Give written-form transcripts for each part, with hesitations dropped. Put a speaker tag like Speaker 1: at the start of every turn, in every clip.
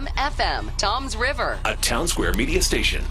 Speaker 1: FM, Toms River.
Speaker 2: A Town Square media station.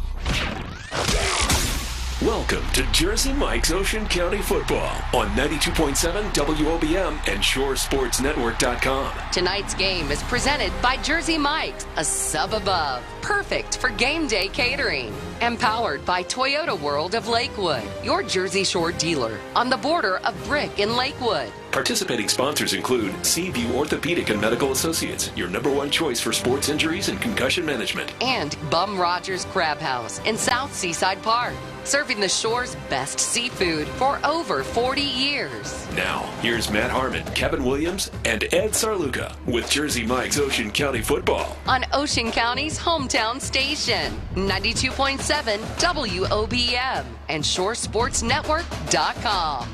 Speaker 2: Welcome to Jersey Mike's Ocean County Football on 92.7 WOBM and ShoreSportsNetwork.com.
Speaker 1: Tonight's game is presented by Jersey Mike's, a sub above. Perfect for game day catering. Empowered by Toyota World of Lakewood, your Jersey Shore dealer on the border of Brick and Lakewood.
Speaker 2: Participating sponsors include Seaview Orthopedic and Medical Associates, your #1 choice for sports injuries and concussion management.
Speaker 1: And Bum Rogers Crab House in South Seaside Park, serving the shore's best seafood for over 40 years.
Speaker 2: Now, here's Matt Harmon, Kevin Williams, and Ed Sarluca with Jersey Mike's Ocean County Football.
Speaker 1: On Ocean County's hometown station, 92.7 WOBM and ShoreSportsNetwork.com.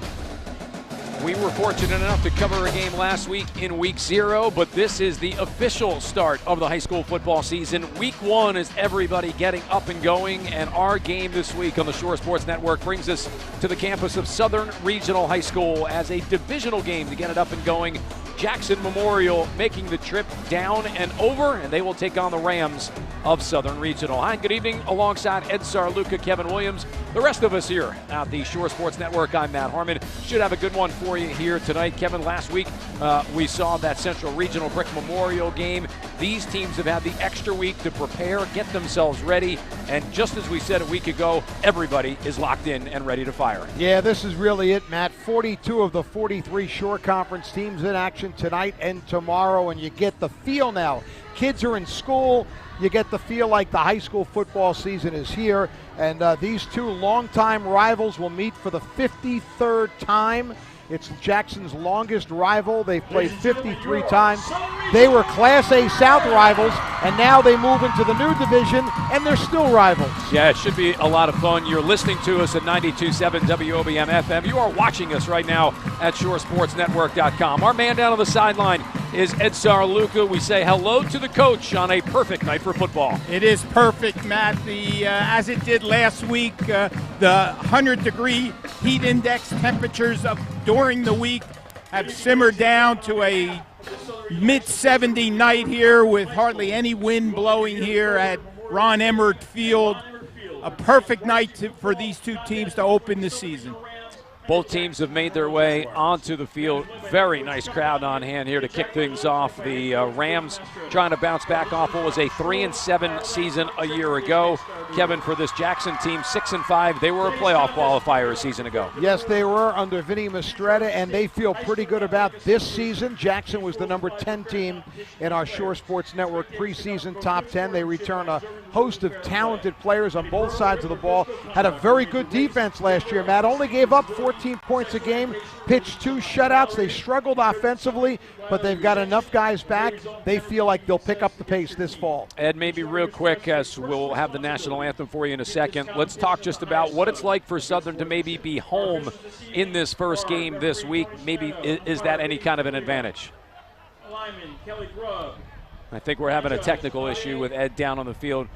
Speaker 3: We were fortunate enough to cover a game last week in Week 0, but this is the official start of the high school football season. Week 1 is everybody getting up and going, and our game this week on the Shore Sports Network brings us to the campus of Southern Regional High School as a divisional game to get it up and going. Jackson Memorial making the trip down and over, and they will take on the Rams of Southern Regional. Hi, good evening. Alongside Ed Sarluca, Kevin Williams, the rest of us here at the Shore Sports Network. I'm Matt Harmon. Should have a good one for you here tonight. Kevin, last week we saw that Central Regional Brick Memorial game. These teams have had the extra week to prepare, get themselves ready, and just as we said a week ago, everybody is locked in and ready to fire.
Speaker 4: Yeah, this is really it, Matt. 42 of the 43 Shore Conference teams in action tonight and tomorrow, and you get the feel now. Kids are in school. You get the feel like the high school football season is here, and these two longtime rivals will meet for the 53rd time. It's Jackson's longest rival. They've played 53 times. They were Class A South rivals, and now they move into the new division, and they're still rivals.
Speaker 3: Yeah, it should be a lot of fun. You're listening to us at 92.7 WOBM FM. You are watching us right now at ShoreSportsNetwork.com. Our man down on the sideline is Ed Sarluca. We say hello to the coach on a perfect night for football.
Speaker 5: It is perfect, Matt. As it did last week, the 100-degree heat index temperatures during the week have simmered down to a mid-70 night here with hardly any wind blowing here at Ron Emmert Field. A perfect night for these two teams to open the season.
Speaker 3: Both teams have made their way onto the field. Very nice crowd on hand here to kick things off. The Rams trying to bounce back off what was a 3-7 season a year ago. Kevin, for this Jackson team, 6-5. They were a playoff qualifier a season ago.
Speaker 4: Yes, they were under Vinny Mistretta, and they feel pretty good about this season. Jackson was the number 10 team in our Shore Sports Network preseason top 10. They return a host of talented players on both sides of the ball. Had a very good defense last year, Matt. Only gave up 14 points a game, pitched 2 shutouts. They struggled offensively, but they've got enough guys back. They feel like they'll pick up the pace this fall.
Speaker 3: Ed, maybe real quick, as we'll have the national anthem for you in a second, let's talk just about what it's like for Southern to maybe be home in this first game this week. Maybe is that any kind of an advantage? I think we're having a technical issue with Ed down on the field.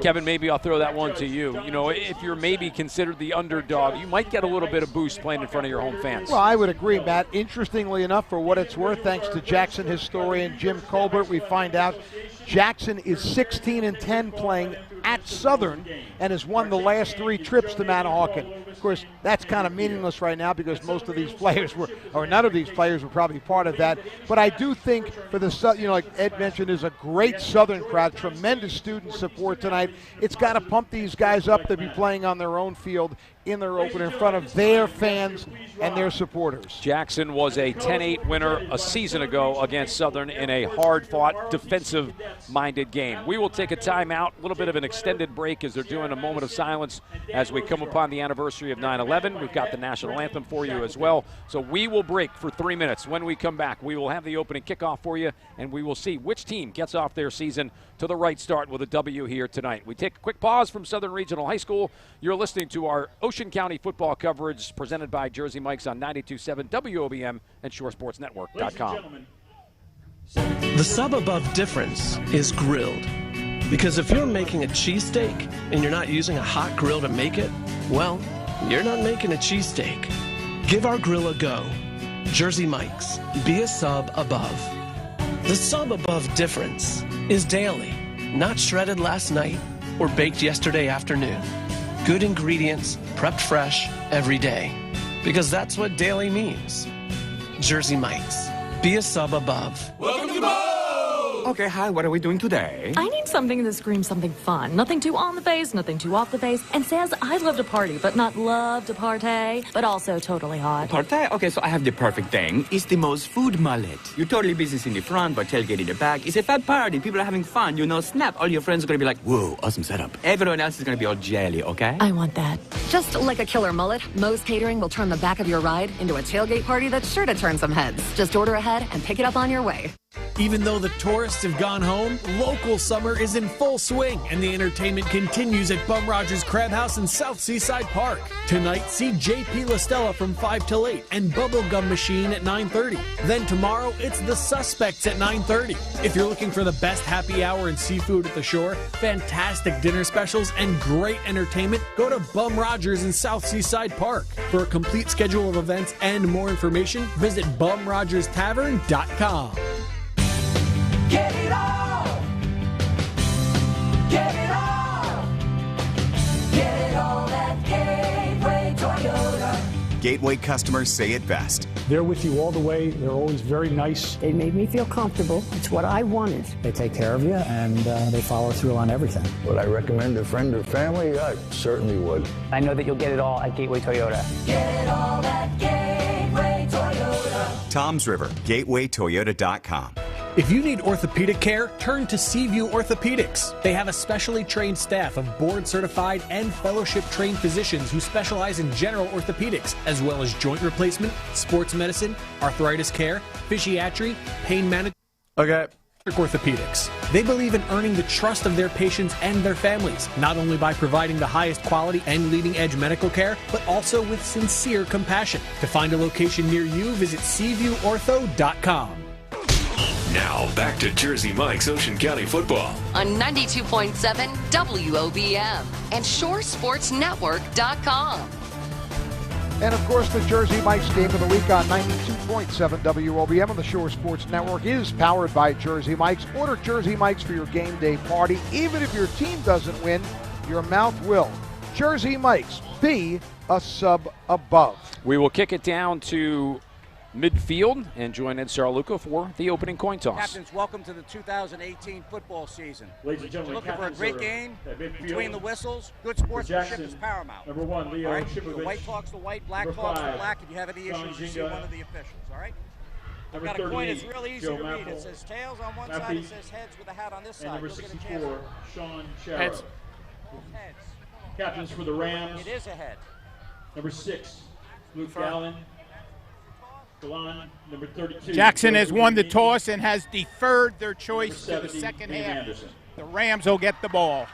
Speaker 3: Kevin, maybe I'll throw that one to you. You know, if you're maybe considered the underdog, you might get a little bit of boost playing in front of your home fans.
Speaker 4: Well, I would agree, Matt. Interestingly enough, for what it's worth, thanks to Jackson historian Jim Colbert, we find out Jackson is 16-10 playing at Southern and has won the last 3 trips to Manahawkin. Of course, that's kind of meaningless right now because most of these players were, or none of these players were probably part of that. But I do think for the, you know, like Ed mentioned, there's a great Southern crowd, tremendous student support tonight. It's got to pump these guys up to be playing on their own field in their opener in front of their fans and their supporters.
Speaker 3: Jackson was a 10-8 winner a season ago against Southern in a hard-fought, defensive-minded game. We will take a timeout, a little bit of an extended break as they're doing a moment of silence as we come upon the anniversary of 9/11. We've got the national anthem for you as well. So we will break for 3 minutes. When we come back, we will have the opening kickoff for you, and we will see which team gets off their season to the right start with a W here tonight. We take a quick pause from Southern Regional High School. You're listening to our Ocean County football coverage presented by Jersey Mike's on 92.7 WOBM and ShoreSportsNetwork.com.
Speaker 6: The sub above difference is grilled. Because if you're making a cheesesteak and you're not using a hot grill to make it, well, you're not making a cheesesteak. Give our grill a go. Jersey Mike's. Be a sub above. The sub above difference is daily, not shredded last night or baked yesterday afternoon. Good ingredients, prepped fresh every day. Because that's what daily means. Jersey Mike's. Be a sub above.
Speaker 7: Welcome to Bo! Okay, hi, what are we doing today?
Speaker 8: I need something that screams something fun. Nothing too on the face, nothing too off the face, and says I'd love to party, but not love to partay, but also totally hot.
Speaker 7: Partay? Okay, so I have the perfect thing. It's the most food mullet. You're totally business in the front, but tailgate in the back. It's a fat party. People are having fun. You know, snap. All your friends are going to be like, whoa, awesome setup. Everyone else is going to be all jelly, okay?
Speaker 8: I want that.
Speaker 9: Just like a killer mullet, Moe's Catering will turn the back of your ride into a tailgate party that's sure to turn some heads. Just order ahead and pick it up on your way.
Speaker 10: Even though the tourists have gone home, local summer is in full swing, and the entertainment continues at Bum Rogers Crab House in South Seaside Park. Tonight, see J.P. LaStella from 5 till 8 and Bubblegum Machine at 9:30. Then tomorrow, it's The Suspects at 9:30. If you're looking for the best happy hour and seafood at the shore, fantastic dinner specials, and great entertainment, go to Bum Rogers in South Seaside Park. For a complete schedule of events and more information, visit bumrogerstavern.com.
Speaker 11: Get it all! Get it all! Get it all at Gateway Toyota.
Speaker 12: Gateway customers say it best.
Speaker 13: They're with you all the way. They're always very nice.
Speaker 14: They made me feel comfortable. It's what I wanted.
Speaker 15: They take care of you, and they follow through on everything.
Speaker 16: Would I recommend a friend or family? I certainly would.
Speaker 17: I know that you'll get it all at Gateway Toyota.
Speaker 11: Get it all at Gateway Toyota.
Speaker 12: Tom's River, gatewaytoyota.com.
Speaker 10: If you need orthopedic care, turn to Seaview Orthopedics. They have a specially trained staff of board-certified and fellowship-trained physicians who specialize in general orthopedics, as well as joint replacement, sports medicine, arthritis care, physiatry, pain management, orthopedics. They believe in earning the trust of their patients and their families, not only by providing the highest quality and leading-edge medical care, but also with sincere compassion. To find a location near you, visit SeaviewOrtho.com.
Speaker 2: Now, back to Jersey Mike's Ocean County Football
Speaker 1: on 92.7 WOBM and ShoreSportsNetwork.com.
Speaker 4: And, of course, the Jersey Mike's Game of the Week on 92.7 WOBM on the Shore Sports Network is powered by Jersey Mike's. Order Jersey Mike's for your game day party. Even if your team doesn't win, your mouth will. Jersey Mike's, be a sub above.
Speaker 3: We will kick it down to midfield and join Ed Saraluca for the opening coin toss.
Speaker 18: Captains, welcome to the 2018 football season.
Speaker 19: Ladies and gentlemen,
Speaker 18: looking for a great game between the whistles. Good sportsmanship is paramount.
Speaker 19: Number 1, Leo Shipovich.
Speaker 18: White talks to white, black talks to black. If you have any issues, you see one of the officials, all right? I've got a coin that's real easy to read. It says tails on one side, it says heads with a hat on this side.
Speaker 19: And number 64, Sean Sharrow. Heads. Captains for the Rams.
Speaker 18: It is a head.
Speaker 19: Number 6, Luke Gallen. Number 32.
Speaker 5: Jackson has won the toss and has deferred their choice to the second half. The Rams will get the ball.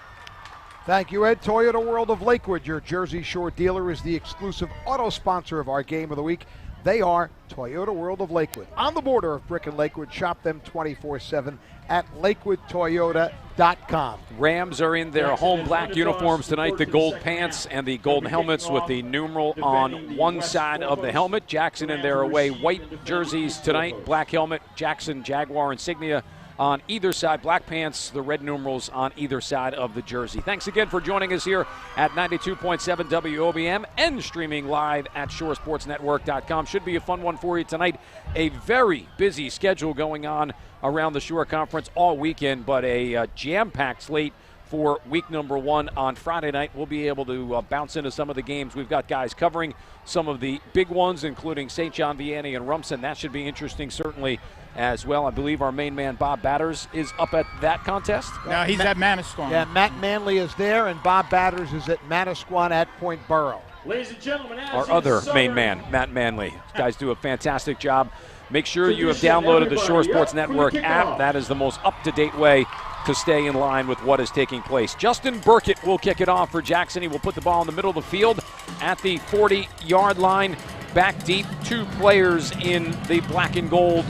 Speaker 4: Thank you, Ed. Toyota World of Lakewood, your Jersey Shore dealer, is the exclusive auto sponsor of our Game of the Week. They are Toyota World of Lakewood. On the border of Brick and Lakewood, shop them 24/7 at lakewoodtoyota.com.
Speaker 3: Rams are in their home black uniforms tonight, the gold pants and the golden helmets with the numeral on one side of the helmet. Jackson in their away white jerseys tonight, black helmet, Jackson Jaguar insignia on either side, black pants, the red numerals on either side of the jersey. Thanks again for joining us here at 92.7 WOBM and streaming live at shoresportsnetwork.com. Should be a fun one for you tonight. A very busy schedule going on around the Shore Conference all weekend, but a jam-packed slate for week number 1 on Friday night. We'll be able to bounce into some of the games. We've got guys covering some of the big ones, including St. John Vianney and Rumson. That should be interesting, certainly, as well. I believe our main man, Bob Batters, is up at that contest.
Speaker 5: No, he's at Manasquan.
Speaker 4: Yeah, Matt Manley is there, and Bob Batters is at Manasquan at Point Borough.
Speaker 19: Ladies and gentlemen,
Speaker 3: our other main man, Matt Manley. These guys do a fantastic job. Make sure you have downloaded the Shore Sports Network app. That is the most up-to-date way to stay in line with what is taking place. Justin Burkett will kick it off for Jackson. He will put the ball in the middle of the field at the 40-yard line. Back deep, 2 players in the black and gold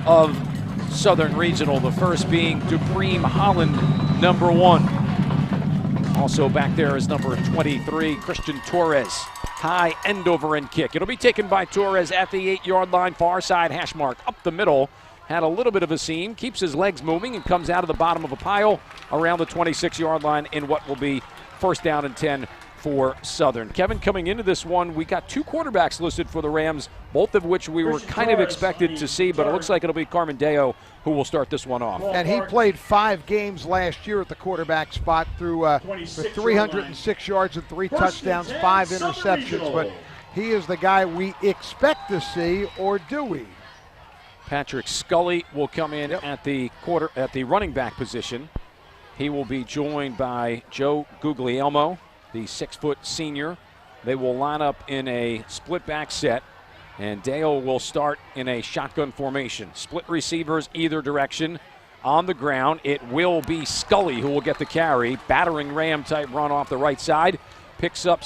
Speaker 3: of Southern Regional. The first being Dupreem Holland, number 1. Also back there is number 23, Christian Torres. High end over end kick. It'll be taken by Torres at the 8-yard line, far side hash mark up the middle. had a little bit of a seam, keeps his legs moving, and comes out of the bottom of a pile around the 26-yard line in what will be first down and 10 for Southern. Kevin, coming into this one, we got 2 quarterbacks listed for the Rams, both of which we were kind of expected to see, but it looks like it'll be Carmen Deo who will start this one off.
Speaker 4: And he played 5 games last year at the quarterback spot through for 306 yards and 3 touchdowns, 5 interceptions. But he is the guy we expect to see, or do we?
Speaker 3: Patrick Scully will come in at the running back position. He will be joined by Joe Guglielmo, the 6-foot senior. They will line up in a split back set, and Dale will start in a shotgun formation. Split receivers either direction. On the ground, it will be Scully who will get the carry. Battering ram type run off the right side. Picks up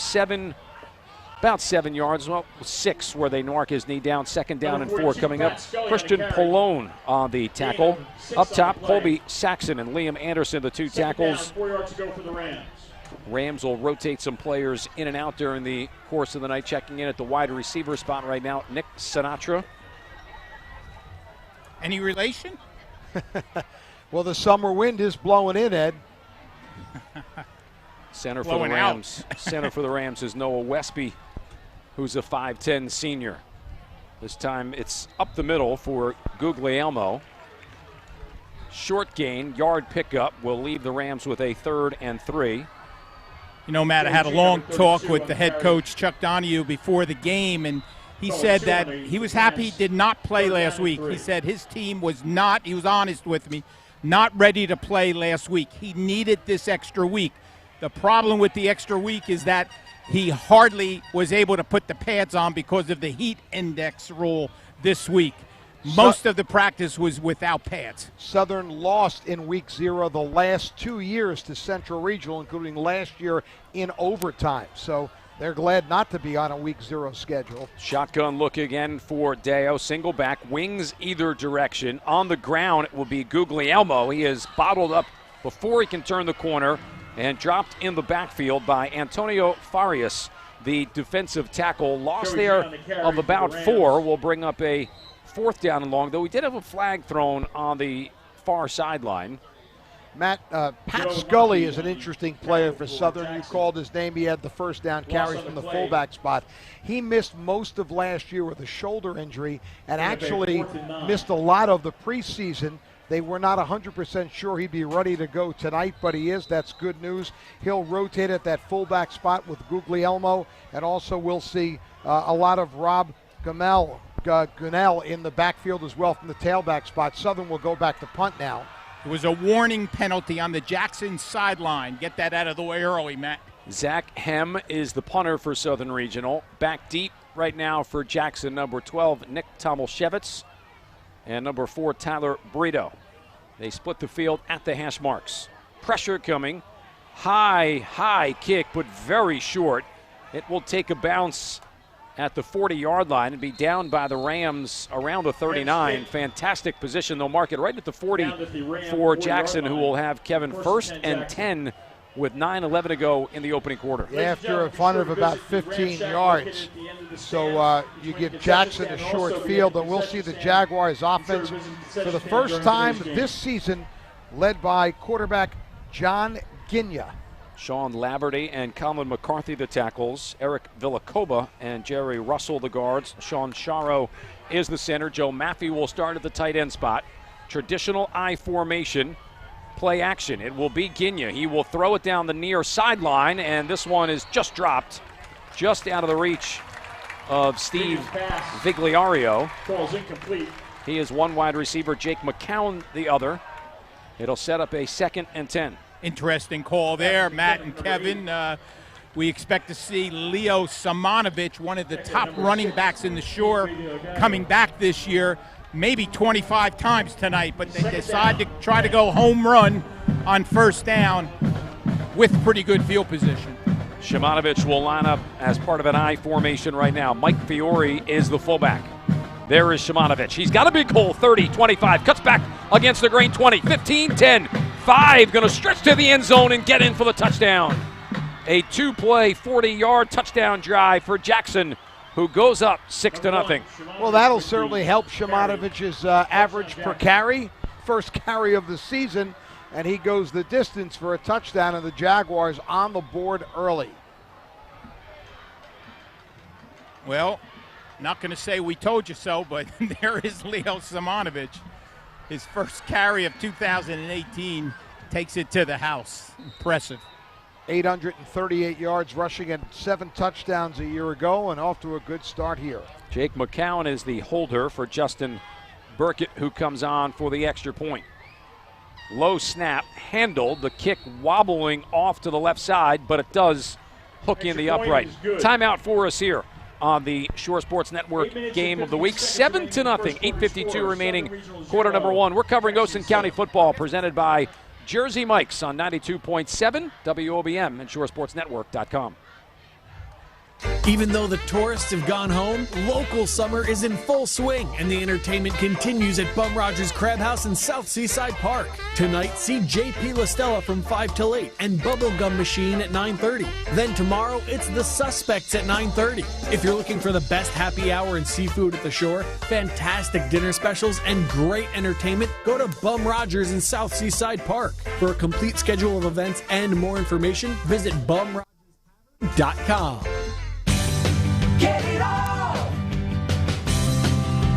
Speaker 3: about 7 yards, well, 6 where they mark his knee down. Second down and 4 coming up. Christian Pallone on the tackle. Up top, Colby Saxon and Liam Anderson, the 2 tackles.
Speaker 19: 4 yards to go for the Rams.
Speaker 3: Rams will rotate some players in and out during the course of the night. Checking in at the wide receiver spot right now, Nick Sinatra.
Speaker 5: Any relation?
Speaker 4: Well, the summer wind is blowing in, Ed.
Speaker 3: Center for the Rams is Noah Westby, who's a 5'10 senior. This time it's up the middle for Guglielmo. Short gain, yard pickup will leave the Rams with a 3rd and 3.
Speaker 5: You know, Matt, I had a long talk with the head coach, Chuck Donahue, before the game, and he said that he was happy he did not play last week. He said his team was not, he was honest with me, not ready to play last week. He needed this extra week. The problem with the extra week is that he hardly was able to put the pads on because of the heat index rule this week. Most of the practice was without pads.
Speaker 4: Southern lost in week 0 the last 2 years to Central Regional, including last year in overtime. So they're glad not to be on a week 0 schedule.
Speaker 3: Shotgun look again for Deo. Single back, wings either direction. On the ground, it will be Guglielmo. He is bottled up before he can turn the corner and dropped in the backfield by Antonio Farias, the defensive tackle. Loss there of about 4 will bring up a 4th down and long, though we did have a flag thrown on the far sideline.
Speaker 4: Matt, Pat Scully is an interesting player for Southern. You called his name. He had the first down carries from the fullback spot. He missed most of last year with a shoulder injury and actually missed a lot of the preseason. They were not 100% sure he'd be ready to go tonight, but he is. That's good news. He'll rotate at that fullback spot with Guglielmo, and also we'll see a lot of Rob Gunnell in the backfield as well from the tailback spot. Southern will go back to punt now.
Speaker 5: It was a warning penalty on the Jackson sideline. Get that out of the way early, Matt.
Speaker 3: Zach Hem is the punter for Southern Regional. Back deep right now for Jackson, number 12, Nick Tomaszewicz, and number 4, Tyler Brito. They split the field at the hash marks. Pressure coming. High kick, but very short. It will take a bounce at the 40-yard line and be down by the Rams around the 39. Fantastic position. They'll mark it right at the 40 for Jackson, who will have Kevin 1st and 10 with 9:11 to go in the opening quarter.
Speaker 4: After a punt of about 15 yards. So you give Jackson a short field, and we'll see the Jaguars offense for the first time this season led by quarterback John Ginya.
Speaker 3: Sean Laverty and Colin McCarthy, the tackles. Eric Villacoba and Jerry Russell, the guards. Sean Sharo is the center. Joe Maffey will start at the tight end spot. Traditional I formation. Play action. It will be Ginya. He will throw it down the near sideline, and this one is just dropped, just out of the reach of Steve Vigliario.
Speaker 19: Ball's incomplete.
Speaker 3: He is one wide receiver, Jake McCown the other. It'll set up a 2nd and 10.
Speaker 5: Interesting call there, Matt and Kevin. We expect to see Leo Simonovic, one of the top running backs in the Shore, coming back this year, maybe 25 times tonight, but they decide to try to go home run on 1st down with pretty good field position.
Speaker 3: Simonovic will line up as part of an I formation right now. Mike Fiore is the fullback. There is Simonovic. He's got a big hole, 30, 25, cuts back against the grain, 20, 15, 10, 5, going to stretch to the end zone and get in for the touchdown. A 2-play, 40-yard touchdown drive for Jackson, who goes up 6-0.
Speaker 4: Well, that'll certainly help Shimanovich's average per carry. First carry of the season, and he goes the distance for a touchdown, and the Jaguars on the board early.
Speaker 5: Well, not going to say we told you so, but there is Leo Shimanovic. His first carry of 2018 takes it to the house. Impressive.
Speaker 4: 838 yards rushing and 7 touchdowns a year ago, and off to a good start here.
Speaker 3: Jake McCown is the holder for Justin Burkett, who comes on for the extra point. Low snap, handled, the kick wobbling off to the left side, but it does hook in the upright. Timeout for us here on the Shore Sports Network game of the week. 7-0, 8:52 remaining, quarter number 1. We're covering Ocean County football, presented by Jersey Mike's on 92.7 WOBM and ShoreSportsNetwork.com.
Speaker 10: Even though the tourists have gone home, local summer is in full swing, and the entertainment continues at Bum Rogers Crab House in South Seaside Park. Tonight, see J.P. LaStella from 5 till 8 and Bubblegum Machine at 9:30. Then tomorrow, it's The Suspects at 9:30. If you're looking for the best happy hour and seafood at the shore, fantastic dinner specials, and great entertainment, go to Bum Rogers in South Seaside Park. For a complete schedule of events and more information, visit bumrogers.com.
Speaker 11: Get it all!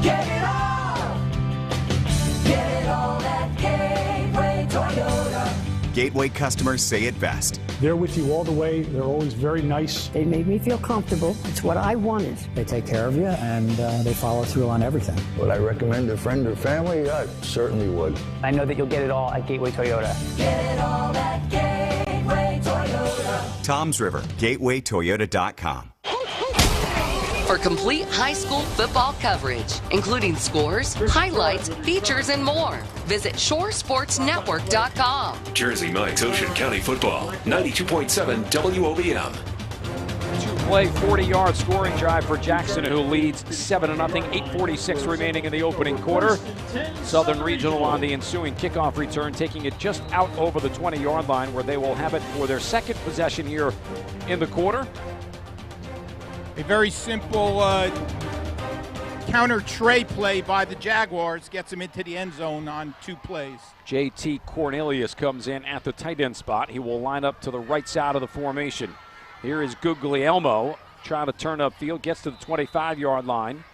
Speaker 11: Get it all! Get it all at Gateway Toyota.
Speaker 12: Gateway customers say it best.
Speaker 13: They're with you all the way. They're always very nice.
Speaker 14: They made me feel comfortable. It's what I wanted.
Speaker 15: They take care of you, and they follow through on everything.
Speaker 16: Would I recommend a friend or family? I certainly would.
Speaker 17: I know that you'll get it all at Gateway Toyota.
Speaker 11: Get it all at Gateway Toyota.
Speaker 12: Tom's River, gatewaytoyota.com.
Speaker 1: For complete high school football coverage, including scores, highlights, features, and more, visit ShoreSportsNetwork.com.
Speaker 2: Jersey Mike's Ocean County football, 92.7 WOBM.
Speaker 3: Two-play, 40-yard scoring drive for Jackson, who leads 7-0, 8:46 remaining in the opening quarter. Southern Regional on the ensuing kickoff return, taking it just out over the 20-yard line, where they will have it for their second possession here in the quarter.
Speaker 5: A very simple counter tray play by the Jaguars gets them into the end zone on 2 plays.
Speaker 3: JT Cornelius comes in at the tight end spot. He will line up to the right side of the formation. Here is Guglielmo trying to turn upfield, gets to the 25-yard line,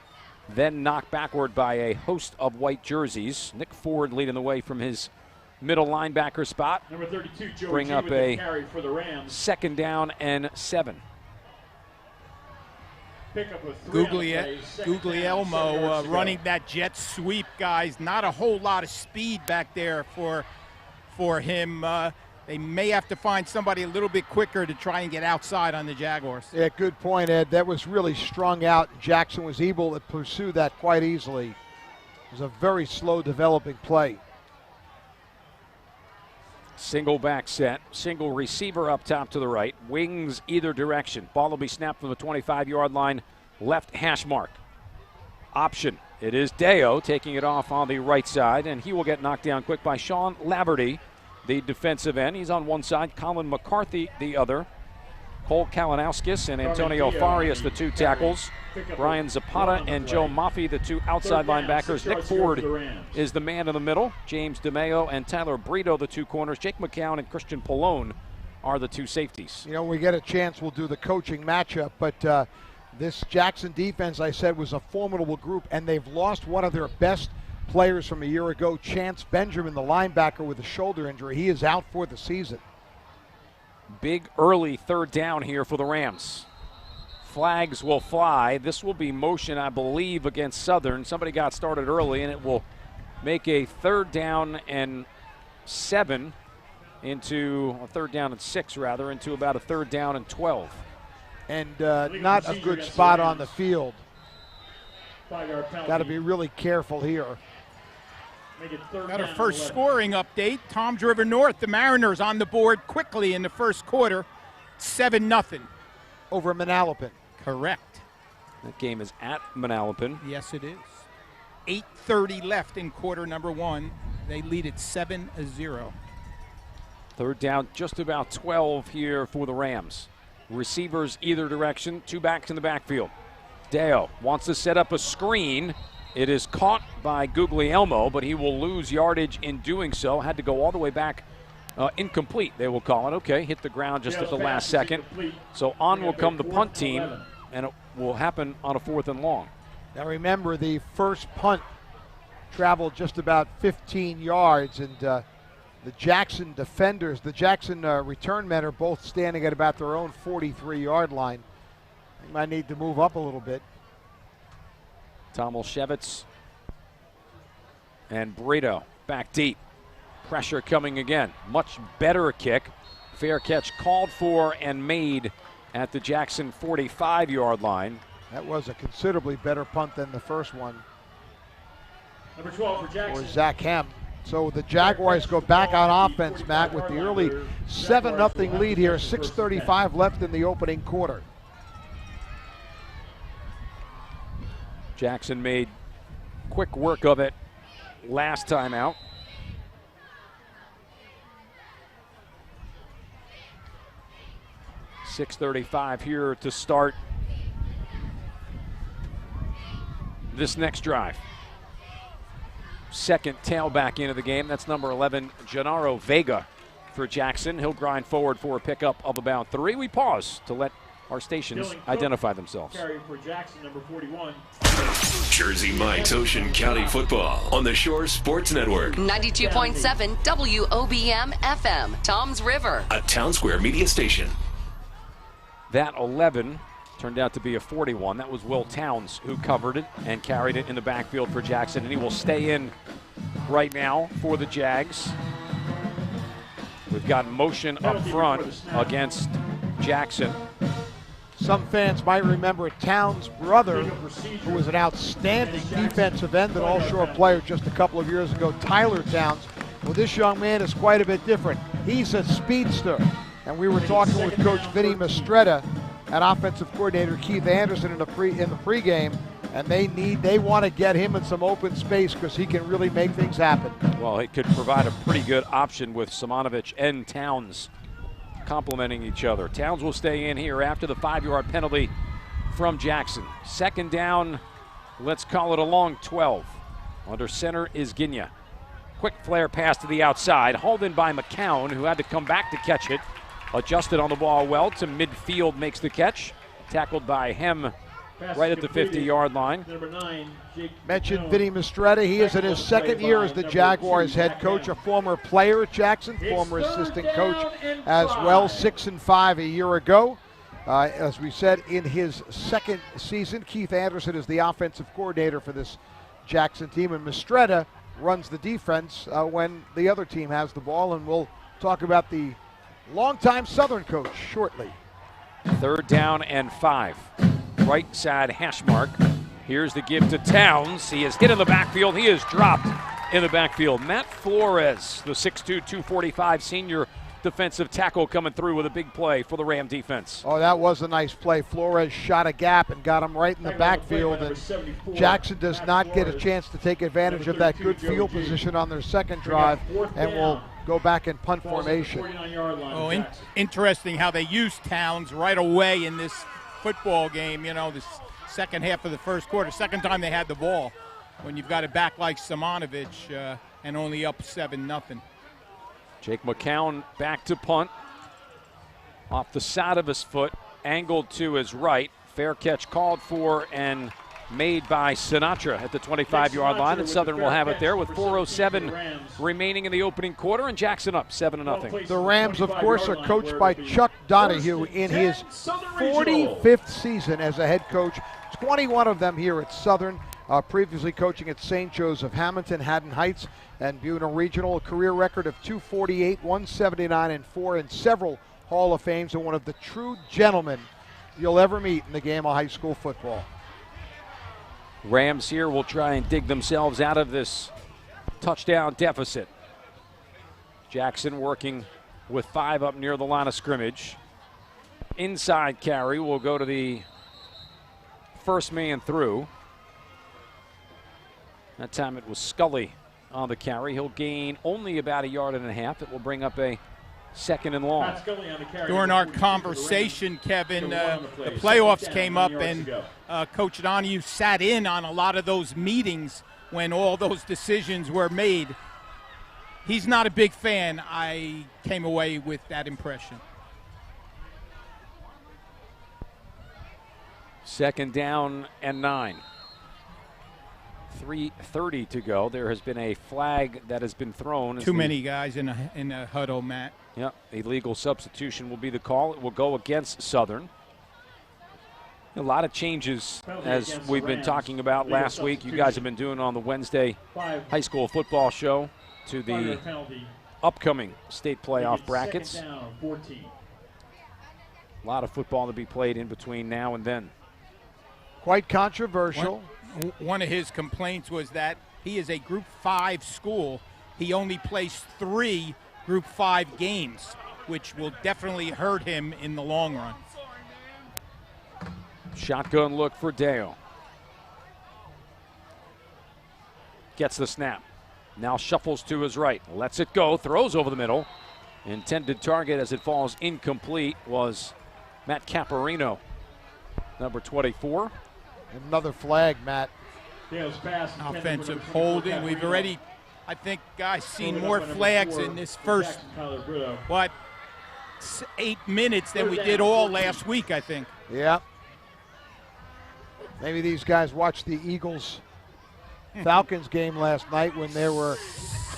Speaker 3: then knocked backward by a host of white jerseys. Nick Ford leading the way from his middle linebacker spot.
Speaker 19: Number 32, Joe
Speaker 3: Bring
Speaker 19: G
Speaker 3: up
Speaker 19: with the
Speaker 3: a
Speaker 19: carry for the Rams.
Speaker 3: 2nd down and 7.
Speaker 5: Guglielmo running that jet sweep, guys. Not a whole lot of speed back there for him. They may have to find somebody a little bit quicker to try and get outside on the Jaguars.
Speaker 4: Yeah, good point, Ed. That was really strung out. Jackson was able to pursue that quite easily. It was a very slow developing play.
Speaker 3: Single back set, single receiver up top to the right, wings either direction. Ball will be snapped from the 25-yard line, left hash mark. Option, it is Deo taking it off on the right side, and he will get knocked down quick by Sean Laverty, the defensive end. He's on one side, Colin McCarthy the other. Cole Kalinowskis and Antonio Farias, the 2 tackles. Brian Zapata and Joe Maffey, the 2 outside linebackers. Nick Ford is the man in the middle. James DeMeo and Tyler Brito, the 2 corners. Jake McCown and Christian Pallone are the 2 safeties.
Speaker 4: You know, when we get a chance, we'll do the coaching matchup, but this Jackson defense, I said, was a formidable group, and they've lost one of their best players from a year ago, Chance Benjamin, the linebacker, with a shoulder injury. He is out for the season.
Speaker 3: Big early 3rd down here for the Rams. Flags will fly. This will be motion, I believe, against Southern. Somebody got started early, and it will make a 3rd down and 7 into a 3rd down and 6, rather, into about a 3rd down and 12.
Speaker 4: And not a good spot on the field. Got to be really careful here.
Speaker 5: Got our first scoring update. Tom's River North, the Mariners on the board quickly in the first quarter. 7-0.
Speaker 4: Over Manalapan.
Speaker 5: Correct.
Speaker 3: That game is at Manalapan.
Speaker 5: Yes, it is. 8:30 left in quarter number 1. They lead it 7-0.
Speaker 3: 3rd down, just about 12 here for the Rams. Receivers either direction, 2 backs in the backfield. Deo wants to set up a screen. It is caught by Guglielmo, but he will lose yardage in doing so. Had to go all the way back. Incomplete, they will call it. Okay, hit the ground just at the last second. So on will come the punt team, and it will happen on a 4th and long.
Speaker 4: Now remember, the first punt traveled just about 15 yards, and the Jackson defenders, the Jackson return men are both standing at about their own 43-yard line. They might need to move up a little bit.
Speaker 3: Tom Olszewicz and Brito back deep. Pressure coming again. Much better kick. Fair catch called for and made at the Jackson 45-yard line.
Speaker 4: That was a considerably better punt than the first one.
Speaker 19: Number 12 for Jackson.
Speaker 4: Or Zach Hem. So the Jaguars go back on offense, Matt, with the early 7-0 lead here. 6:35 left in the opening quarter.
Speaker 3: Jackson made quick work of it last time out. .635 here to start this next drive. Second tailback into the game. That's number 11, Gennaro Vega for Jackson. He'll grind forward for a pickup of about 3. We pause to let our stations identify themselves.
Speaker 19: Carry for Jackson, number 41.
Speaker 2: Jersey Mike's Ocean County Football on the Shore Sports Network.
Speaker 1: 92.7 WOBM FM, Toms River.
Speaker 2: A Town Square media station.
Speaker 3: That 11 turned out to be a 41. That was Will Towns who covered it and carried it in the backfield for Jackson, and he will stay in right now for the Jags. We've got motion up front against Jackson.
Speaker 4: Some fans might remember Towns' brother, who was an outstanding defensive end and all-shore player just a couple of years ago, Tyler Towns. Well, this young man is quite a bit different. He's a speedster. And we were talking with Coach Vinny Mistretta and offensive coordinator Keith Anderson in the pregame, and they want to get him in some open space because he can really make things happen.
Speaker 3: Well, it could provide a pretty good option with Simonovic and Towns complementing each other. Towns will stay in here after the 5-yard penalty from Jackson. Second down, let's call it a long 12. Under center is Ginya. Quick flare pass to the outside, hauled in by McCown, who had to come back to catch it. Adjusted on the ball well to midfield, makes the catch. Tackled by Hem right at the 50-yard line.
Speaker 19: Number 9, Jake
Speaker 4: Mentioned Vinny Mistretta. He is in his second year as the Jaguars head coach, a former player at Jackson, former assistant coach as well, 6-5 a year ago. As we said, in his second season, Keith Anderson is the offensive coordinator for this Jackson team, and Mistretta runs the defense when the other team has the ball, and we'll talk about the longtime Southern coach shortly.
Speaker 3: Third down and 5. Right side hash mark. Here's the give to Towns. He is hit in the backfield. He is dropped in the backfield. Matt Flores, the 6'2", 245 senior defensive tackle, coming through with a big play for the Ram defense.
Speaker 4: Oh, that was a nice play. Flores shot a gap and got him right in the backfield, and Jackson does not get a chance to take advantage of that good field position on their second drive, and will go back in punt formation.
Speaker 5: Oh, interesting how they used Towns right away in this football game. You know, this second half of the first quarter, second time they had the ball. When you've got it back like Simonovic and only up 7-0.
Speaker 3: Jake McCown back to punt. Off the side of his foot, angled to his right. Fair catch called for and made by Sinatra at the 25-yard line, and Southern will have it there with 4:07 remaining in the opening quarter, and Jackson up 7-0.
Speaker 4: The Rams, of course, are coached by Chuck Donahue in his 45th season as a head coach. 21 of them here at Southern, previously coaching at St. Joseph, Hamilton, Haddon Heights, and Buena Regional. A career record of 248, 179, and 4, and several Hall of Fames, and one of the true gentlemen you'll ever meet in the game of high school football.
Speaker 3: Rams here will try and dig themselves out of this touchdown deficit. Jackson working with 5 up near the line of scrimmage. Inside carry will go to the first man through. That time it was Scully on the carry. He'll gain only about 1.5 yards. It will bring up a second and long.
Speaker 5: During our conversation, Kevin, the playoffs came up, and Coach Donahue sat in on a lot of those meetings when all those decisions were made. He's not a big fan. I came away with that impression.
Speaker 3: Second down and 9. 3:30 to go. There has been a flag that has been thrown.
Speaker 5: Too many guys in a huddle, Matt.
Speaker 3: Yeah, illegal substitution will be the call. It will go against Southern. A lot of changes, as we've been talking about last week. You guys have been doing on the Wednesday high school football show to the upcoming state playoff brackets. A lot of football to be played in between now and then.
Speaker 4: Quite controversial.
Speaker 5: One of his complaints was that he is a Group 5 school. He only plays 3 Group 5 games, which will definitely hurt him in the long run.
Speaker 3: Shotgun look for Dale. Gets the snap. Now shuffles to his right. Lets it go. Throws over the middle. Intended target as it falls incomplete was Matt Caparino, number 24.
Speaker 4: Another flag, Matt.
Speaker 5: Offensive holding. We've already, I think, guys, seen more flags in this first, 8 minutes than we did all last week, I think.
Speaker 4: Yeah. Maybe these guys watched the Eagles-Falcons game last night when there were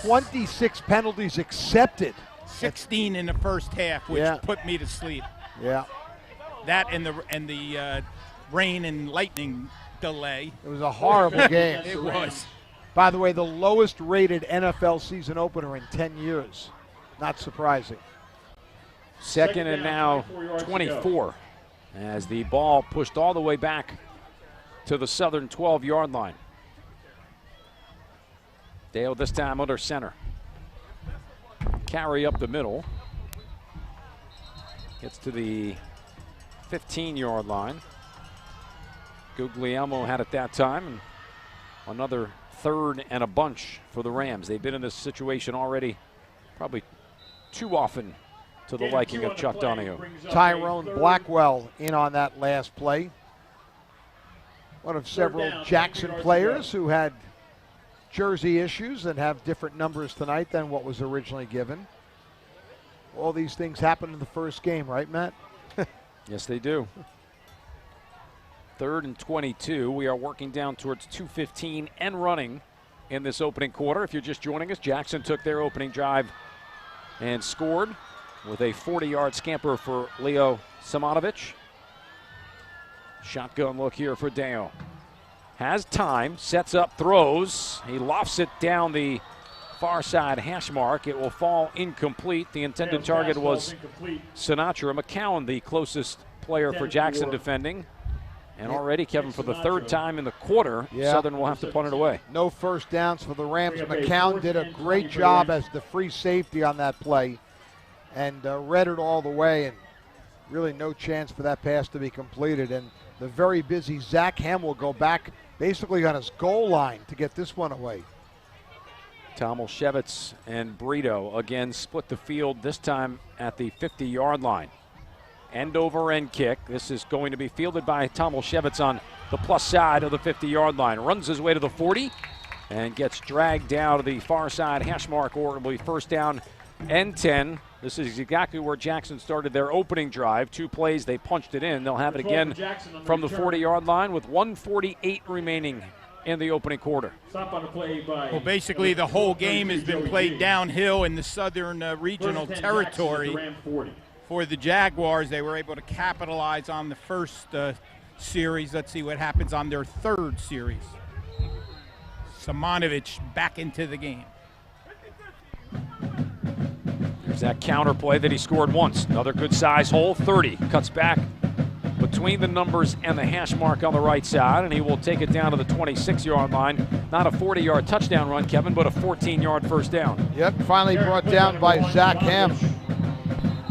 Speaker 4: 26 penalties accepted.
Speaker 5: 16 in the first half, which put me to sleep.
Speaker 4: Yeah.
Speaker 5: That and the rain and lightning delay.
Speaker 4: It was a horrible game.
Speaker 5: It was.
Speaker 4: By the way, the lowest rated NFL season opener in 10 years. Not surprising.
Speaker 3: Second and now 24 as the ball pushed all the way back to the Southern 12-yard line. Dale this time under center. Carry up the middle. Gets to the 15-yard line. Guglielmo had it that time, and another third and a bunch for the Rams. They've been in this situation already probably too often to the liking of Chuck Donahue.
Speaker 4: Tyrone Blackwell in on that last play. One of several Jackson players who had jersey issues and have different numbers tonight than what was originally given. All these things happened in the first game, right, Matt?
Speaker 3: Yes, they do. 3rd and 22. We are working down towards 2:15 and running in this opening quarter. If you're just joining us, Jackson took their opening drive and scored with a 40-yard scamper for Leo Simonovic. Shotgun look here for Dale. Has time, sets up, throws. He lofts it down the far side hash mark. It will fall incomplete. The intended target was Sinatra. McCowan, the closest player for Jackson defending. And already, Kevin, for the 3rd time in the quarter, Southern will have to punt it away.
Speaker 4: No first downs for the Rams. McCown did a great job as the free safety on that play and read it all the way, and really no chance for that pass to be completed. And the very busy Zach Hem will go back basically on his goal line to get this one away.
Speaker 3: Tomaszewicz and Brito again split the field, this time at the 50-yard line. End over end kick. This is going to be fielded by Tomaszewicz on the plus side of the 50-yard line. Runs his way to the 40 and gets dragged down to the far side hash mark, or it'll be first down and 10. This is exactly where Jackson started their opening drive. 2 plays, they punched it in. They'll have it again from the 40-yard line with 1:48 remaining in the opening quarter.
Speaker 5: Well, basically the whole game has been played downhill in the Southern regional territory. For the Jaguars, they were able to capitalize on the first series. Let's see what happens on their 3rd series. Simonovic back into the game.
Speaker 3: There's that counter play that he scored once. Another good size hole, 30. Cuts back between the numbers and the hash mark on the right side, and he will take it down to the 26-yard line. Not a 40-yard touchdown run, Kevin, but a 14-yard first down.
Speaker 4: Yep, finally brought down by Zach Hem.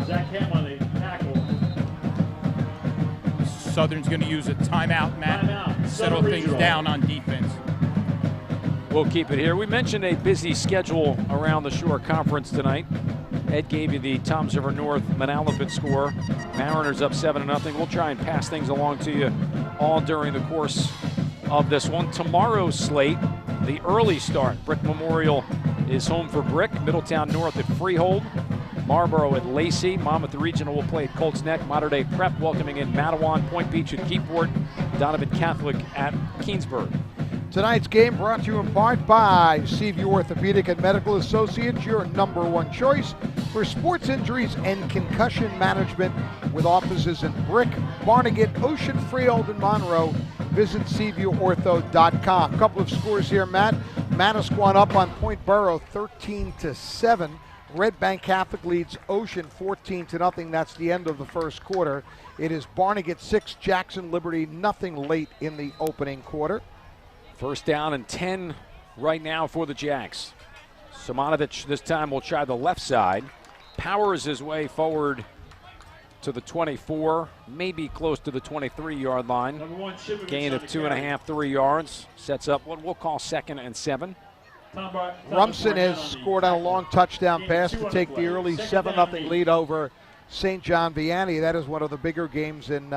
Speaker 19: Zach Hem on the tackle.
Speaker 5: Southern's going to use a timeout, Matt. Settle things down on defense.
Speaker 3: We'll keep it here. We mentioned a busy schedule around the Shore Conference tonight. Ed gave you the Toms River North Manalapan score. Mariners up 7-0. We'll try and pass things along to you all during the course of this one. Tomorrow's slate, the early start. Brick Memorial is home for Brick. Middletown North at Freehold. Marlboro at Lacey. Monmouth Regional will play at Colts Neck. Mater Dei Prep welcoming in Matawan. Point Beach at Keyport. Donovan Catholic at Keensburg.
Speaker 4: Tonight's game brought to you in part by Seaview Orthopedic and Medical Associates, your #1 choice for sports injuries and concussion management, with offices in Brick, Barnegat, Ocean, Freehold, and Monroe. Visit SeaviewOrtho.com. A couple of scores here, Matt. Manasquan up on Point Borough 13-7. Red Bank Catholic leads Ocean 14-0. That's the end of the first quarter. It is Barnegat 6, Jackson Liberty nothing late in the opening quarter.
Speaker 3: First down and 10 right now for the Jacks. Simonovic this time will try the left side. Powers his way forward to the 24, maybe close to the 23-yard line. Gain of 2.5, 3 yards. Sets up what we'll call 2nd and 7.
Speaker 4: Rumson has scored on a long touchdown pass to take the early 7-0 lead over St. John Vianney. That is one of the bigger games in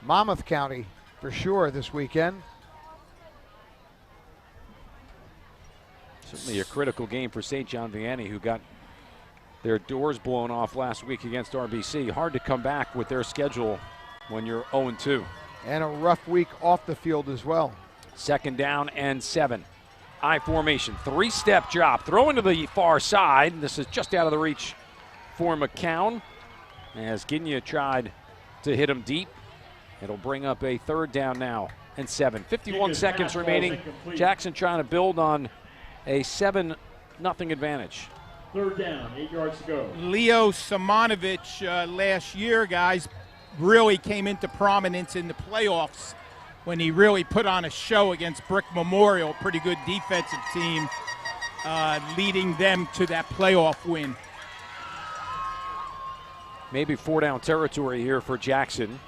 Speaker 4: Monmouth County for sure this weekend.
Speaker 3: Certainly a critical game for St. John Vianney, who got their doors blown off last week against RBC. Hard to come back with their schedule when you're 0-2.
Speaker 4: And a rough week off the field as well.
Speaker 3: 2nd down and 7. I formation, 3-step drop, throwing to the far side. This is just out of the reach for McCown, as Ginya tried to hit him deep. It'll bring up a 3rd down now and 7. 51 seconds remaining. Jackson trying to build on a 7-0 advantage.
Speaker 19: 3rd down, 8 yards to go.
Speaker 5: Leo Simonovic last year, guys, really came into prominence in the playoffs when he really put on a show against Brick Memorial. Pretty good defensive team, leading them to that playoff win.
Speaker 3: Maybe 4-down territory here for Jackson.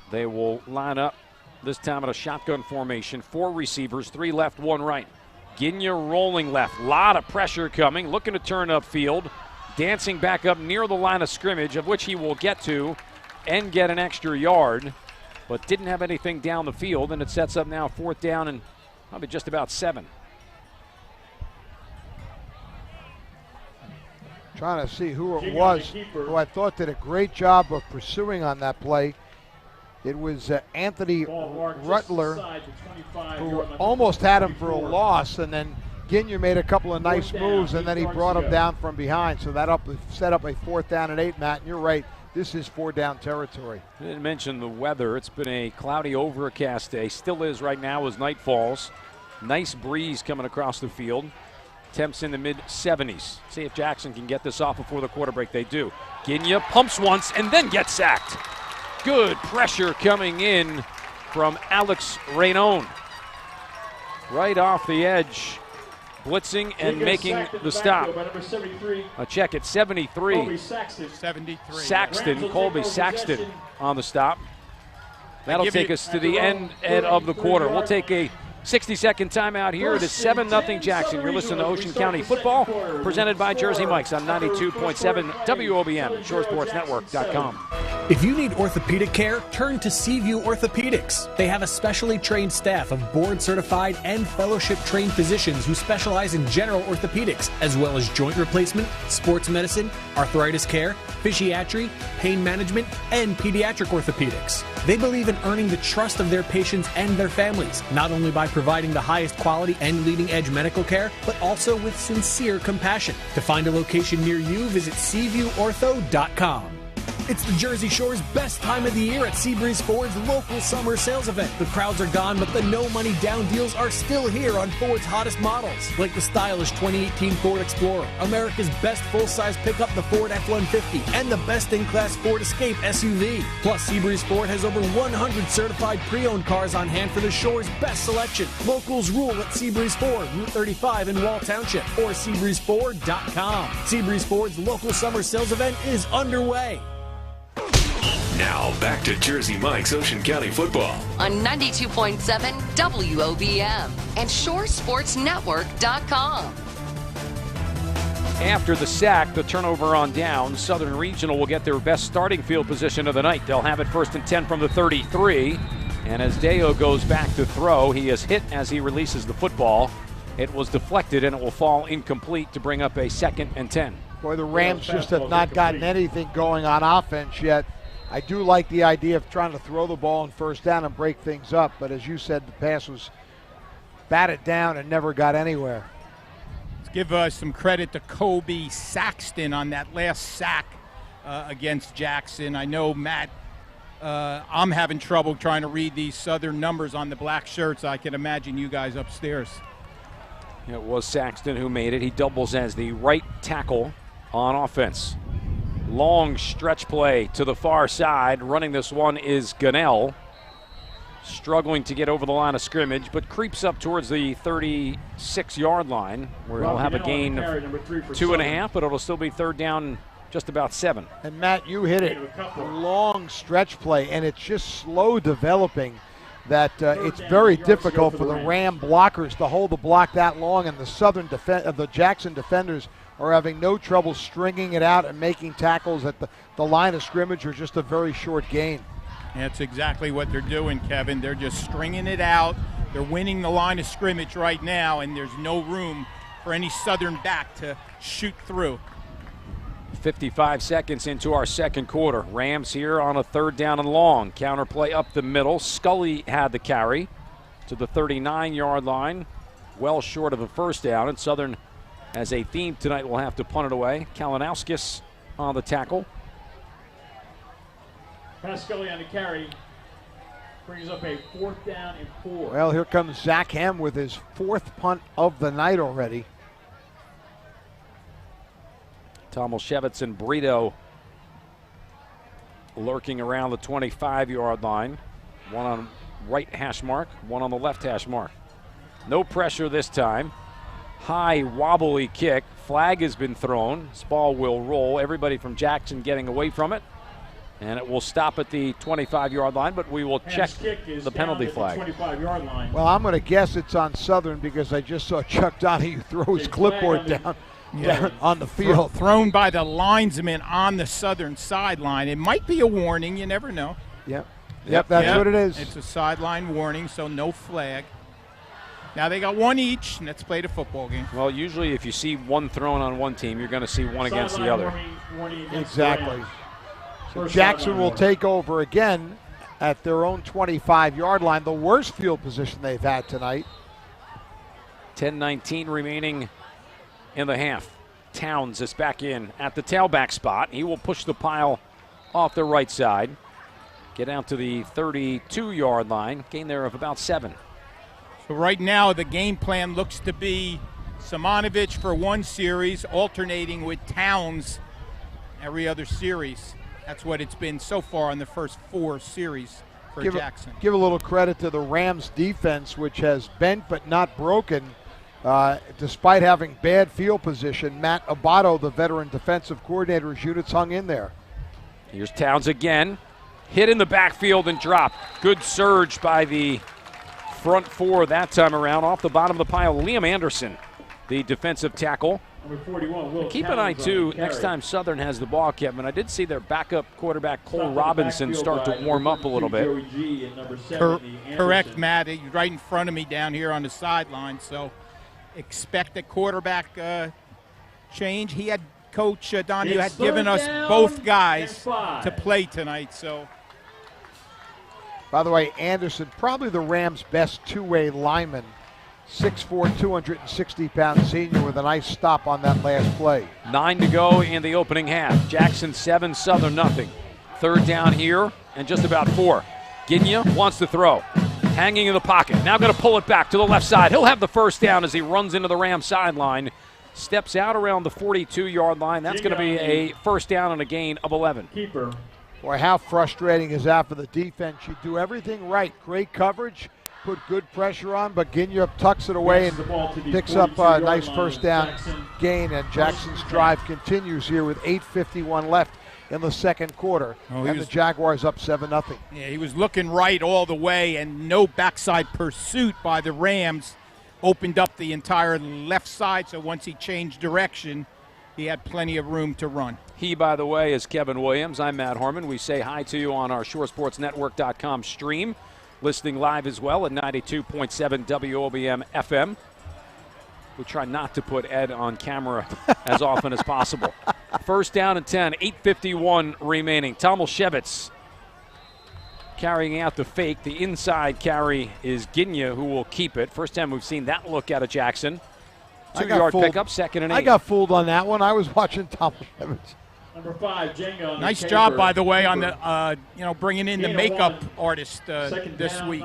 Speaker 3: They will line up this time at a shotgun formation. 4 receivers, 3 left, 1 right. Ginya rolling left. Lot of pressure coming. Looking to turn upfield. Dancing back up near the line of scrimmage, of which he will get to and get an extra yard, but didn't have anything down the field, and it sets up now 4th down and probably just about 7.
Speaker 4: Trying to see who it was, who I thought did a great job of pursuing on that play. It was Anthony Rutler, who almost had him for a loss, and then Ginya made a couple of nice moves, and then he brought him down from behind. So that set up a 4th down and 8, Matt, and you're right. This is 4-down territory.
Speaker 3: I didn't mention the weather. It's been a cloudy, overcast day. Still is right now as night falls. Nice breeze coming across the field. Temps in the mid-70s. See if Jackson can get this off before the quarter break. They do. Ginya pumps once and then gets sacked. Good pressure coming in from Alex Raynon. Right off the edge. Blitzing and making the stop. A check at 73.
Speaker 5: 73.
Speaker 3: Saxton, Colby Saxton on the stop. That'll take us to the end of the quarter. We'll take a 60-second timeout here. It is 7-0 Jackson. You're listening to Ocean County Football, presented by Jersey Mike's on 92.7 WOBM, ShoreSportsNetwork.com.
Speaker 10: If you need orthopedic care, turn to Seaview Orthopedics. They have a specially trained staff of board-certified and fellowship-trained physicians who specialize in general orthopedics, as well as joint replacement, sports medicine, arthritis care, physiatry, pain management, and pediatric orthopedics. They believe in earning the trust of their patients and their families, not only by providing the highest quality and leading-edge medical care, but also with sincere compassion. To find a location near you, visit SeaviewOrtho.com. It's the Jersey Shore's best time of the year at Seabreeze Ford's local summer sales event. The crowds are gone, but the no money down deals are still here on Ford's hottest models, like the stylish 2018 Ford Explorer, America's best full-size pickup, the Ford F-150, and the best-in-class Ford Escape SUV. Plus, Seabreeze Ford has over 100 certified pre-owned cars on hand for the Shore's best selection. Locals rule at Seabreeze Ford, Route 35 in Wall Township, or SeabreezeFord.com. Seabreeze Ford's local summer sales event is underway.
Speaker 2: Now back to Jersey Mike's Ocean County Football
Speaker 1: on 92.7 WOBM and ShoreSportsNetwork.com.
Speaker 3: After the sack, the turnover on down, Southern Regional will get their best starting field position of the night. They'll have it 1st and 10 from the 33. And as Deo goes back to throw, he is hit as he releases the football. It was deflected, and it will fall incomplete to bring up a 2nd and 10.
Speaker 4: Boy, the Rams just have not gotten anything going on offense yet. I do like the idea of trying to throw the ball on 1st down and break things up, but as you said, the pass was batted down and never got anywhere.
Speaker 5: Give some credit to Kobe Saxton on that last sack against Jackson. I know, Matt, I'm having trouble trying to read these Southern numbers on the black shirts. I can imagine you guys upstairs.
Speaker 3: It was Saxton who made it. He doubles as the right tackle on offense. Long stretch play to the far side. Running this one is Gunnell. Struggling to get over the line of scrimmage, but creeps up towards the 36-yard line, where he'll have a gain of 2.5, but it'll still be 3rd down, just about 7.
Speaker 4: And Matt, you hit it. A long stretch play, and it's just slow developing. That it's very difficult for the Ram blockers to hold the block that long, and the Jackson defenders are having no trouble stringing it out and making tackles at the line of scrimmage, or just a very short gain.
Speaker 5: That's exactly what they're doing, Kevin. They're just stringing it out. They're winning the line of scrimmage right now, and there's no room for any Southern back to shoot through.
Speaker 3: 55 seconds into our second quarter. Rams here on a 3rd down and long. Counterplay up the middle. Scully had the carry to the 39-yard line. Well short of a 1st down, and Southern, as a theme tonight, will have to punt it away. Kalinowskis on the tackle.
Speaker 19: Pascali on the carry brings up a 4th down and 4.
Speaker 4: Well, here comes Zach Hem with his 4th punt of the night already.
Speaker 3: Tomaszewicz and Brito lurking around the 25-yard line. One on right hash mark, one on the left hash mark. No pressure this time. High wobbly kick. Flag has been thrown. This ball will roll. Everybody from Jackson getting away from it. And it will stop at the 25-yard line, but we will check the penalty flag.
Speaker 19: 25-yard line.
Speaker 4: Well, I'm going to guess it's on Southern because I just saw Chuck Donahue throw his clipboard down on the field.
Speaker 5: Thrown by the linesman on the Southern sideline. It might be a warning. You never know.
Speaker 4: Yep, that's what it is.
Speaker 5: It's a sideline warning, so no flag. Now they got one each, and let's play the football game.
Speaker 3: Well, usually if you see one thrown on one team, you're going to see one against the other.
Speaker 4: Exactly. So Jackson will take over again at their own 25-yard line, the worst field position they've had tonight.
Speaker 3: 10:19 remaining in the half. Towns is back in at the tailback spot. He will push the pile off the right side, get out to the 32-yard line, gain there of about 7.
Speaker 5: So right now the game plan looks to be Simonovic for one series, alternating with Towns every other series. That's what it's been so far in the first 4 series for Jackson.
Speaker 4: Give a little credit to the Rams defense, which has bent but not broken. Despite having bad field position, Matt Abato, the veteran defensive coordinator's units hung in there.
Speaker 3: Here's Towns again. Hit in the backfield and dropped. Good surge by the front 4 that time around. Off the bottom of the pile, Liam Anderson, the defensive tackle.
Speaker 19: Number 41,
Speaker 3: keep an eye, too, next time Southern has the ball, Kevin. I did see their backup quarterback, Cole Robinson, start to warm up a little bit.
Speaker 5: Correct, Matt. He's right in front of me down here on the sideline, so expect a quarterback change. He had Coach Donahue had given us both guys to play tonight. So,
Speaker 4: by the way, Anderson, probably the Rams' best two-way lineman. 6'4", 260-pound senior with a nice stop on that last play.
Speaker 3: 9 to go in the opening half. Jackson 7, Southern nothing. 3rd down here and just about 4. Ginya wants to throw. Hanging in the pocket. Now going to pull it back to the left side. He'll have the 1st down as he runs into the Rams sideline. Steps out around the 42-yard line. That's going to be a 1st down and a gain of 11.
Speaker 19: Keeper.
Speaker 4: Boy, how frustrating is that for the defense? You do everything right. Great coverage. Put good pressure on, but Ginya tucks it away and picks up a nice 1st down gain, and Jackson's drive continues here with 8:51 left in the second quarter, and the Jaguars up 7-0.
Speaker 5: Yeah, he was looking right all the way, and no backside pursuit by the Rams opened up the entire left side, so once he changed direction, he had plenty of room to run.
Speaker 3: He, by the way, is Kevin Williams. I'm Matt Harmon. We say hi to you on our ShoreSportsNetwork.com stream. Listening live as well at 92.7 WOBM FM. We try not to put Ed on camera as often as possible. First down and 10, 8:51 remaining. Tomaszewicz carrying out the fake. The inside carry is Ginya, who will keep it. First time we've seen that look out of Jackson. 2-yard pickup, 2nd and 8.
Speaker 4: I got fooled on that one. I was watching Tomaszewicz.
Speaker 19: Number 5, Jenga.
Speaker 5: Nice job, by the way, on the bringing in the makeup artist this week.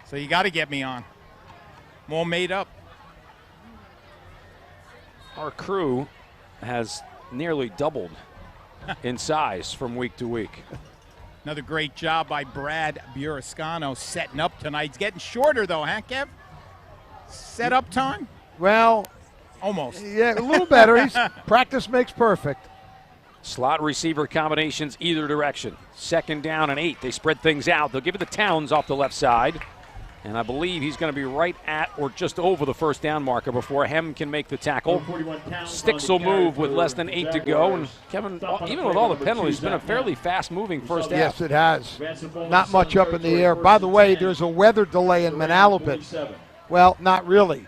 Speaker 5: So you got to get me on. I'm all made up.
Speaker 3: Our crew has nearly doubled in size from week to week.
Speaker 5: Another great job by Brad Burascano setting up tonight. He's getting shorter, though, huh, Kev? Set up time?
Speaker 4: Well,
Speaker 5: almost.
Speaker 4: Yeah, a little better. Practice makes perfect.
Speaker 3: Slot receiver combinations either direction. 2nd down and 8. They spread things out. They'll give it to Towns off the left side. And I believe he's going to be right at or just over the first down marker before Hem can make the tackle. Sticks will move with less than 8 to go. And Kevin, even with all the penalties, it's been a fairly fast-moving first half.
Speaker 4: Yes, it has. Not much up in the air. By the way, there's a weather delay in Manalapan. Well, not really.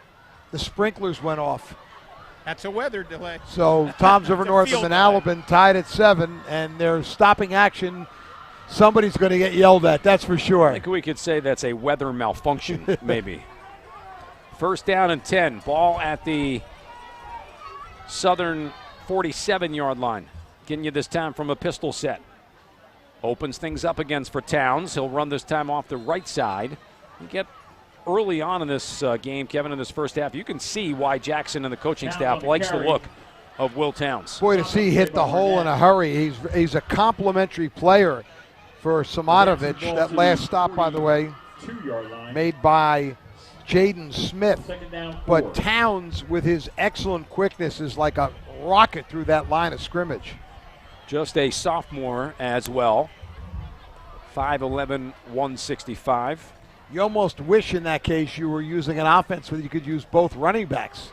Speaker 4: The sprinklers went off.
Speaker 5: That's a weather delay.
Speaker 4: So Tom's River North and Manalapan tied at 7, and they're stopping action. Somebody's going to get yelled at, that's for sure.
Speaker 3: I think we could say that's a weather malfunction, maybe. First down and 10. Ball at the Southern 47-yard line. Getting you this time from a pistol set. Opens things up again for Towns. He'll run this time off the right side. You get early on in this game, Kevin, in this first half, you can see why Jackson and the coaching staff likes the look of Will Towns.
Speaker 4: Boy, to see hit the hole in a hurry. He's a complimentary player for Samatovich. That last stop, by the way, made by Jaden Smith. But Towns, with his excellent quickness, is like a rocket through that line of scrimmage.
Speaker 3: Just a sophomore as well. 5'11", 165.
Speaker 4: You almost wish in that case you were using an offense where you could use both running backs.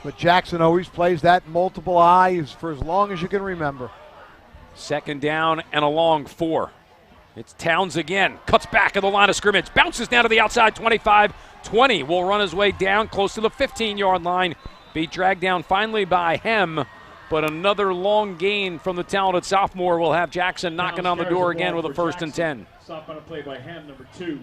Speaker 4: But Jackson always plays that multiple eyes for as long as you can remember.
Speaker 3: 2nd down and a long 4. It's Towns again. Cuts back at the line of scrimmage. Bounces down to the outside 25. 20 will run his way down close to the 15-yard line. Be dragged down finally by Hem. But another long gain from the talented sophomore will have Jackson knocking on the door again with a 1st and 10.
Speaker 19: Stop on a play by Hem, number 2.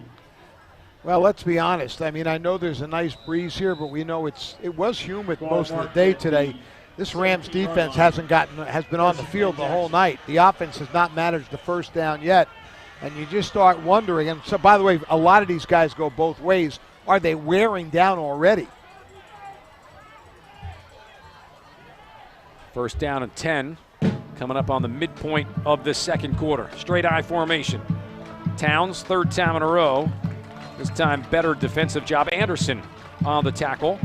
Speaker 4: Well, let's be honest. I mean, I know there's a nice breeze here, but we know it was humid most of the day today. This Rams defense has been on the field the whole night. The offense has not managed the first down yet. And you just start wondering, and so by the way, a lot of these guys go both ways. Are they wearing down already?
Speaker 3: First down and 10, coming up on the midpoint of the second quarter. Straight eye formation. Towns, 3rd time in a row. This time better defensive job. Anderson on the tackle.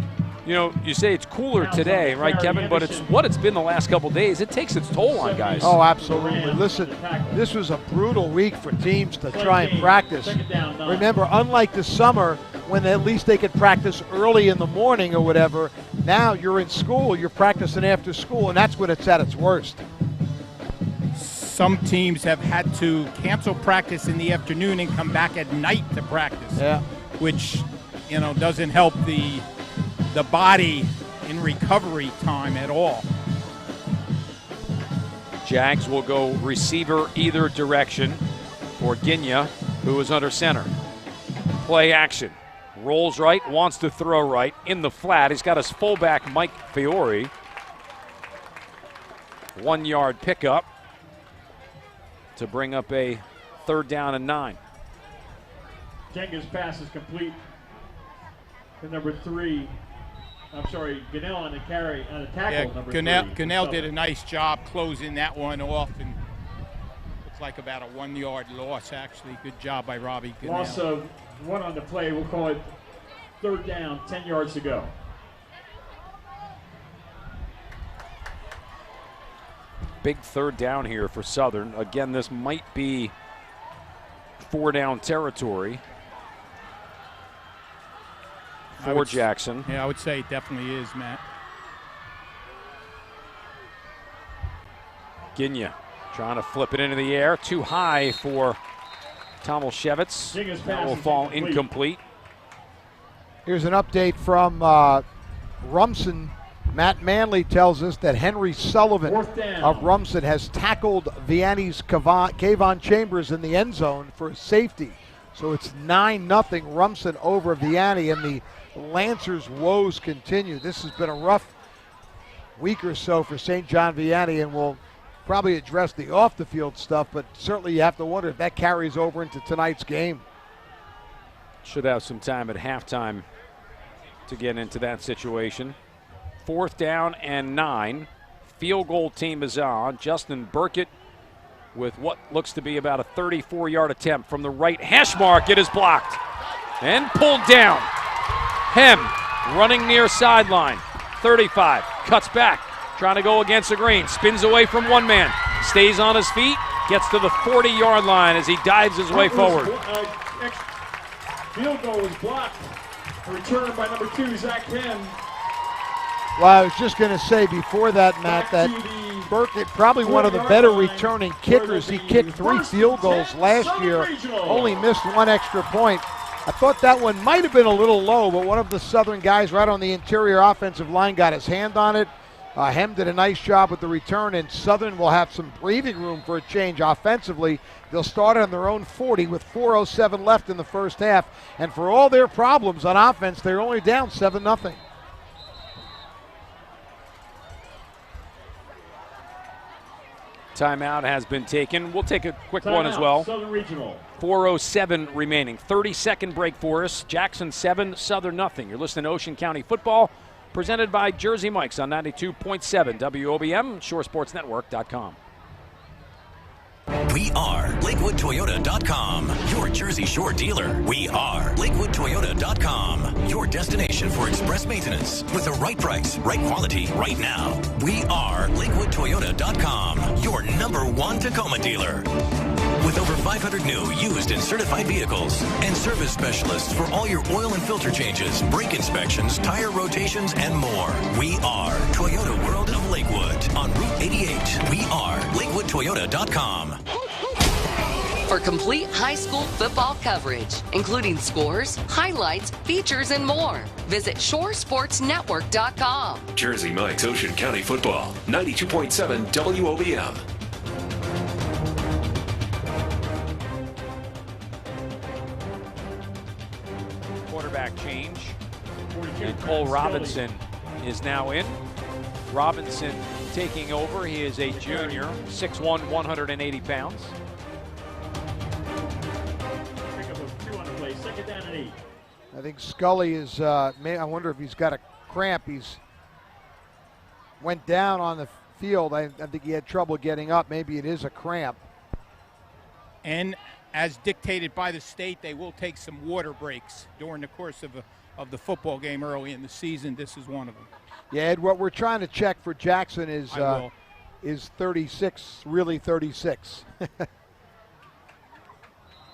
Speaker 3: You know, you say it's cooler today, right, Kevin? But it's what it's been the last couple days. It takes its toll on guys.
Speaker 4: Oh, absolutely. Listen, this was a brutal week for teams to try and practice. Remember, unlike the summer, when at least they could practice early in the morning or whatever, now you're in school, you're practicing after school, and that's when it's at its worst.
Speaker 5: Some teams have had to cancel practice in the afternoon and come back at night to practice.
Speaker 4: Yeah.
Speaker 5: Which, doesn't help the body in recovery time at all.
Speaker 3: Jags will go receiver either direction for Ginya, who is under center. Play action. Rolls right, wants to throw right. In the flat, he's got his fullback, Mike Fiore. 1-yard pickup to bring up a 3rd down and 9.
Speaker 19: Jenga's pass is complete. The number 3. I'm sorry, Gunnell on the carry, on the tackle.
Speaker 5: Yeah,
Speaker 19: number
Speaker 5: Gunnell did a nice job closing that one off, and looks like about a 1-yard loss, actually. Good job by Robbie Gunnell.
Speaker 19: Loss of 1 on the play. We'll call it 3rd down, 10 yards to go.
Speaker 3: Big 3rd down here for Southern. Again, this might be 4-down territory. for Jackson.
Speaker 5: Yeah, I would say it definitely is, Matt.
Speaker 3: Ginya trying to flip it into the air. Too high for Tomaszewicz. That will fall incomplete.
Speaker 4: Here's an update from Rumson. Matt Manley tells us that Henry Sullivan of Rumson has tackled Vianney's Kayvon Chambers in the end zone for a safety. So it's 9-0 Rumson over Vianney, and the Lancers' woes continue. This has been a rough week or so for St. John Vianney, and we'll probably address the off-the-field stuff, but certainly you have to wonder if that carries over into tonight's game.
Speaker 3: Should have some time at halftime to get into that situation. 4th down and 9. Field goal team is on. Justin Burkett with what looks to be about a 34-yard attempt from the right hash mark. It is blocked and pulled down. Hem running near sideline. 35, cuts back, trying to go against the green. Spins away from one man, stays on his feet, gets to the 40-yard line as he dives his way forward.
Speaker 19: Field goal is blocked. Return by number 2, Zach Penn.
Speaker 4: Well, I was just going to say before that, Matt, that Burkett, probably one of the better returning kickers. He kicked 3 field goals last year, only missed 1 extra point. I thought that one might have been a little low, but one of the Southern guys right on the interior offensive line got his hand on it. Hem did a nice job with the return, and Southern will have some breathing room for a change offensively. They'll start on their own 40 with 4:07 left in the first half, and for all their problems on offense, they're only down 7-0.
Speaker 3: Timeout has been taken. We'll take a quick one as well.
Speaker 19: Southern Regional.
Speaker 3: 4:07 remaining. 30-second break for us. Jackson 7, Southern nothing. You're listening to Ocean County Football, presented by Jersey Mike's on 92.7 WOBM, ShoreSportsNetwork.com.
Speaker 20: We are LakewoodToyota.com, your Jersey Shore dealer. We are LakewoodToyota.com, your destination for express maintenance with the right price, right quality, right now. We are LakewoodToyota.com, your #1 Tacoma dealer. With over 500 new, used, and certified vehicles and service specialists for all your oil and filter changes, brake inspections, tire rotations, and more. We are Toyota World of Lakewood on Route 88. We are LakewoodToyota.com.
Speaker 1: For complete high school football coverage, including scores, highlights, features, and more, visit ShoreSportsNetwork.com.
Speaker 2: Jersey Mike's Ocean County Football, 92.7 WOBM.
Speaker 3: Quarterback change. And Cole Robinson is now in. Robinson taking over. He is a junior, 6'1", 180 pounds.
Speaker 19: Second down and 8.
Speaker 4: I think Scully is, I wonder if he's got a cramp. He's went down on the field. I think he had trouble getting up. Maybe it is a cramp.
Speaker 5: And as dictated by the state, they will take some water breaks during the course of the football game early in the season. This is one of them.
Speaker 4: Yeah, Ed, what we're trying to check for Jackson is 36 really 36?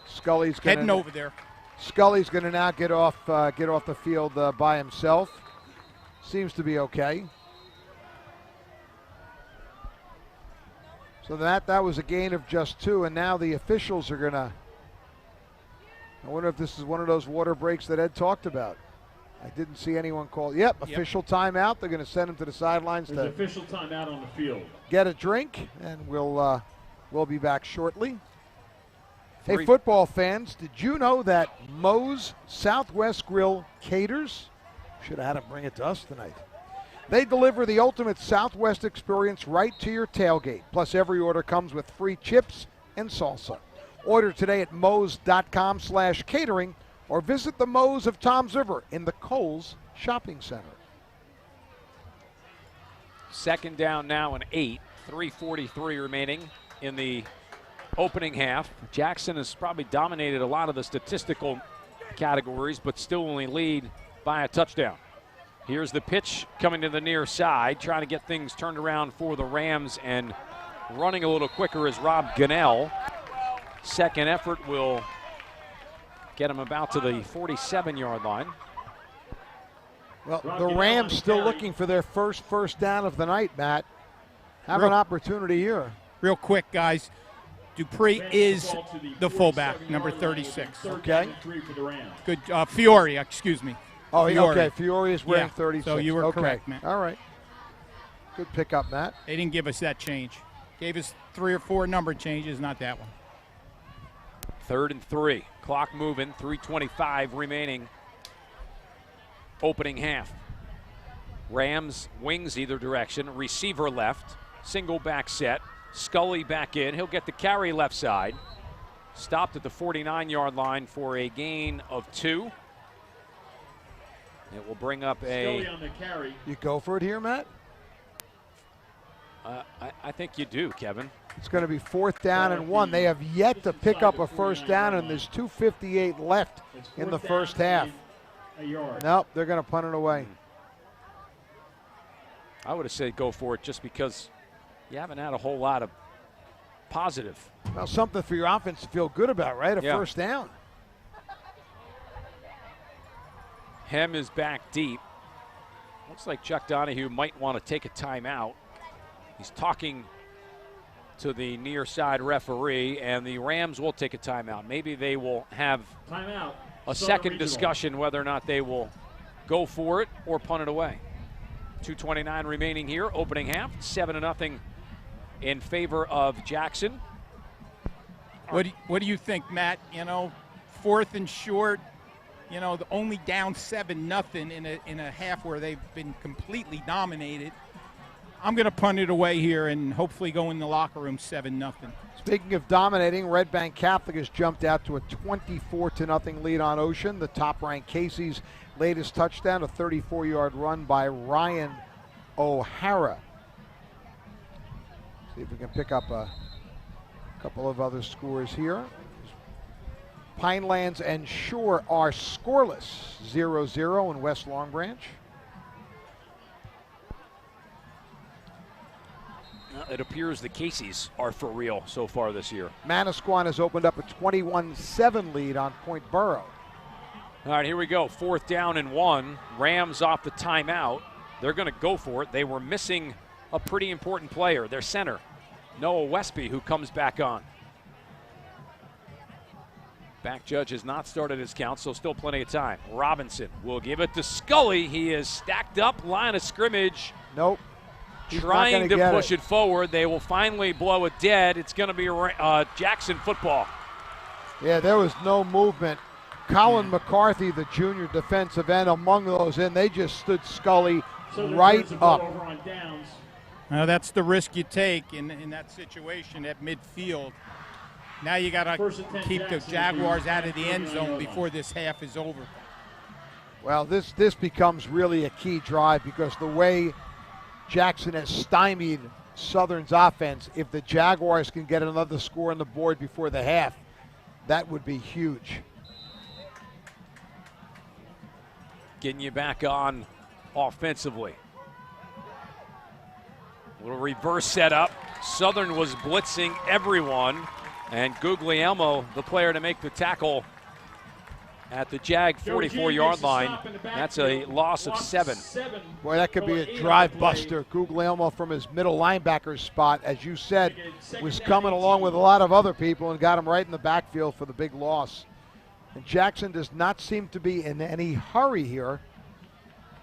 Speaker 4: Scully's
Speaker 5: heading over there.
Speaker 4: Scully's going to now get off the field by himself. Seems to be okay. So that was a gain of just 2, and now the officials are going to. I wonder if this is one of those water breaks that Ed talked about. I didn't see anyone call. Yep, official timeout. They're going to send him to the sidelines.
Speaker 19: There's official timeout on the field.
Speaker 4: Get a drink, and we'll be back shortly. Hey, football fans, did you know that Moe's Southwest Grill caters? Should have had them bring it to us tonight. They deliver the ultimate Southwest experience right to your tailgate. Plus, every order comes with free chips and salsa. Order today at Moe's.com/catering or visit the Moe's of Toms River in the Kohl's Shopping Center.
Speaker 3: Second down now and 8. 3:43 remaining in the opening half. Jackson has probably dominated a lot of the statistical categories, but still only lead by a touchdown. Here's the pitch coming to the near side, trying to get things turned around for the Rams, and running a little quicker is Rob Gunnell. Second effort will get him about to the 47-yard line.
Speaker 4: Well, the Rams still looking for their first down of the night, Matt. Have an opportunity here.
Speaker 5: Real quick, guys. Dupree is the fullback, number 36.
Speaker 4: Okay.
Speaker 5: Good. Fiore, excuse me.
Speaker 4: Oh,
Speaker 5: Fiore.
Speaker 4: okay. Fiore is wearing 36.
Speaker 5: So you were
Speaker 4: okay.
Speaker 5: correct, Matt.
Speaker 4: All right. Good pickup, Matt.
Speaker 5: They didn't give us that change. Gave us 3 or 4 number changes, not that one.
Speaker 3: 3rd and 3. Clock moving. 3:25 remaining. Opening half. Rams wings either direction. Receiver left. Single back set. Scully back in. He'll get the carry left side. Stopped at the 49-yard line for a gain of 2. It will bring up a...
Speaker 19: on the carry.
Speaker 4: You go for it here, Matt?
Speaker 3: I think you do, Kevin.
Speaker 4: It's going to be 4th down and 1. They have yet to pick up a first down, and there's 2:58 left in the first half. Nope, they're going to punt it away.
Speaker 3: I would have said go for it just because you haven't had a whole lot of positive.
Speaker 4: Well, something for your offense to feel good about, right? A first down.
Speaker 3: Hem is back deep. Looks like Chuck Donahue might want to take a timeout. He's talking to the near side referee, and the Rams will take a timeout. Maybe they will have a second discussion whether or not they will go for it or punt it away. 2:29 remaining here, opening half, 7-0 in favor of Jackson.
Speaker 5: What do you think, Matt? 4th and short. The only down 7-0 in a half where they've been completely dominated. I'm going to punt it away here and hopefully go in the locker room 7-0.
Speaker 4: Speaking of dominating, Red Bank Catholic has jumped out to a 24-0 lead on Ocean. The top-ranked Casey's latest touchdown, a 34-yard run by Ryan O'Hara. See if we can pick up a couple of other scores here. Pinelands and Shore are scoreless, 0-0 in West Long Branch.
Speaker 3: It appears the Casey's are for real so far this year.
Speaker 4: Manasquan has opened up a 21-7 lead on Point Borough.
Speaker 3: All right, here we go. 4th down and 1. Rams off the timeout. They're going to go for it. They were missing a pretty important player, their center, Noah Westby, who comes back on. Back judge has not started his count, so still plenty of time. Robinson will give it to Scully. He is stacked up, line of scrimmage.
Speaker 4: Nope.
Speaker 3: Trying to push it forward. They will finally blow it dead. It's going to be Jackson football.
Speaker 4: Yeah, there was no movement. Colin McCarthy, the junior defensive end, among those in. They just stood Scully right up.
Speaker 5: Now that's the risk you take in that situation at midfield. Now you got to keep the Jaguars out of the end zone before this half is over.
Speaker 4: Well, this becomes really a key drive because the way Jackson has stymied Southern's offense, if the Jaguars can get another score on the board before the half, that would be huge.
Speaker 3: Getting you back on offensively. A little reverse setup. Southern was blitzing everyone, and Guglielmo, the player to make the tackle at the Jag 44-yard line. That's a loss of 7.
Speaker 4: Boy, that could be a drive buster. Guglielmo from his middle linebacker spot, as you said, was coming along with a lot of other people and got him right in the backfield for the big loss. And Jackson does not seem to be in any hurry here.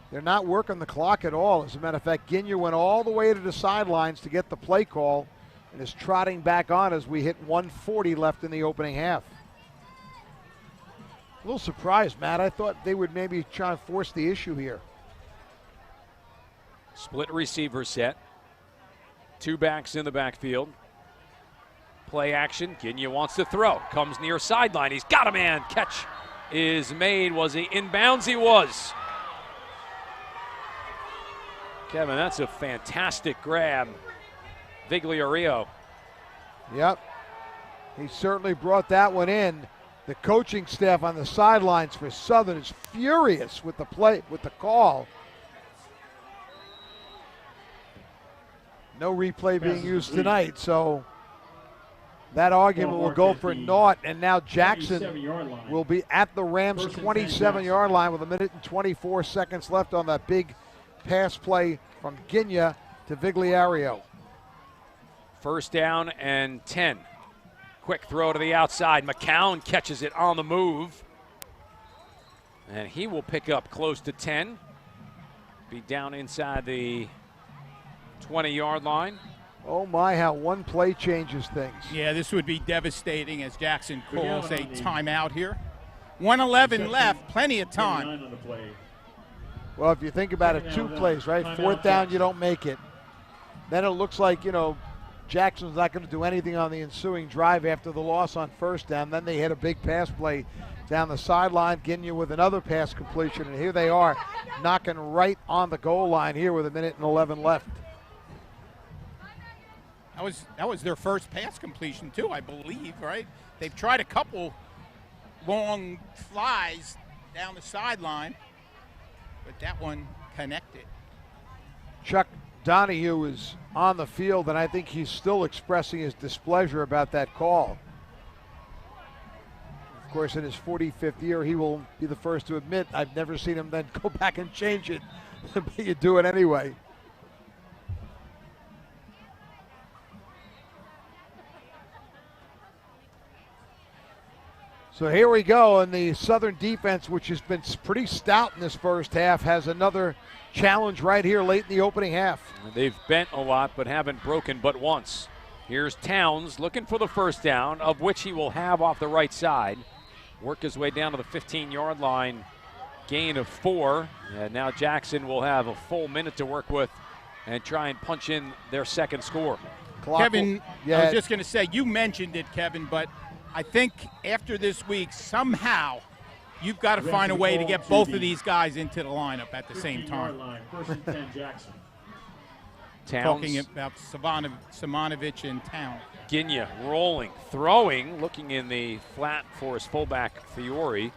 Speaker 4: They're not working the clock at all. As a matter of fact, Guigne went all the way to the sidelines to get the play call and is trotting back on as we hit 1:40 left in the opening half. A little surprised, Matt. I thought they would maybe try and force the issue here.
Speaker 3: Split receiver set. 2 backs in the backfield. Play action. Guigne wants to throw. Comes near sideline. He's got a man. Catch is made. Was he inbounds? He was. Kevin, that's a fantastic grab. Vigliario.
Speaker 4: Yep. He certainly brought that one in. The coaching staff on the sidelines for Southern is furious with the play, with the call. No replay being used tonight, so That argument will go for naught, and now Jackson will be at the Rams' 27-yard line with 1 minute and 24 seconds left on that big pass play from Ginya to Vigliario.
Speaker 3: First down and 10. Quick throw to the outside. McCown catches it on the move. And he will pick up close to 10. Be down inside the 20-yard line.
Speaker 4: Oh my, how one play changes things.
Speaker 5: Yeah, this would be devastating as Jackson calls a timeout here. 1:11 left, plenty of time.
Speaker 4: Well, if you think about it, 2 plays, right? 4th down, you don't make it. Then it looks like, Jackson's not going to do anything on the ensuing drive after the loss on 1st down. Then they hit a big pass play down the sideline, Ginya with another pass completion, and here they are knocking right on the goal line here with 1 minute and 11 left.
Speaker 5: That was their first pass completion too, I believe, right? They've tried a couple long flies down the sideline, but that one connected.
Speaker 4: Chuck Donahue is on the field, and I think he's still expressing his displeasure about that call. Of course, in his 45th year, he will be the first to admit, I've never seen him then go back and change it, but you do it anyway. So here we go, and the Southern defense, which has been pretty stout in this first half, has another challenge right here late in the opening half.
Speaker 3: They've bent a lot but haven't broken but once. Here's Towns looking for the first down, of which he will have off the right side. Work his way down to the 15-yard line, gain of 4. And now Jackson will have a full minute to work with and try and punch in their second score.
Speaker 5: Kevin, I was just going to say, you mentioned it, Kevin, but I think after this week, somehow you've got to find a way to get both of these guys into the lineup at the same time.
Speaker 19: First and 10, Jackson.
Speaker 3: Towns.
Speaker 5: Talking about Simonovic and Towns.
Speaker 3: Ginya rolling, throwing, looking in the flat for his fullback, Fiore.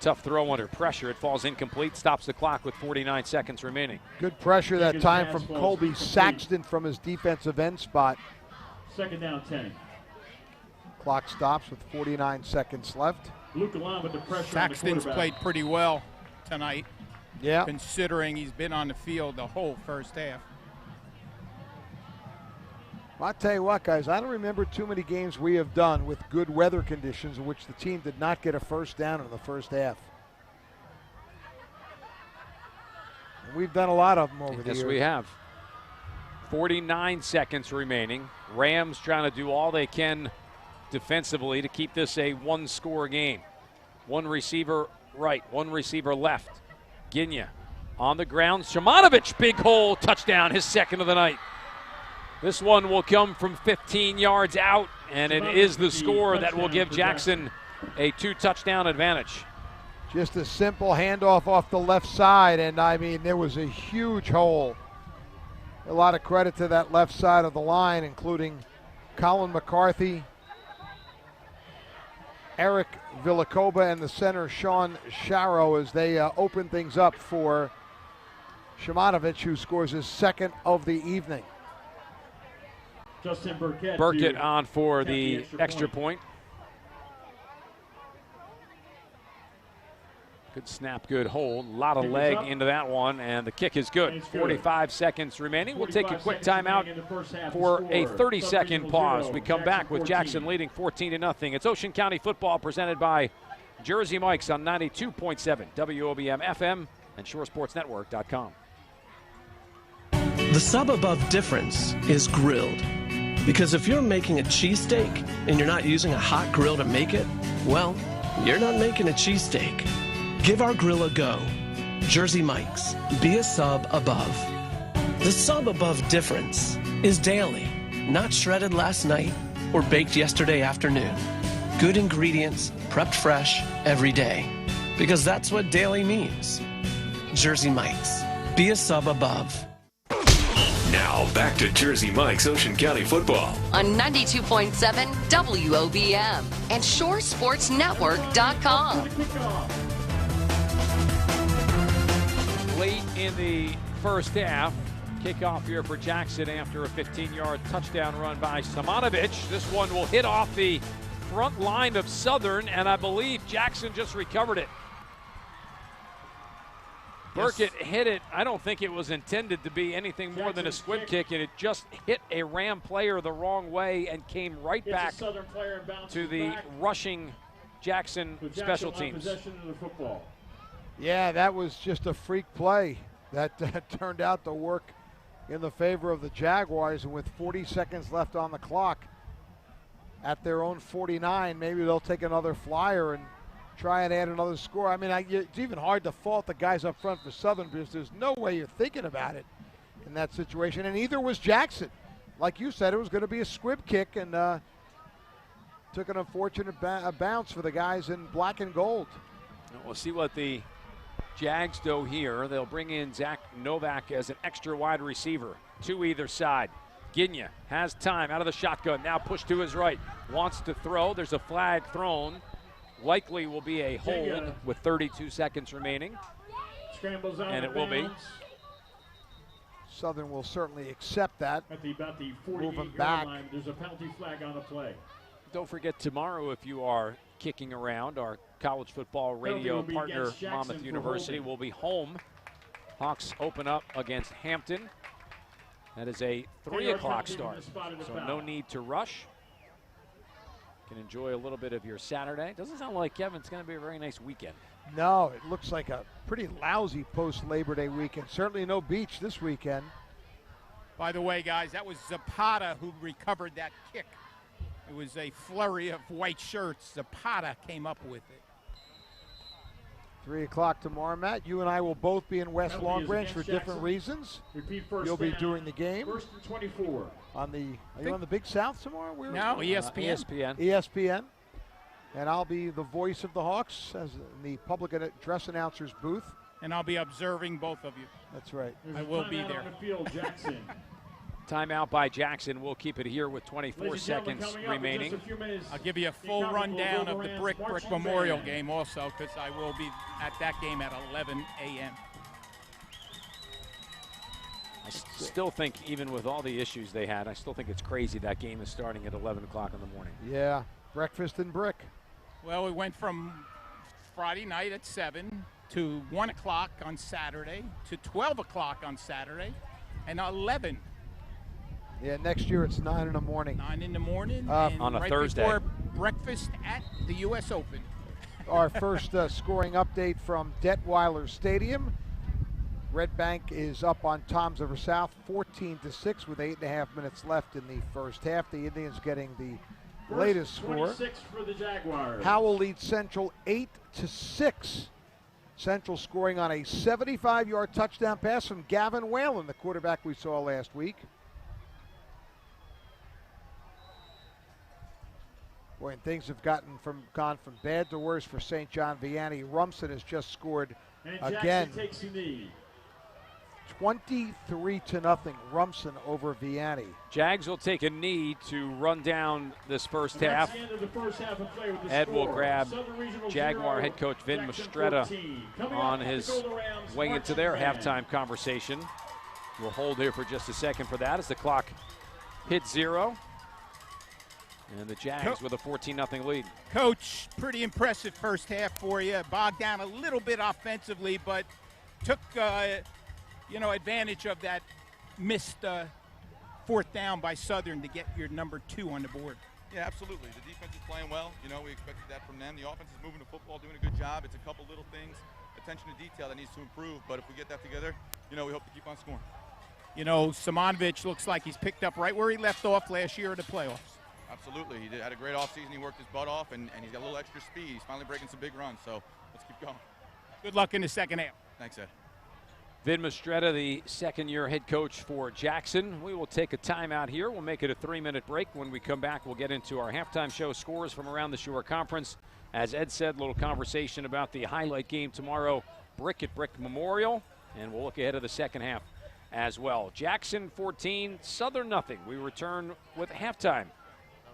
Speaker 3: Tough throw under pressure. It falls incomplete, stops the clock with 49 seconds remaining.
Speaker 4: Good pressure that time from Colby Saxton from his defensive end spot.
Speaker 19: Second down, 10.
Speaker 4: Clock stops with 49 seconds left.
Speaker 19: Luke Alon with the pressure.
Speaker 5: Saxton's played pretty well tonight.
Speaker 4: Yeah.
Speaker 5: Considering he's been on the field the whole first half.
Speaker 4: I'll tell you what, guys, I don't remember too many games we have done with good weather conditions in which the team did not get a first down in the first half. And we've done a lot of them over the years.
Speaker 3: Yes, we have. 49 seconds remaining. Rams trying to do all they can defensively to keep this a one-score game. One receiver right, one receiver left. Ginya on the ground. Simonovic, big hole, touchdown, his second of the night. This one will come from 15 yards out, and it is the score that will give Jackson a 2-touchdown advantage.
Speaker 4: Just a simple handoff off the left side, and I mean, there was a huge hole. A lot of credit to that left side of the line, including Colin McCarthy, Eric Villacoba, and the center, Sean Sharrow, as they open things up for Simonovic, who scores his second of the evening.
Speaker 19: Justin Burkett.
Speaker 3: Burkett on for the extra point. Good snap, good hold. A lot of leg into that one, and the kick is good. 45 seconds remaining. We'll take a quick timeout for a 30-second pause. We come back with Jackson leading 14-0. It's Ocean County football presented by Jersey Mike's on 92.7 WOBM FM and ShoreSportsNetwork.com.
Speaker 6: The sub above difference is grilled. Because if you're making a cheesesteak and you're not using a hot grill to make it, well, you're not making a cheesesteak. Give our grill a go. Jersey Mike's. Be a sub above. The sub above difference is daily, not shredded last night or baked yesterday afternoon. Good ingredients, prepped fresh every day. Because that's what daily means. Jersey Mike's. Be a sub above.
Speaker 2: Now back to Jersey Mike's Ocean County football
Speaker 1: on 92.7 WOBM and ShoreSportsNetwork.com.
Speaker 3: Late in the first half, Kickoff here for Jackson after a 15-yard touchdown run by Simonovic. This one will hit off the front line of Southern, and I believe Jackson just recovered it. Burkett hit it. I don't think it was intended to be anything more than a squib kick, and it just hit a Ram player the wrong way and came right back to the rushing Jackson special teams.
Speaker 4: Yeah, that was just a freak play that turned out to work in the favor of the Jaguars, and with 40 seconds left on the clock at their own 49, maybe they'll take another flyer and try and add another score. I mean, it's even hard to fault the guys up front for Southern because there's no way you're thinking about it in that situation, and either was Jackson. Like you said, it was going to be a squib kick, and took an unfortunate bounce for the guys in black and gold.
Speaker 3: We'll see what the Jags do here. They'll bring in Zach Novak as an extra wide receiver, to either side. Ginya has time out of the shotgun, now pushed to his right, wants to throw. There's a flag thrown. Likely will be a hold with 32 seconds remaining.
Speaker 19: Scrambles out
Speaker 3: and it will be.
Speaker 4: Southern will certainly accept that.
Speaker 19: At about the
Speaker 4: Move
Speaker 19: 48-yard
Speaker 4: them back.
Speaker 19: line, there's a penalty flag on the play.
Speaker 3: Don't forget tomorrow, if you are kicking around, our college football radio partner, Monmouth University, will be home. Hawks open up against Hampton. That is a 3 o'clock start, so no need to rush. Can enjoy a little bit of your Saturday. Doesn't sound like, Kevin, it's going to be a very nice weekend.
Speaker 4: No, it looks like a pretty lousy post-Labor Day weekend. Certainly no beach this weekend.
Speaker 5: By the way, guys, that was Zapata who recovered that kick. It was a flurry of white shirts. Zapata came up with it.
Speaker 4: 3 o'clock tomorrow, Matt. You and I will both be in West Long Branch for different reasons. You'll be doing the game.
Speaker 19: First and 24.
Speaker 4: Are you on the Big South tomorrow?
Speaker 5: No, ESPN.
Speaker 4: ESPN. And I'll be the voice of the Hawks as in the public address announcer's booth.
Speaker 5: And I'll be observing both of you.
Speaker 4: That's right.
Speaker 5: I will be there.
Speaker 19: On the field, Jackson.
Speaker 3: Timeout by Jackson. We'll keep it here with 24 seconds remaining.
Speaker 5: I'll give you a full rundown of the Brick Memorial game also, because I will be at that game at 11 a.m.
Speaker 3: I still think, even with all the issues they had, I still think it's crazy that game is starting at 11 o'clock in the morning.
Speaker 4: Yeah, breakfast and Brick.
Speaker 5: Well, we went from Friday night at 7 to 1 o'clock on Saturday to 12 o'clock on Saturday and 11.
Speaker 4: Yeah, next year it's 9 in the morning.
Speaker 5: 9 in the morning and
Speaker 3: on a
Speaker 5: right
Speaker 3: Thursday.
Speaker 5: before breakfast at the U.S. Open.
Speaker 4: Our first scoring update from Detweiler Stadium. Red Bank is up on Toms River South 14-6 with 8.5 minutes left in the first half. The Indians getting the latest score.
Speaker 19: 26 for the Jaguars.
Speaker 4: Howell leads Central 8-6. Central scoring on a 75-yard touchdown pass from Gavin Whalen, the quarterback we saw last week. Boy, and things have gone from bad to worse for St. John Vianney. Rumson has just scored
Speaker 19: and
Speaker 4: again.
Speaker 19: Jackson takes a knee.
Speaker 4: 23-0 Rumson over Vianney.
Speaker 3: Jags will take a knee to run down this first half.
Speaker 19: The end of the first half of play with the
Speaker 3: Ed will
Speaker 19: score.
Speaker 3: grab
Speaker 19: Jaguar
Speaker 3: Jaguar head coach Vin Mistretta on his way into their halftime conversation. We'll hold here for just a second for that as the clock hits 0. And the Jags with a 14-0 lead.
Speaker 5: Coach, pretty impressive first half for you. Bogged down a little bit offensively, but took advantage of that missed fourth down by Southern to get your number 2 on the board.
Speaker 21: Yeah, absolutely. The defense is playing well. We expected that from them. The offense is moving the football, doing a good job. It's a couple little things, attention to detail that needs to improve. But if we get that together, we hope to keep on scoring.
Speaker 5: Simonovic looks like he's picked up right where he left off last year at the playoffs.
Speaker 21: Absolutely. He had a great offseason. He worked his butt off, and he's got a little extra speed. He's finally breaking some big runs, so let's keep going.
Speaker 5: Good luck in the second half.
Speaker 21: Thanks, Ed.
Speaker 3: Vin Mistretta, the second-year head coach for Jackson. We will take a timeout here. We'll make it a 3-minute break. When we come back, we'll get into our halftime show scores from around the Shore Conference. As Ed said, a little conversation about the highlight game tomorrow, Brick at Brick Memorial, and we'll look ahead of the second half as well. Jackson 14, Southern nothing. We return with halftime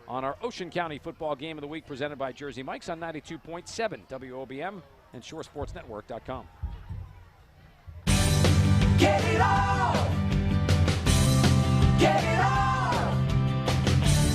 Speaker 3: on our Ocean County Football Game of the Week presented by Jersey Mike's on 92.7 WOBM and ShoreSportsNetwork.com.
Speaker 11: Get it all! Get it all.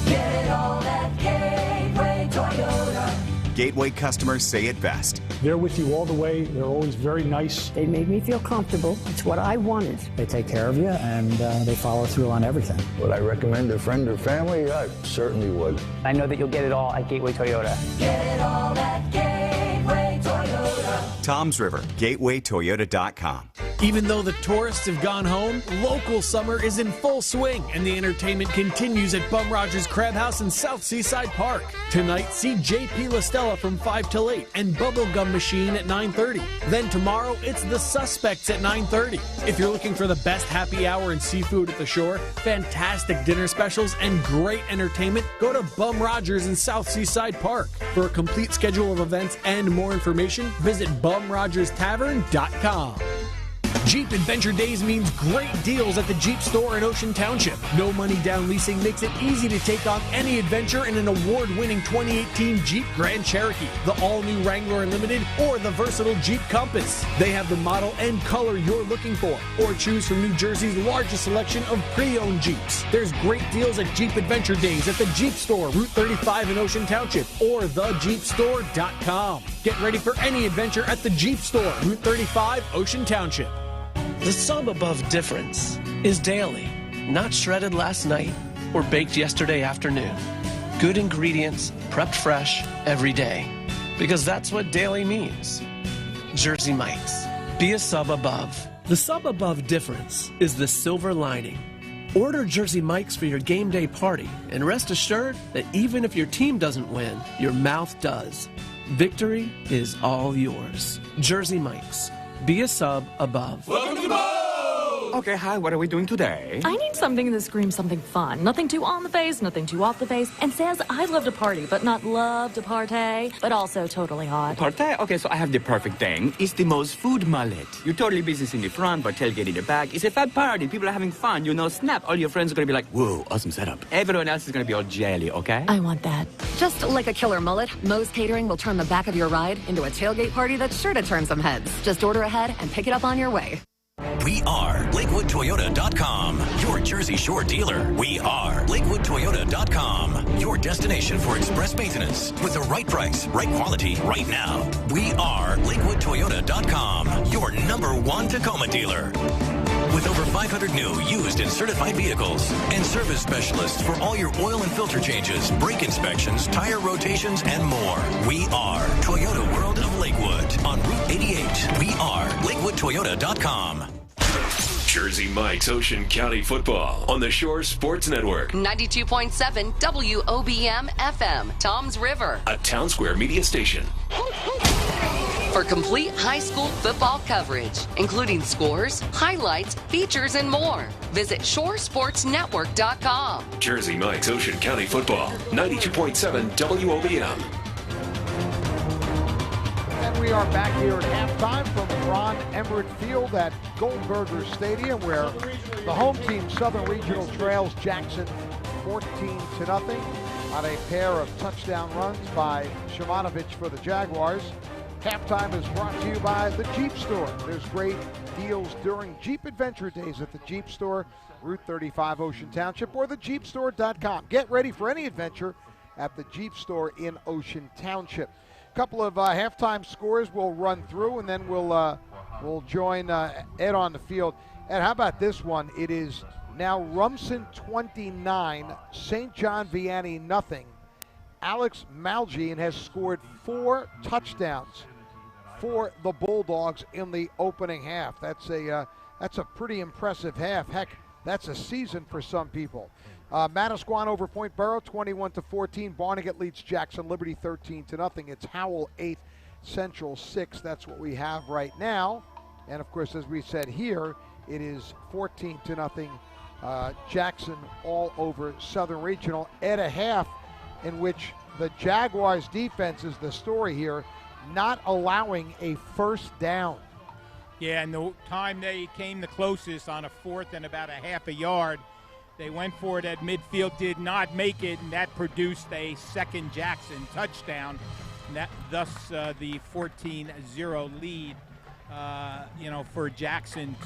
Speaker 11: Get it all at Gateway Toyota.
Speaker 12: Gateway customers say it best.
Speaker 13: They're with you all the way. They're always very nice.
Speaker 14: They made me feel comfortable. It's what I wanted.
Speaker 15: They take care of you, and they follow through on everything.
Speaker 16: Would I recommend a friend or family? I certainly would.
Speaker 17: I know that you'll get it all at Gateway Toyota.
Speaker 11: Get it all at Gateway Toyota.
Speaker 12: Tom's River, gatewaytoyota.com.
Speaker 10: Even though the tourists have gone home, local summer is in full swing, and the entertainment continues at Bum Rogers Crab House in South Seaside Park. Tonight, see JP LaStella from 5 till 8 and Bubblegum Machine at 9:30. Then tomorrow, it's The Suspects at 9:30. If you're looking for the best happy hour and seafood at the shore, fantastic dinner specials, and great entertainment, go to Bum Rogers in South Seaside Park. For a complete schedule of events and more information, visit BumRogersTavern.com. Jeep Adventure Days means great deals at the Jeep store in Ocean Township. No money down leasing makes it easy to take on any adventure in an award-winning 2018 Jeep Grand Cherokee, the all-new Wrangler Unlimited, or the versatile Jeep Compass. They have the model and color you're looking for, or choose from New Jersey's largest selection of pre-owned Jeeps. There's great deals at Jeep Adventure Days at the Jeep store, Route 35 in Ocean Township, or thejeepstore.com. Get ready for any adventure at the Jeep store, Route 35, Ocean Township.
Speaker 6: The sub above difference is daily, not shredded last night or baked yesterday afternoon. Good ingredients, prepped fresh every day. Because that's what daily means. Jersey Mike's. Be a sub above. The sub above difference is the silver lining. Order Jersey Mike's for your game day party and rest assured that even if your team doesn't win, your mouth does. Victory is all yours. Jersey Mike's. Be a sub above.
Speaker 7: Welcome to Bo! Okay, hi, what are we doing today?
Speaker 8: I need something that screams something fun. Nothing too on the face, nothing too off the face, and says I love to party, but not love to partay, but also totally hot.
Speaker 7: Partay? Okay, so I have the perfect thing. It's the most food mullet. You're totally business in the front, but tailgate in the back. It's a fat party. People are having fun. You know, snap. All your friends are going to be like, whoa, awesome setup. Everyone else is going to be all jelly, okay?
Speaker 8: I want that.
Speaker 9: Just like a killer mullet, Moe's Catering will turn the back of your ride into a tailgate party that's sure to turn some heads. Just order ahead and pick it up on your way.
Speaker 20: We are LakewoodToyota.com, your Jersey Shore dealer. We are LakewoodToyota.com, your destination for express maintenance with the right price, right quality, right now. We are LakewoodToyota.com, your #1 Tacoma dealer. With over 500 new, used, and certified vehicles, and service specialists for all your oil and filter changes, brake inspections, tire rotations, and more. We are Toyota World of Lakewood on Route 88. We are LakewoodToyota.com.
Speaker 2: Jersey Mike's Ocean County Football on the Shore Sports Network.
Speaker 1: 92.7 WOBM FM, Tom's River.
Speaker 2: A Town Square media station.
Speaker 1: For complete high school football coverage, including scores, highlights, features, and more, visit shoresportsnetwork.com.
Speaker 2: Jersey Mike's Ocean County Football, 92.7 WOBM.
Speaker 4: And we are back here at halftime from Ron Emmerich Field at Goldberger Stadium, where the home team, Southern Regional, trails Jackson 14-0 on a pair of touchdown runs by Shimonovich for the Jaguars. Halftime is brought to you by the Jeep Store. There's great deals during Jeep Adventure Days at the Jeep Store, Route 35, Ocean Township, or thejeepstore.com. Get ready for any adventure at the Jeep Store in Ocean Township. Couple of halftime scores we'll run through, and then we'll join Ed on the field. Ed, how about this one? It is now Rumson 29, St. John Vianney nothing. Alex Malgian has scored 4 touchdowns for the Bulldogs in the opening half. That's a pretty impressive half. Heck, that's a season for some people. Manasquan over Point Borough, 21-14. Barnegat leads Jackson Liberty 13-0. It's Howell 8, Central 6. That's what we have right now. And of course, as we said here, it is 14-0. Jackson all over Southern Regional at a half in which the Jaguars defense is the story here, not allowing a first down.
Speaker 5: Yeah, and the time they came the closest on a 4th and about a half a yard, they went for it at midfield, did not make it, and that produced a second Jackson touchdown. And that, thus the 14-0 lead for Jackson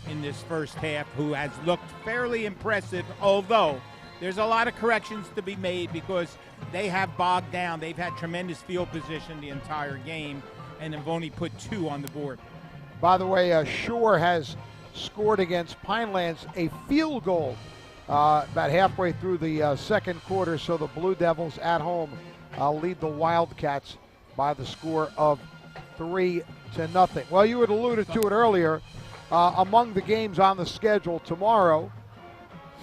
Speaker 5: in this first half, who has looked fairly impressive, although there's a lot of corrections to be made because they have bogged down. They've had tremendous field position the entire game and have only put 2 on the board.
Speaker 4: By the way, Shore has scored against Pinelands a field goal about halfway through the second quarter, so the Blue Devils at home lead the Wildcats by the score of 3-0. Well, you had alluded to it earlier. Among the games on the schedule tomorrow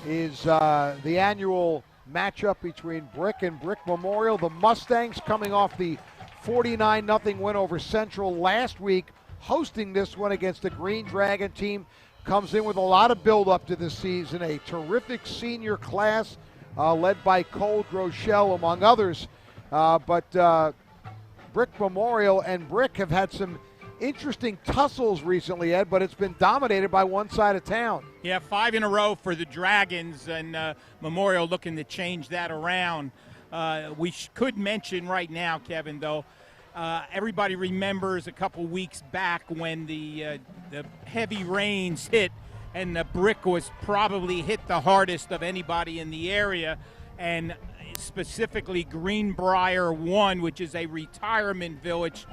Speaker 4: is the annual matchup between Brick and Brick Memorial. The Mustangs coming off the 49-0 win over Central last week, hosting this one against the Green Dragon team. Comes in with a lot of build-up to this season, a terrific senior class led by Cole Groeschel, among others. But Brick Memorial and Brick have had some interesting tussles recently, Ed, but it's been dominated by one side of town.
Speaker 5: Yeah, 5 in a row for the Dragons, and Memorial looking to change that around. We could mention right now, Kevin, though, everybody remembers a couple weeks back when the heavy rains hit, and the Brick was probably hit the hardest of anybody in the area, and specifically Greenbrier 1, which is a retirement village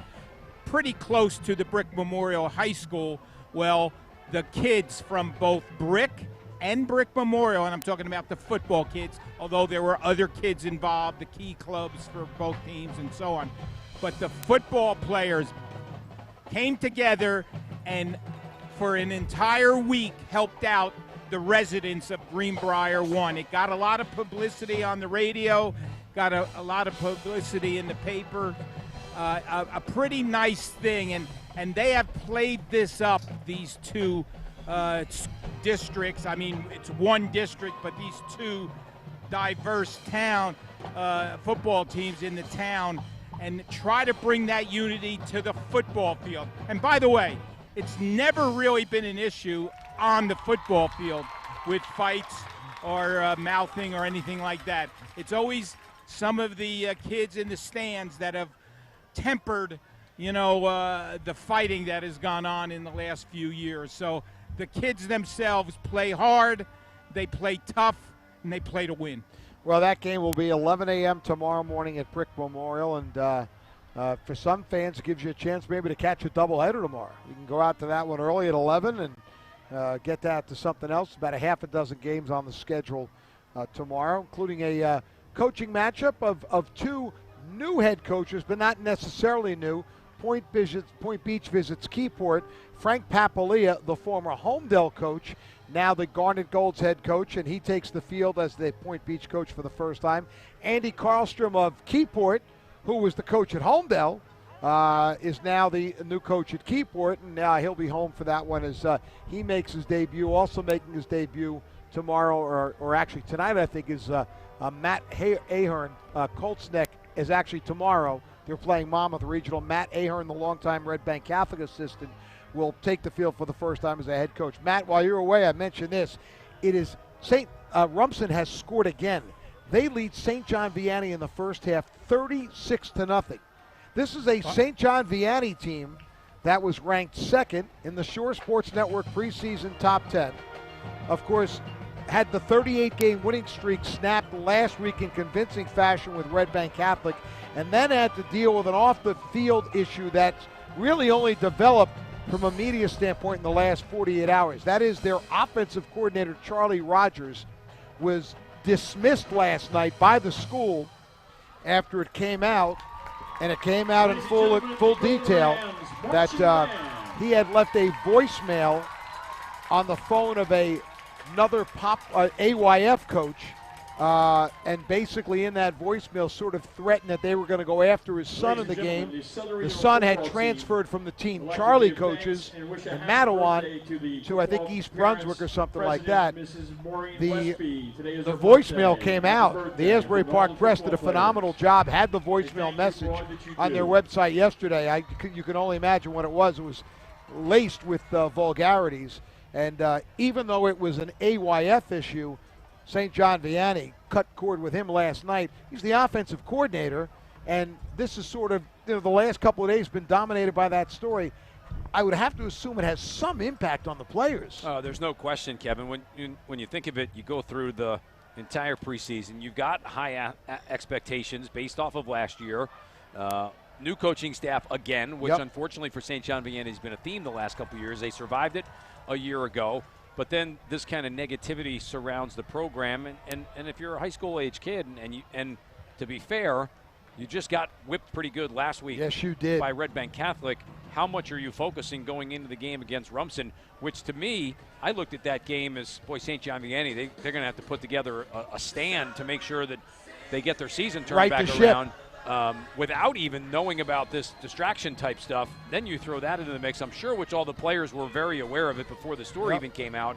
Speaker 5: pretty close to the Brick Memorial High School. Well, the kids from both Brick and Brick Memorial, and I'm talking about the football kids, although there were other kids involved, the key clubs for both teams and so on, but the football players came together and for an entire week helped out the residents of Greenbrier 1. It got a lot of publicity on the radio, got a lot of publicity in the paper, a pretty nice thing, and they have played this up, these 2 districts. I mean, it's one district, but these 2 diverse town football teams in the town, and try to bring that unity to the football field. And by the way, it's never really been an issue on the football field with fights or mouthing or anything like that. It's always some of the kids in the stands that have tempered, the fighting that has gone on in the last few years. So the kids themselves play hard, they play tough, and they play to win.
Speaker 4: Well, that game will be 11 a.m. tomorrow morning at Brick Memorial, and for some fans, it gives you a chance maybe to catch a doubleheader tomorrow. You can go out to that one early at 11 and get that to something else. About a half a dozen games on the schedule tomorrow, including a coaching matchup of 2 new head coaches, but not necessarily new. Point Beach visits Keyport. Frank Papalia, the former Homedale coach, now the Garnet Golds head coach, and he takes the field as the Point Beach coach for the first time. Andy Karlstrom of Keyport, who was the coach at Homedale, is now the new coach at Keyport, and he'll be home for that one as he makes his debut. Also making his debut tomorrow, or actually tonight, I think, is Matt Ahern. Colts Neck is actually tomorrow. They're playing Monmouth Regional. Matt Ahern, the longtime Red Bank Catholic assistant, will take the field for the first time as a head coach. Matt, while you're away, I mentioned this. It is Rumson has scored again. They lead St. John Vianney in the first half 36-0. This is a St. John Vianney team that was ranked second in the Shore Sports Network preseason top 10. Of course, had the 38-game winning streak snapped last week in convincing fashion with Red Bank Catholic, and then had to deal with an off-the-field issue that's really only developed from a media standpoint in the last 48 hours. That is, their offensive coordinator, Charlie Rogers, was dismissed last night by the school after it came out, and it came out in full detail, that he had left a voicemail on the phone of another AYF coach, and basically in that voicemail sort of threatened that they were going to go after his son in the game. The son had transferred from the Team Charlie coaches in Matawan to I think East Brunswick or something like that. The voicemail came out. The Asbury Park Press did a phenomenal job, had the voicemail message on their website yesterday. You can only imagine what it was. It was laced with vulgarities. And even though it was an AYF issue, St. John Vianney cut cord with him last night. He's the offensive coordinator, and this is sort of, the last couple of days been dominated by that story. I would have to assume it has some impact on the players.
Speaker 3: There's no question, Kevin. When you think of it, you go through the entire preseason. You've got high expectations based off of last year. New coaching staff again, which unfortunately for St. John Vianney has been a theme the last couple of years. They survived it a year ago, but then this kind of negativity surrounds the program. And if you're a high school age kid, and to be fair, you just got whipped pretty good last week.
Speaker 4: Yes, you did.
Speaker 3: By Red Bank Catholic. How much are you focusing going into the game against Rumson? Which to me, I looked at that game as, boy, St. John Vianney, they're going to have to put together a stand to make sure that they get their season turned back around. Without even knowing about this distraction type stuff, then you throw that into the mix, I'm sure, which all the players were very aware of it before the story even came out.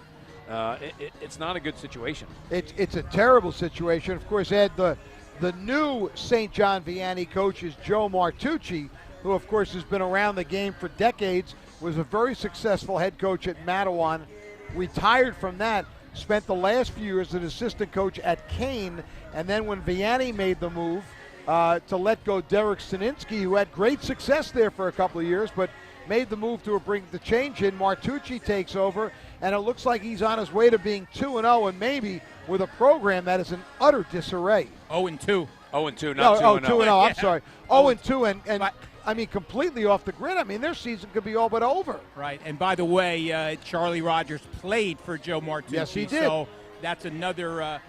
Speaker 3: It's not a good situation.
Speaker 4: It's a terrible situation. Of course, Ed, the new St. John Vianney coach is Joe Martucci, who, of course, has been around the game for decades, was a very successful head coach at Matawan, retired from that, spent the last few years as an assistant coach at Kane, and then when Vianney made the move to let go Derek Staninsky, who had great success there for a couple of years, but made the move to bring the change in, Martucci takes over, and it looks like he's on his way to being 2-0, and maybe with a program that is in utter disarray.
Speaker 5: 0-2.
Speaker 3: 0-2, not 2-0.
Speaker 4: 2-0, I'm sorry. 0-2, and I mean, completely off the grid. I mean, their season could be all but over.
Speaker 5: Right, and by the way, Charlie Rogers played for Joe Martucci.
Speaker 4: Yes, he did.
Speaker 5: So that's another,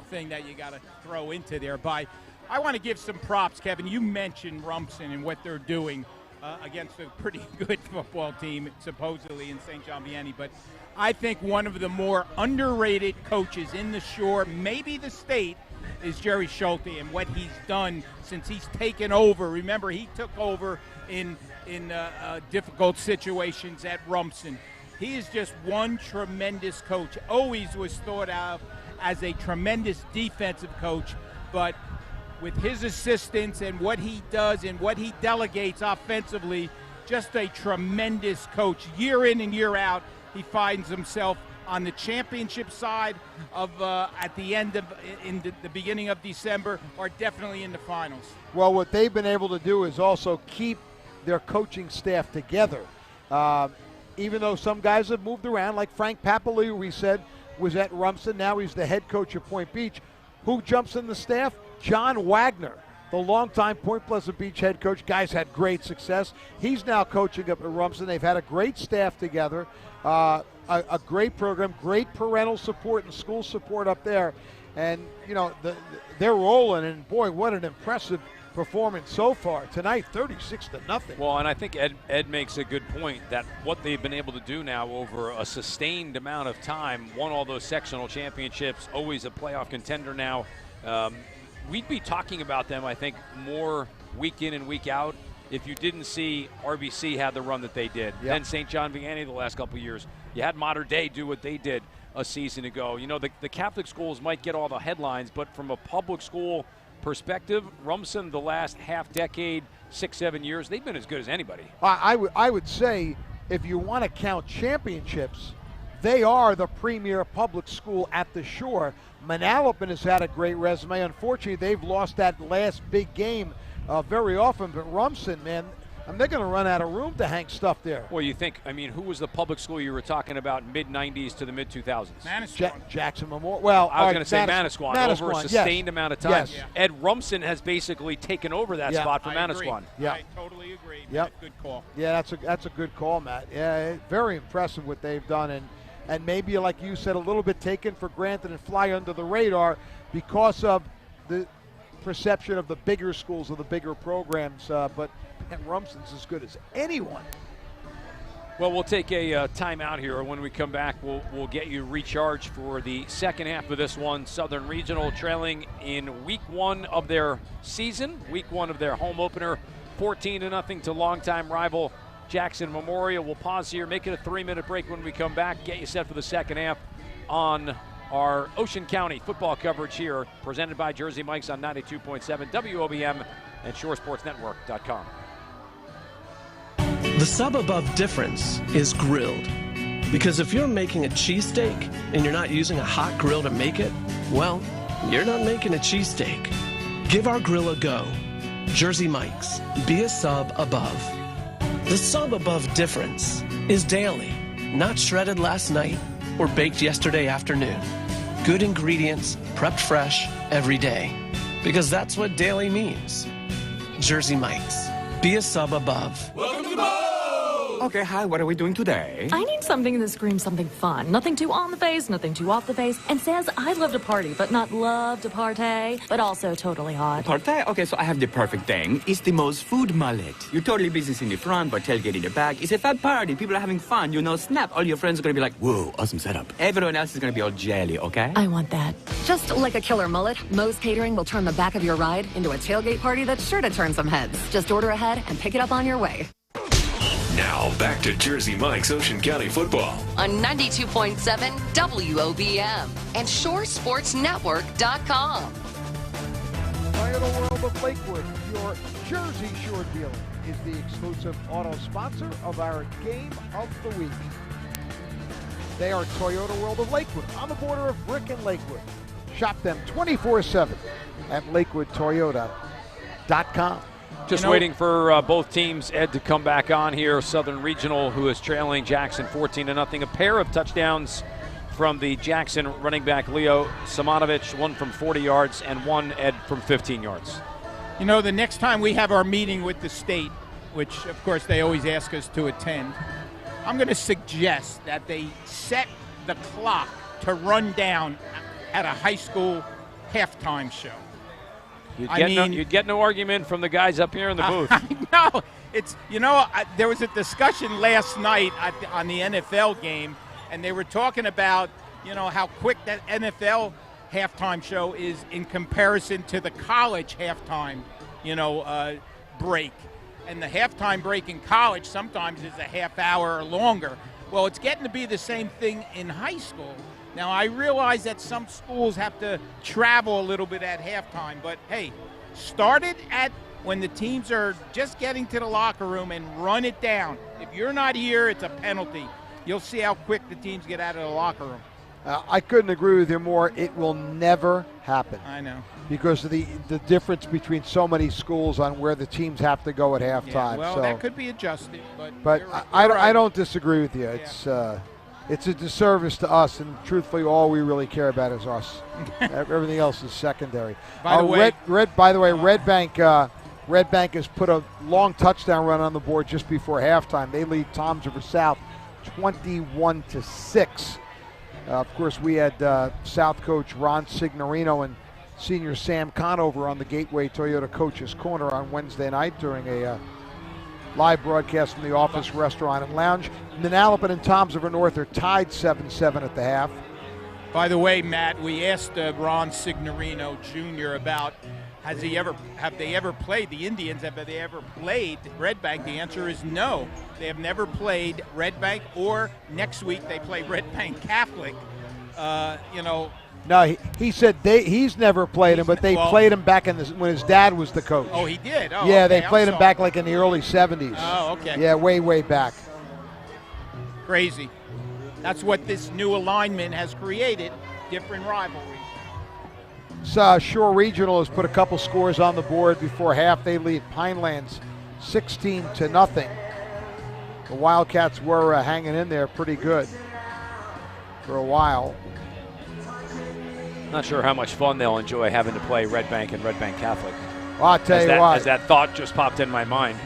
Speaker 5: thing that you got to throw into there. I want to give some props, Kevin. You mentioned Rumson and what they're doing against a pretty good football team, supposedly, in St. John Vianney. But I think one of the more underrated coaches in the Shore, maybe the state, is Jerry Schulte and what he's done since he's taken over. Remember, he took over in difficult situations at Rumson. He is just one tremendous coach. Always was thought of as a tremendous defensive coach, but with his assistants and what he does and what he delegates offensively, just a tremendous coach. Year in and year out, he finds himself on the championship side of at the end of in the beginning of December, or definitely in the finals.
Speaker 4: Well, what they've been able to do is also keep their coaching staff together. Even though some guys have moved around, like Frank Papali, who we said was at Rumson, now he's the head coach of Point Beach. Who jumps in the staff? John Wagner, the longtime Point Pleasant Beach head coach. Guy's had great success. He's now coaching up at Rumson. They've had a great staff together, a great program, great parental support and school support up there. And, they're rolling, and boy, what an impressive performance so far. Tonight, 36-0.
Speaker 3: Well, and I think Ed makes a good point that what they've been able to do now over a sustained amount of time, won all those sectional championships, always a playoff contender now. We'd be talking about them, I think, more week in and week out if you didn't see RBC had the run that they did. Then St. John Vianney the last couple of years. You had Mater Dei do what they did a season ago. The Catholic schools might get all the headlines, but from a public school perspective, Rumson the last half decade, 6-7 years, they've been as good as anybody.
Speaker 4: I would say if you want to count championships, they are the premier public school at the Shore. Manalapan has had a great resume. Unfortunately, they've lost that last big game very often. But Rumson, man, they're going to run out of room to hang stuff there.
Speaker 3: Well, you think, who was the public school you were talking about mid-'90s to the mid-2000s?
Speaker 5: Manasquan.
Speaker 4: Jackson Memorial. Well,
Speaker 3: I was going to say Manasquan over a sustained amount of time.
Speaker 4: Yes.
Speaker 3: Ed Rumson has basically taken over that spot for Manasquan.
Speaker 5: Yeah, I totally agree. Yep. Good call.
Speaker 4: Yeah, that's a good call, Matt. Yeah, very impressive what they've done. And maybe, like you said, a little bit taken for granted and fly under the radar because of the perception of the bigger schools, of the bigger programs. But Rumson's as good as anyone.
Speaker 3: Well, we'll take a timeout here. When we come back, we'll get you recharged for the second half of this one. Southern Regional trailing in week one of their season, week one of their home opener, 14-0 to longtime rival Jackson Memorial. We'll pause here, make it a 3-minute break. When we come back, get you set for the second half on our Ocean County football coverage here, presented by Jersey Mike's on 92.7 WOBM and ShoreSportsNetwork.com.
Speaker 6: The sub above difference is grilled. Because if you're making a cheesesteak and you're not using a hot grill to make it, well, you're not making a cheesesteak. Give our grill a go. Jersey Mike's. Be a sub above. The sub above difference is daily, not shredded last night or baked yesterday afternoon. Good ingredients, prepped fresh every day. Because that's what daily means. Jersey Mike's. Be a sub above.
Speaker 7: Welcome to the bowl! Okay, hi, what are we doing today?
Speaker 8: I need something that screams something fun. Nothing too on the face, nothing too off the face, and says I'd love to party, but not love to partay, but also totally hot.
Speaker 7: Partay? Okay, so I have the perfect thing. It's the most food mullet. You totally business in the front, but tailgate in the back. It's a fat party. People are having fun. You know, snap. All your friends are going to be like, whoa, awesome setup. Everyone else is going to be all jelly, okay?
Speaker 8: I want that.
Speaker 9: Just like a killer mullet, Moe's Catering will turn the back of your ride into a tailgate party that's sure to turn some heads. Just order ahead and pick it up on your way.
Speaker 2: Now back to Jersey Mike's Ocean County football.
Speaker 1: On 92.7 WOBM and ShoreSportsNetwork.com.
Speaker 4: Toyota World of Lakewood, your Jersey Shore dealer, is the exclusive auto sponsor of our Game of the Week. They are Toyota World of Lakewood on the border of Brick and Lakewood. Shop them 24/7 at LakewoodToyota.com.
Speaker 3: Just waiting for both teams, Ed, to come back on here. Southern Regional, who is trailing Jackson 14-0. A pair of touchdowns from the Jackson running back Leo Simonovic, one from 40 yards and one, Ed, from 15 yards.
Speaker 5: You know, the next time we have our meeting with the state, which, of course, they always ask us to attend, I'm going to suggest that they set the clock to run down at a high school halftime show.
Speaker 3: You'd get no argument from the guys up here in the booth.
Speaker 5: No, there was a discussion last night on the NFL game, and they were talking about, how quick that NFL halftime show is in comparison to the college halftime, break. And the halftime break in college sometimes is a half hour or longer. Well, it's getting to be the same thing in high school. Now, I realize that some schools have to travel a little bit at halftime, but hey, start it at when the teams are just getting to the locker room and run it down. If you're not here, it's a penalty. You'll see how quick the teams get out of the locker room.
Speaker 4: I couldn't agree with you more. It will never happen.
Speaker 5: I know.
Speaker 4: Because of the difference between so many schools on where the teams have to go at halftime.
Speaker 5: Yeah, well, that could be adjusted,
Speaker 4: but I don't disagree with you.
Speaker 5: Yeah.
Speaker 4: It's a disservice to us, and truthfully, all we really care about is us. Everything else is secondary.
Speaker 5: By the way,
Speaker 4: Red Bank has put a long touchdown run on the board just before halftime. They lead Toms River South 21-6. Of course, we had South coach Ron Signorino and senior Sam Conover on the Gateway Toyota Coach's Corner on Wednesday night during a live broadcast from the Office Restaurant and Lounge. Manalapan and Toms River North are tied 7-7 at the half.
Speaker 5: By the way, Matt, we asked Ron Signorino Jr. about have they ever played the Indians? Have they ever played Red Bank? The answer is no. They have never played Red Bank, or next week they play Red Bank Catholic.
Speaker 4: No, he said he's never played him, but they played him back when his dad was the coach.
Speaker 5: Oh, he did? Oh,
Speaker 4: yeah,
Speaker 5: okay.
Speaker 4: they played him back like in the early 70s.
Speaker 5: Oh, okay.
Speaker 4: Yeah, way, way back.
Speaker 5: Crazy. That's what this new alignment has created, different rivalry.
Speaker 4: Shore Regional has put a couple scores on the board before half. They lead Pinelands 16-0. The Wildcats were hanging in there pretty good for a while.
Speaker 3: Not sure how much fun they'll enjoy having to play Red Bank and Red Bank Catholic.
Speaker 4: Well, I'll tell you what.
Speaker 3: As that thought just popped in my mind.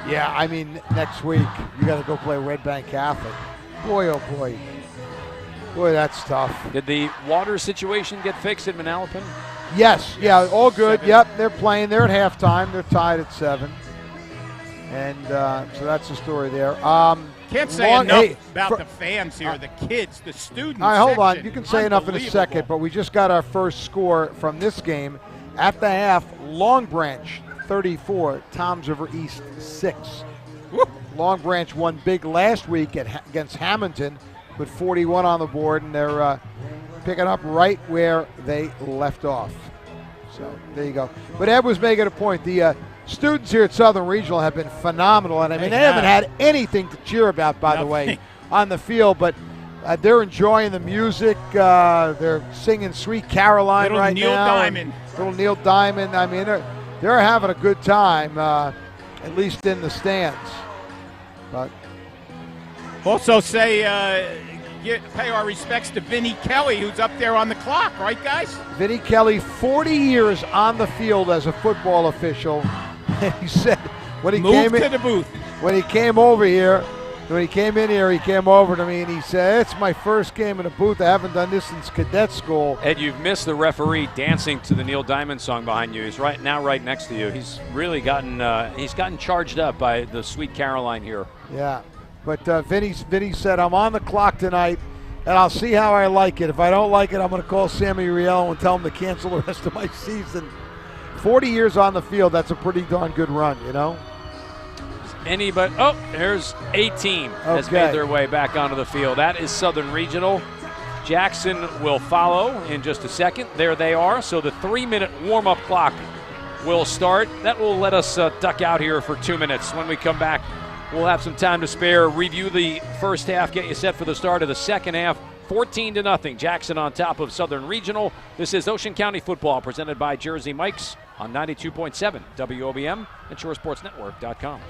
Speaker 4: Yeah, I mean, next week you got to go play Red Bank Catholic. Boy, oh boy. Boy, that's tough.
Speaker 3: Did the water situation get fixed at Manalapan?
Speaker 4: Yes, yeah, all good. 7. Yep, they're playing. They're at halftime. They're tied at 7. And so that's the story there.
Speaker 5: Can't say enough about the fans here, the kids, the students.
Speaker 4: All right, hold on. You can say enough in a second, but we just got our first score from this game. At the half, Long Branch 34, Toms River East 6.
Speaker 5: Woo.
Speaker 4: Long Branch won big last week against Hamilton with 41 on the board, and they're picking up right where they left off. So there you go. But Ed was making a point. The students here at Southern Regional have been phenomenal, and I mean they haven't had anything to cheer about, by the way, on the field, but they're enjoying the music. They're singing Sweet Caroline right now.
Speaker 5: Little Neil Diamond.
Speaker 4: Little Neil Diamond. I mean, they're having a good time. at least in the stands. But
Speaker 5: also pay our respects to Vinny Kelly, who's up there on the clock, right, guys?
Speaker 4: Vinny Kelly, 40 years on the field as a football official. He said when he
Speaker 5: Move to the booth.
Speaker 4: When he came over here, when he came in here, he came over to me and he said, "It's my first game in a booth. I haven't done this since cadet school."
Speaker 3: Ed, you've missed the referee dancing to the Neil Diamond song behind you. He's right next to you. He's really gotten charged up by the Sweet Caroline here.
Speaker 4: Yeah, but Vinny said, "I'm on the clock tonight, and I'll see how I like it. If I don't like it, I'm going to call Sammy Riello and tell him to cancel the rest of my season." 40 years on the field, that's a pretty darn good run, you know?
Speaker 3: There's a team has made their way back onto the field. That is Southern Regional. Jackson will follow in just a second. There they are. So the 3-minute warm-up clock will start. That will let us duck out here for 2 minutes. When we come back, we'll have some time to spare, review the first half, get you set for the start of the second half. 14-0, Jackson on top of Southern Regional. This is Ocean County football presented by Jersey Mike's on 92.7 WOBM and ShoreSportsNetwork.com.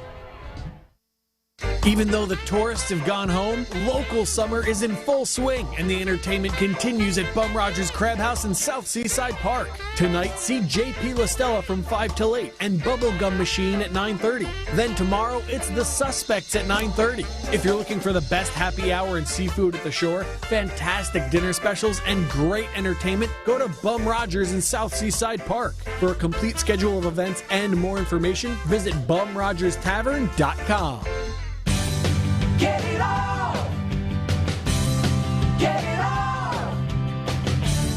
Speaker 10: Even though the tourists have gone home, local summer is in full swing, and the entertainment continues at Bum Rogers Crab House in South Seaside Park. Tonight, see J.P. LaStella from 5 till 8 and Bubblegum Machine at 9:30. Then tomorrow, it's The Suspects at 9:30. If you're looking for the best happy hour and seafood at the shore, fantastic dinner specials, and great entertainment, go to Bum Rogers in South Seaside Park. For a complete schedule of events and more information, visit BumRogersTavern.com.
Speaker 11: Get it all. Get it all.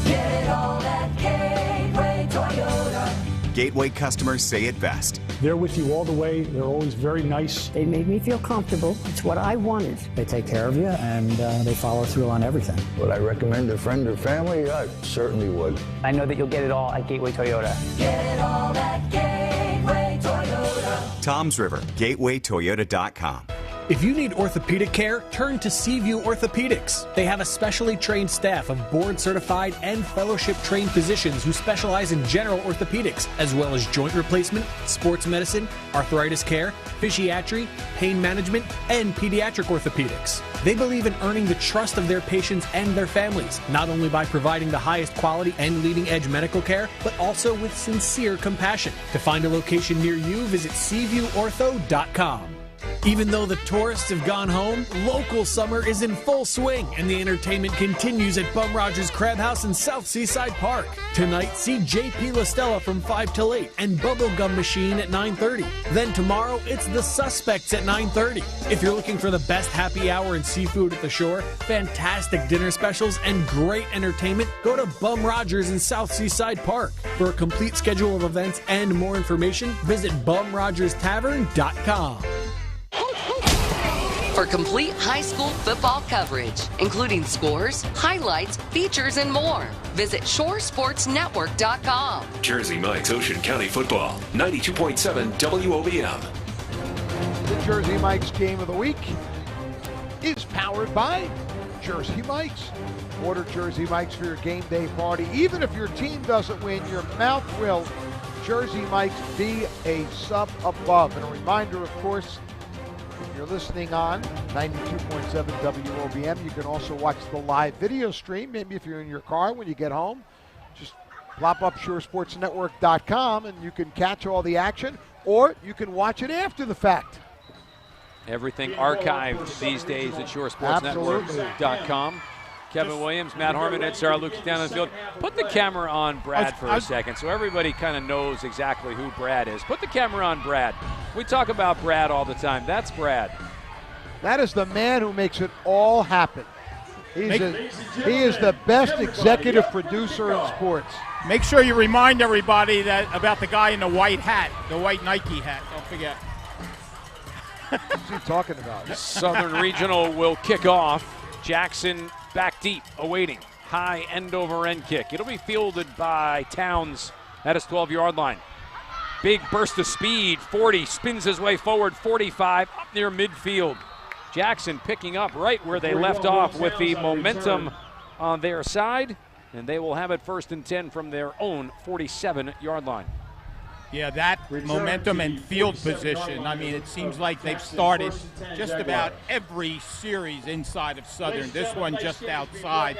Speaker 11: Get it all at Gateway Toyota.
Speaker 12: Gateway customers say it best.
Speaker 13: They're with you all the way. They're always very nice.
Speaker 14: They made me feel comfortable. It's what I wanted.
Speaker 15: They take care of you, and they follow through on everything.
Speaker 16: Would I recommend a friend or family? I certainly would.
Speaker 17: I know that you'll get it all at Gateway Toyota.
Speaker 11: Get it all at Gateway Toyota.
Speaker 12: Toms River, GatewayToyota.com.
Speaker 10: If you need orthopedic care, turn to Seaview Orthopedics. They have a specially trained staff of board-certified and fellowship-trained physicians who specialize in general orthopedics, as well as joint replacement, sports medicine, arthritis care, physiatry, pain management, and pediatric orthopedics. They believe in earning the trust of their patients and their families, not only by providing the highest quality and leading-edge medical care, but also with sincere compassion. To find a location near you, visit SeaviewOrtho.com. Even though the tourists have gone home, local summer is in full swing, and the entertainment continues at Bum Rogers Crab House in South Seaside Park. Tonight, see J.P. LaStella from 5 till 8 and Bubblegum Machine at 9:30. Then tomorrow, it's The Suspects at 9:30. If you're looking for the best happy hour and seafood at the shore, fantastic dinner specials, and great entertainment, go to Bum Rogers in South Seaside Park. For a complete schedule of events and more information, visit BumRogersTavern.com.
Speaker 1: For complete high school football coverage, including scores, highlights, features, and more, visit ShoreSportsNetwork.com.
Speaker 2: Jersey Mike's Ocean County football, 92.7 WOBM.
Speaker 4: The Jersey Mike's Game of the Week is powered by Jersey Mike's. Order Jersey Mike's for your game day party. Even if your team doesn't win, your mouth will. Jersey Mike's, be a sub above. And a reminder, of course, if you're listening on 92.7 WOBM, you can also watch the live video stream. Maybe if you're in your car when you get home, just plop up ShoreSportsNetwork.com and you can catch all the action, or you can watch it after the fact.
Speaker 3: Everything archived these days at ShoreSportsNetwork.com. Kevin Williams, Matt Harmon, Ed Sarah, Lucas down on the field. Put the camera on Brad for a second so everybody kind of knows exactly who Brad is. Put the camera on Brad. We talk about Brad all the time. That's Brad.
Speaker 4: That is the man who makes it all happen. He is the best executive producer in sports.
Speaker 5: Make sure you remind everybody about the guy in the white hat, the white Nike hat. Don't forget.
Speaker 4: What's he talking about?
Speaker 3: Southern Regional will kick off. Jackson back deep, awaiting. High end-over-end kick. It'll be fielded by Towns at his 12-yard line. Big burst of speed, 40, spins his way forward, 45, up near midfield. Jackson picking up right where they left off with the momentum on their side, and they will have it 1st and 10 from their own 47-yard line.
Speaker 5: Yeah, that momentum and field position. I mean, it seems like they've started just about every series inside of Southern. This one just outside.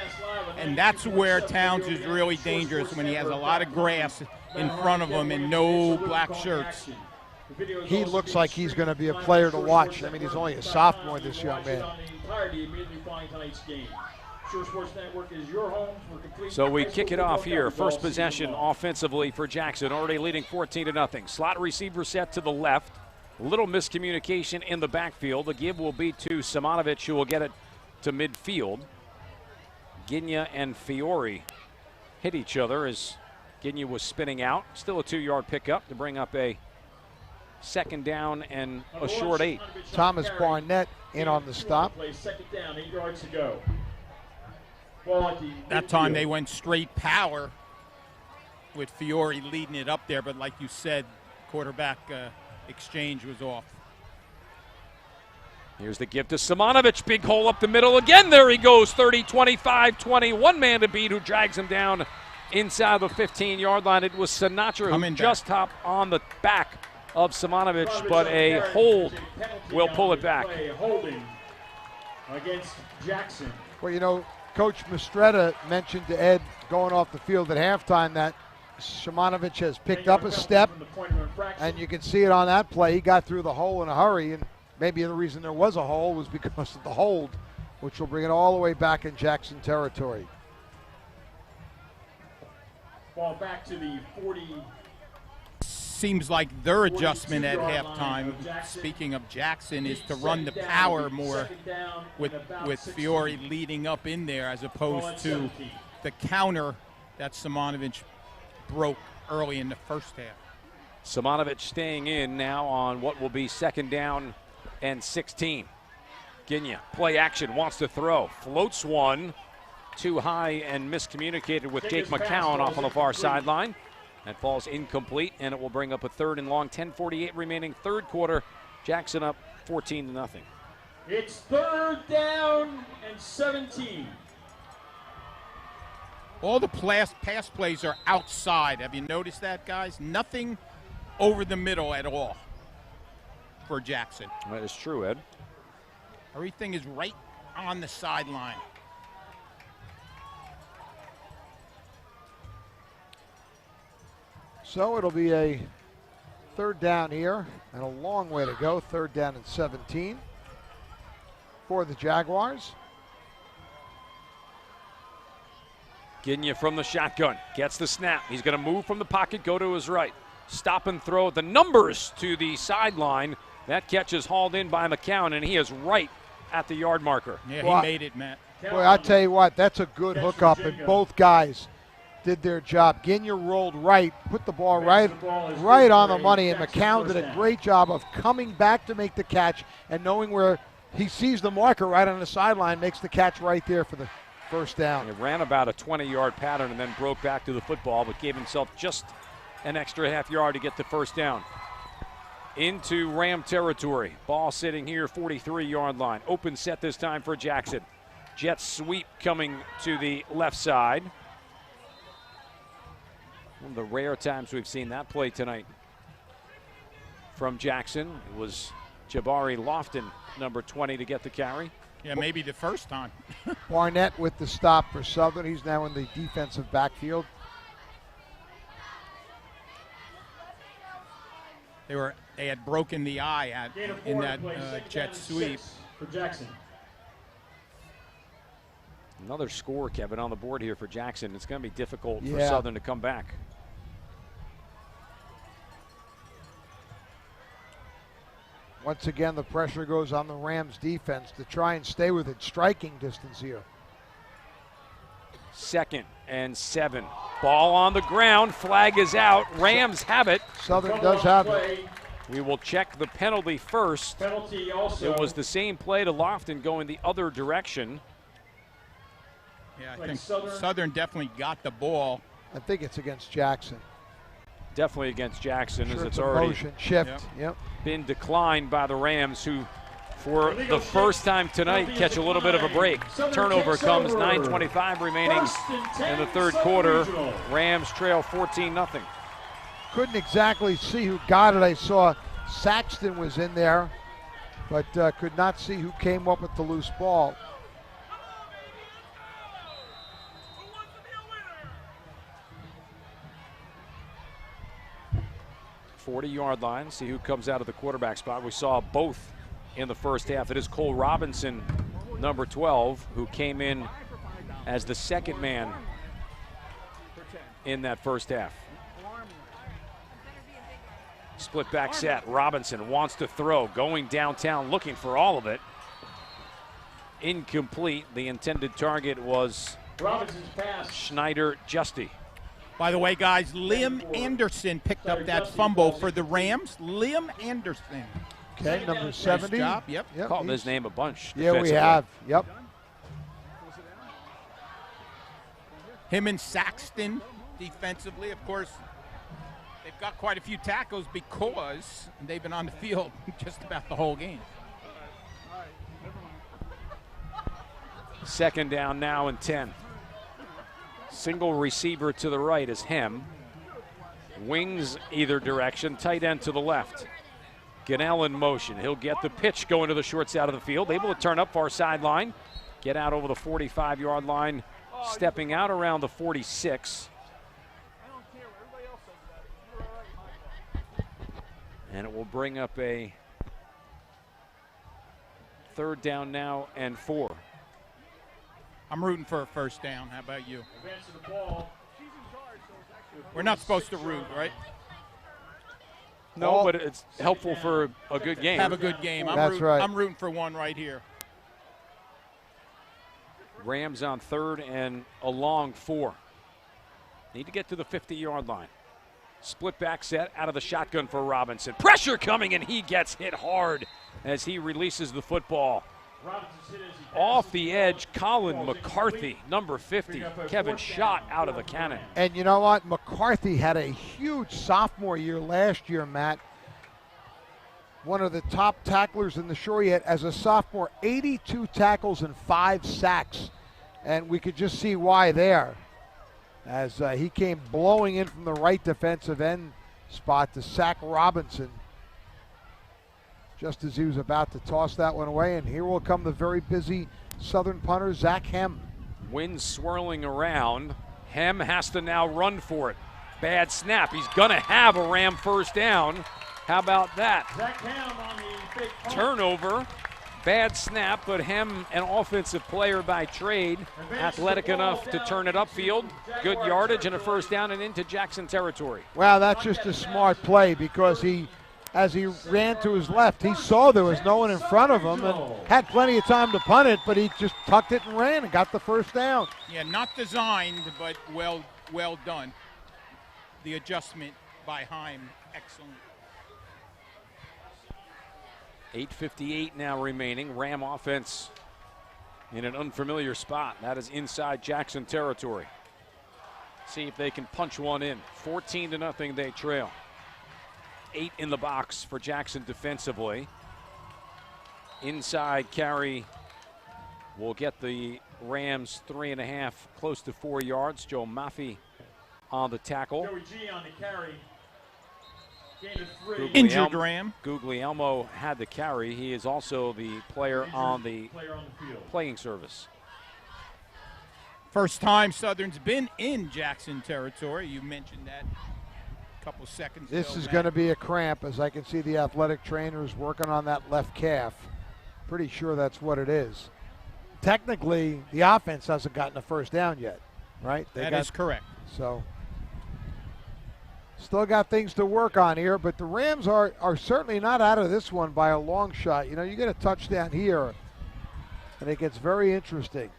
Speaker 5: And that's where Towns is really dangerous, when he has a lot of grass in front of him and no black shirts.
Speaker 4: He looks like he's going to be a player to watch. I mean, he's only a sophomore, this young man.
Speaker 3: So we kick it off here. First possession offensively for Jackson, already leading 14-0. Slot receiver set to the left. A little miscommunication in the backfield. The give will be to Simonovic, who will get it to midfield. Gigna and Fiore hit each other as Gigna was spinning out. Still a 2-yard pickup to bring up a second down and a short 8.
Speaker 4: Thomas Barnett in on the stop.
Speaker 19: Second down, 8 yards to go.
Speaker 5: That time they went straight power with Fiore leading it up there, but like you said, quarterback exchange was off.
Speaker 3: Here's the give to Simonovic. Big hole up the middle again. There he goes. 30, 25, 20. One man to beat who drags him down inside the 15-yard line. It was Sinatra who just hopped on the back of Simonovic, but a hold will pull it back.
Speaker 19: Holding against Jackson.
Speaker 4: Well, you know, Coach Mistretta mentioned to Ed going off the field at halftime that Simonovic has picked up a step, and you can see it on that play. He got through the hole in a hurry, and maybe the reason there was a hole was because of the hold, which will bring it all the way back in Jackson territory.
Speaker 19: Ball back to the 40.
Speaker 5: Seems like their adjustment at halftime, speaking of Jackson, is to run the power more with Fiore leading up in there, as opposed to the counter that Simonovic broke early in the first half.
Speaker 3: Simonovic staying in now on what will be second down and 16. Gigna, play action, wants to throw. Floats one, too high and miscommunicated with Jake McCown off on the far sideline. That falls incomplete, and it will bring up a 3rd and long. 10:48 remaining, third quarter. Jackson up 14-0.
Speaker 19: It's 3rd down and 17.
Speaker 5: All the pass plays are outside. Have you noticed that, guys? Nothing over the middle at all for Jackson.
Speaker 3: That is true, Ed.
Speaker 5: Everything is right on the sideline.
Speaker 4: So it'll be a 3rd down here, and a long way to go. 3rd down and 17 for the Jaguars.
Speaker 3: Gigna from the shotgun, gets the snap. He's going to move from the pocket, go to his right. Stop and throw the numbers to the sideline. That catch is hauled in by McCown, and he is right at the yard marker.
Speaker 5: Yeah, well, he made it, Matt.
Speaker 4: Boy, I tell you what, that's a good hookup, and both guys did their job. Gigna rolled right, put the ball right on the money, and McCown did a great job of coming back to make the catch and knowing where he sees the marker right on the sideline, makes the catch right there for the first down.
Speaker 3: He ran about a 20-yard pattern and then broke back to the football, but gave himself just an extra half yard to get the first down. Into Ram territory. Ball sitting here, 43-yard line. Open set this time for Jackson. Jet sweep coming to the left side. One of the rare times we've seen that play tonight from Jackson. It was Jabari Lofton, number 20, to get the carry.
Speaker 5: Yeah, maybe the first time.
Speaker 4: Barnett with the stop for Southern. He's now in the defensive backfield.
Speaker 5: They had broken the eye in that jet sweep.
Speaker 19: For Jackson.
Speaker 3: Another score, Kevin, on the board here for Jackson. It's going to be difficult for
Speaker 4: Yeah.
Speaker 3: Southern to come back.
Speaker 4: Once again, the pressure goes on the Rams defense to try and stay within striking distance here.
Speaker 3: 2nd and 7. Ball on the ground. Flag is out. Rams have it.
Speaker 4: Southern does have it.
Speaker 3: We will check the penalty first.
Speaker 19: Penalty also.
Speaker 3: It was the same play to Lofton going the other direction.
Speaker 5: Yeah, I think Southern definitely got the ball.
Speaker 4: I think it's against Jackson.
Speaker 3: Definitely against Jackson,
Speaker 4: Sure,
Speaker 3: as
Speaker 4: it's
Speaker 3: it's
Speaker 4: a
Speaker 3: already
Speaker 4: motion shift. Yep.
Speaker 3: been declined by the Rams, who for the first time tonight catch a little bit of a break. Turnover comes, 9:25 remaining in the third quarter. Rams trail 14-0.
Speaker 4: couldn't exactly see who got it. I saw Saxton was in there, but could not see who came up with the loose ball.
Speaker 3: .40-yard line. See who comes out of the quarterback spot. We saw both in the first half. It is Cole Robinson, number 12, who came in as the second man in that first half. Split back set. Robinson wants to throw, going downtown, looking for all of it. Incomplete. The intended target was Schneider Justy.
Speaker 5: By the way, guys, Liam Anderson picked up that fumble for the Rams. Liam Anderson.
Speaker 4: Okay, number 70.
Speaker 5: Nice job. Yep.
Speaker 3: Called his name a bunch.
Speaker 4: Yeah, we have. Yep.
Speaker 5: Him and Saxton defensively, of course, they've got quite a few tackles because they've been on the field just about the whole game.
Speaker 3: Second down now and 10. Single receiver to the right is Hem. Wings either direction, tight end to the left. Gunnell in motion. He'll get the pitch going to the short side of the field. Able to turn up far sideline. Get out over the 45-yard line. Stepping out around the 46. And it will bring up a third down now and 4.
Speaker 5: I'm rooting for a first down. How about you? We're not supposed to root, right?
Speaker 3: No, but it's helpful for a good game.
Speaker 5: Have a good game.
Speaker 4: That's right.
Speaker 5: I'm rooting for one right here.
Speaker 3: Rams on third and a long 4. Need to get to the 50-yard line. Split back set out of the shotgun for Robinson. Pressure coming, and he gets hit hard as he releases the football. Off the edge, Colin McCarthy, number 50. Kevin shot out of the cannon.
Speaker 4: And you know what? McCarthy had a huge sophomore year last year, Matt. One of the top tacklers in the show yet as a sophomore, 82 tackles and 5 sacks. And we could just see why there, as he came blowing in from the right defensive end spot to sack Robinson just as he was about to toss that one away. And here will come the very busy Southern punter, Zach Hem.
Speaker 3: Wind swirling around. Hem has to now run for it. Bad snap. He's going to have a Ram first down. How about that?
Speaker 19: Zach Hem on the big punt.
Speaker 3: Turnover. Bad snap, but Hem, an offensive player by trade, athletic enough to turn it upfield. Good yardage and a first down and into Jackson territory.
Speaker 4: Wow, that's just a smart play because he, as he ran to his left, he saw there was no one in front of him and had plenty of time to punt it, but he just tucked it and ran and got the first down.
Speaker 5: Yeah, not designed, but well done. The adjustment by Heim, excellent.
Speaker 3: 8:58 now remaining. Ram offense in an unfamiliar spot. That is inside Jackson territory. See if they can punch one in. 14-0 they trail. 8 in the box for Jackson defensively. Inside carry will get the Rams 3.5, close to 4 yards. Joe Maffey on the tackle.
Speaker 19: Joey G on the carry. Gain of 3.
Speaker 5: Injured Ram.
Speaker 3: Guglielmo had the carry. He is also the player on the
Speaker 19: field.
Speaker 3: playing service.
Speaker 5: First time Southern's been in Jackson territory. You mentioned that a couple seconds ago.
Speaker 4: This is going to be a cramp, as I can see the athletic trainers working on that left calf. Pretty sure that's what it is. Technically, the offense hasn't gotten a first down yet, right?
Speaker 5: That is correct.
Speaker 4: So, still got things to work on here, but the Rams are certainly not out of this one by a long shot. You know, you get a touchdown here, and it gets very interesting.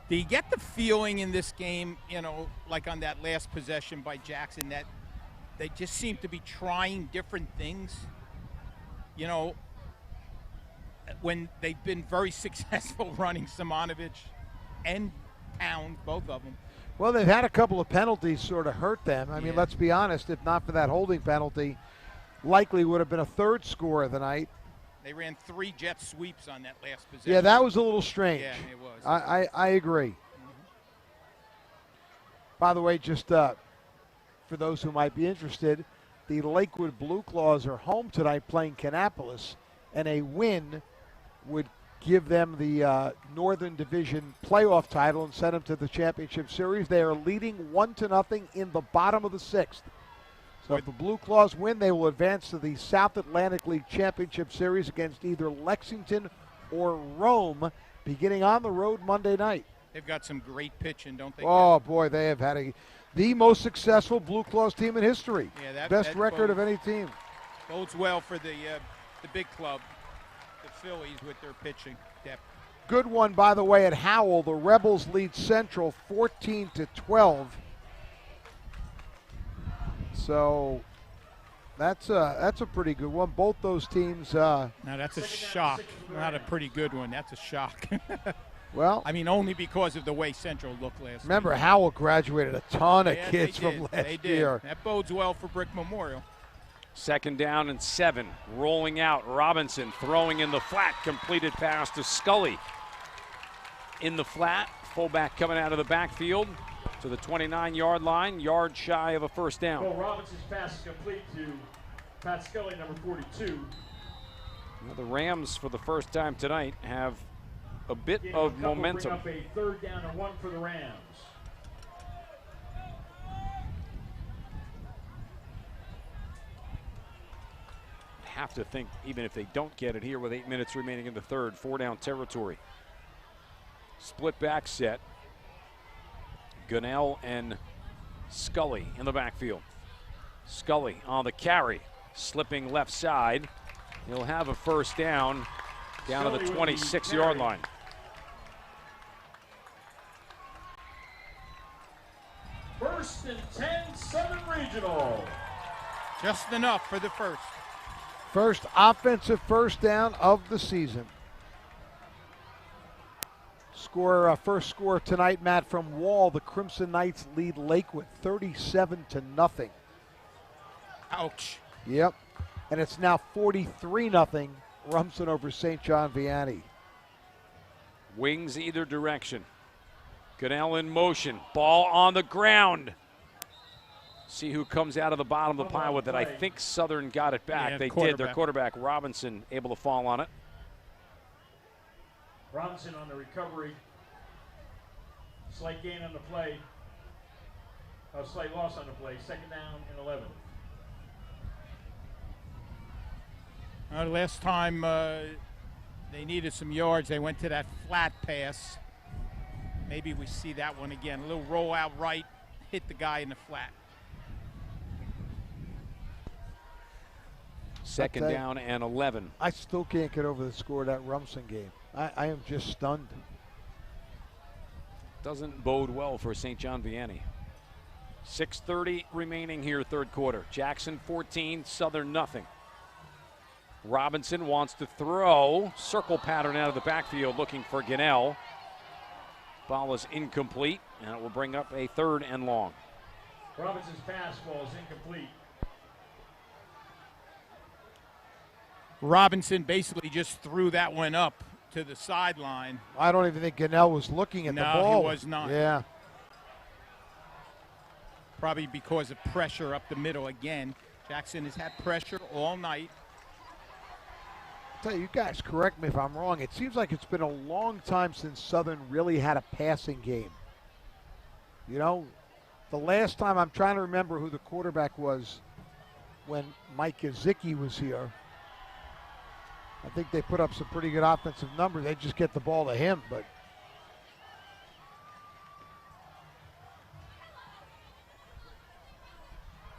Speaker 5: Do you get the feeling in this game, you know, like on that last possession by Jackson, that they just seem to be trying different things? You know, when they've been very successful running Simonovic and Pound, both of them.
Speaker 4: Well, they've had a couple of penalties sort of hurt them. I mean, let's be honest, if not for that holding penalty, likely would have been a third score of the night.
Speaker 5: They ran 3 jet sweeps on that last possession.
Speaker 4: Yeah, that was a little strange.
Speaker 5: Yeah, it was.
Speaker 4: I agree. By the way, just for those who might be interested, the Lakewood Blue Claws are home tonight playing Kannapolis, and a win would give them the Northern Division playoff title and send them to the championship series. They are leading 1-0 in the bottom of the 6th. So if the Blue Claws win, they will advance to the South Atlantic League Championship Series against either Lexington or Rome, beginning on the road Monday night.
Speaker 5: They've got some great pitching, don't they?
Speaker 4: Oh, boy, they have had the most successful Blue Claws team in history.
Speaker 5: Yeah,
Speaker 4: Best
Speaker 5: that
Speaker 4: record of any team.
Speaker 5: Bodes well for the big club, the Phillies, with their pitching depth.
Speaker 4: Good one, by the way, at Howell. The Rebels lead Central 14-12. So that's a pretty good one. Both those teams.
Speaker 5: Now that's a shock, not a pretty good one. That's a shock.
Speaker 4: Well,
Speaker 5: I mean, only because of the way Central looked last
Speaker 4: remember,
Speaker 5: week.
Speaker 4: Howell graduated a ton of
Speaker 5: Yeah,
Speaker 4: kids
Speaker 5: they
Speaker 4: from
Speaker 5: did.
Speaker 4: last
Speaker 5: They did.
Speaker 4: year.
Speaker 5: That bodes well for Brick Memorial.
Speaker 3: 2nd down and 7. Rolling out. Robinson throwing in the flat. Completed pass to Scully. In the flat. Fullback coming out of the backfield to the 29-yard line. Yard shy of a first down.
Speaker 19: Well, Robinson's pass is complete to Pat Scully, number 42.
Speaker 3: Now, the Rams, for the first time tonight, have a bit
Speaker 19: Gain
Speaker 3: of
Speaker 19: a couple,
Speaker 3: momentum.
Speaker 19: bring up a 3rd down and 1 for the Rams.
Speaker 3: Have to think, even if they don't get it here with 8 minutes remaining in the 3rd, 4-down territory. Split back set. Gunnell and Scully in the backfield. Scully on the carry, slipping left side. He'll have a first down to the 26-yard line.
Speaker 19: First and 10, Southern Regional.
Speaker 5: Just enough for the first.
Speaker 4: First offensive first down of the season. First score tonight, Matt, from Wall. The Crimson Knights lead Lakewood 37-0.
Speaker 5: Ouch.
Speaker 4: Yep. And it's now 43-0. Rumson over St. John Vianney.
Speaker 3: Wings either direction. Gunnell in motion. Ball on the ground. See who comes out of the bottom of the pile with it. I think Southern got it back.
Speaker 5: Yeah,
Speaker 3: they did. Their quarterback, Robinson, able to fall on it.
Speaker 19: Robinson on the recovery. Slight gain on the play. Slight loss on the play. 2nd down and 11.
Speaker 5: Last time they needed some yards, they went to that flat pass. Maybe we see that one again. A little roll out right, hit the guy in the flat.
Speaker 3: 2nd down and 11.
Speaker 4: I still can't get over the score of that Rumson game. I am just stunned.
Speaker 3: Doesn't bode well for St. John Vianney. 6:30 remaining here, 3rd quarter. Jackson 14, Southern nothing. Robinson wants to throw. Circle pattern out of the backfield looking for Gunnell. Ball is incomplete, and it will bring up a 3rd and long.
Speaker 19: Robinson's pass ball is incomplete.
Speaker 5: Robinson basically just threw that one up to the sideline.
Speaker 4: I don't even think Gunnell was looking at the ball.
Speaker 5: No, he was not.
Speaker 4: Yeah.
Speaker 5: Probably because of pressure up the middle again. Jackson has had pressure all night.
Speaker 4: Tell you guys, correct me if I'm wrong. It seems like it's been a long time since Southern really had a passing game. You know, the last time, I'm trying to remember who the quarterback was when Mike Yazicki was here. I think they put up some pretty good offensive numbers. They just get the ball to him, but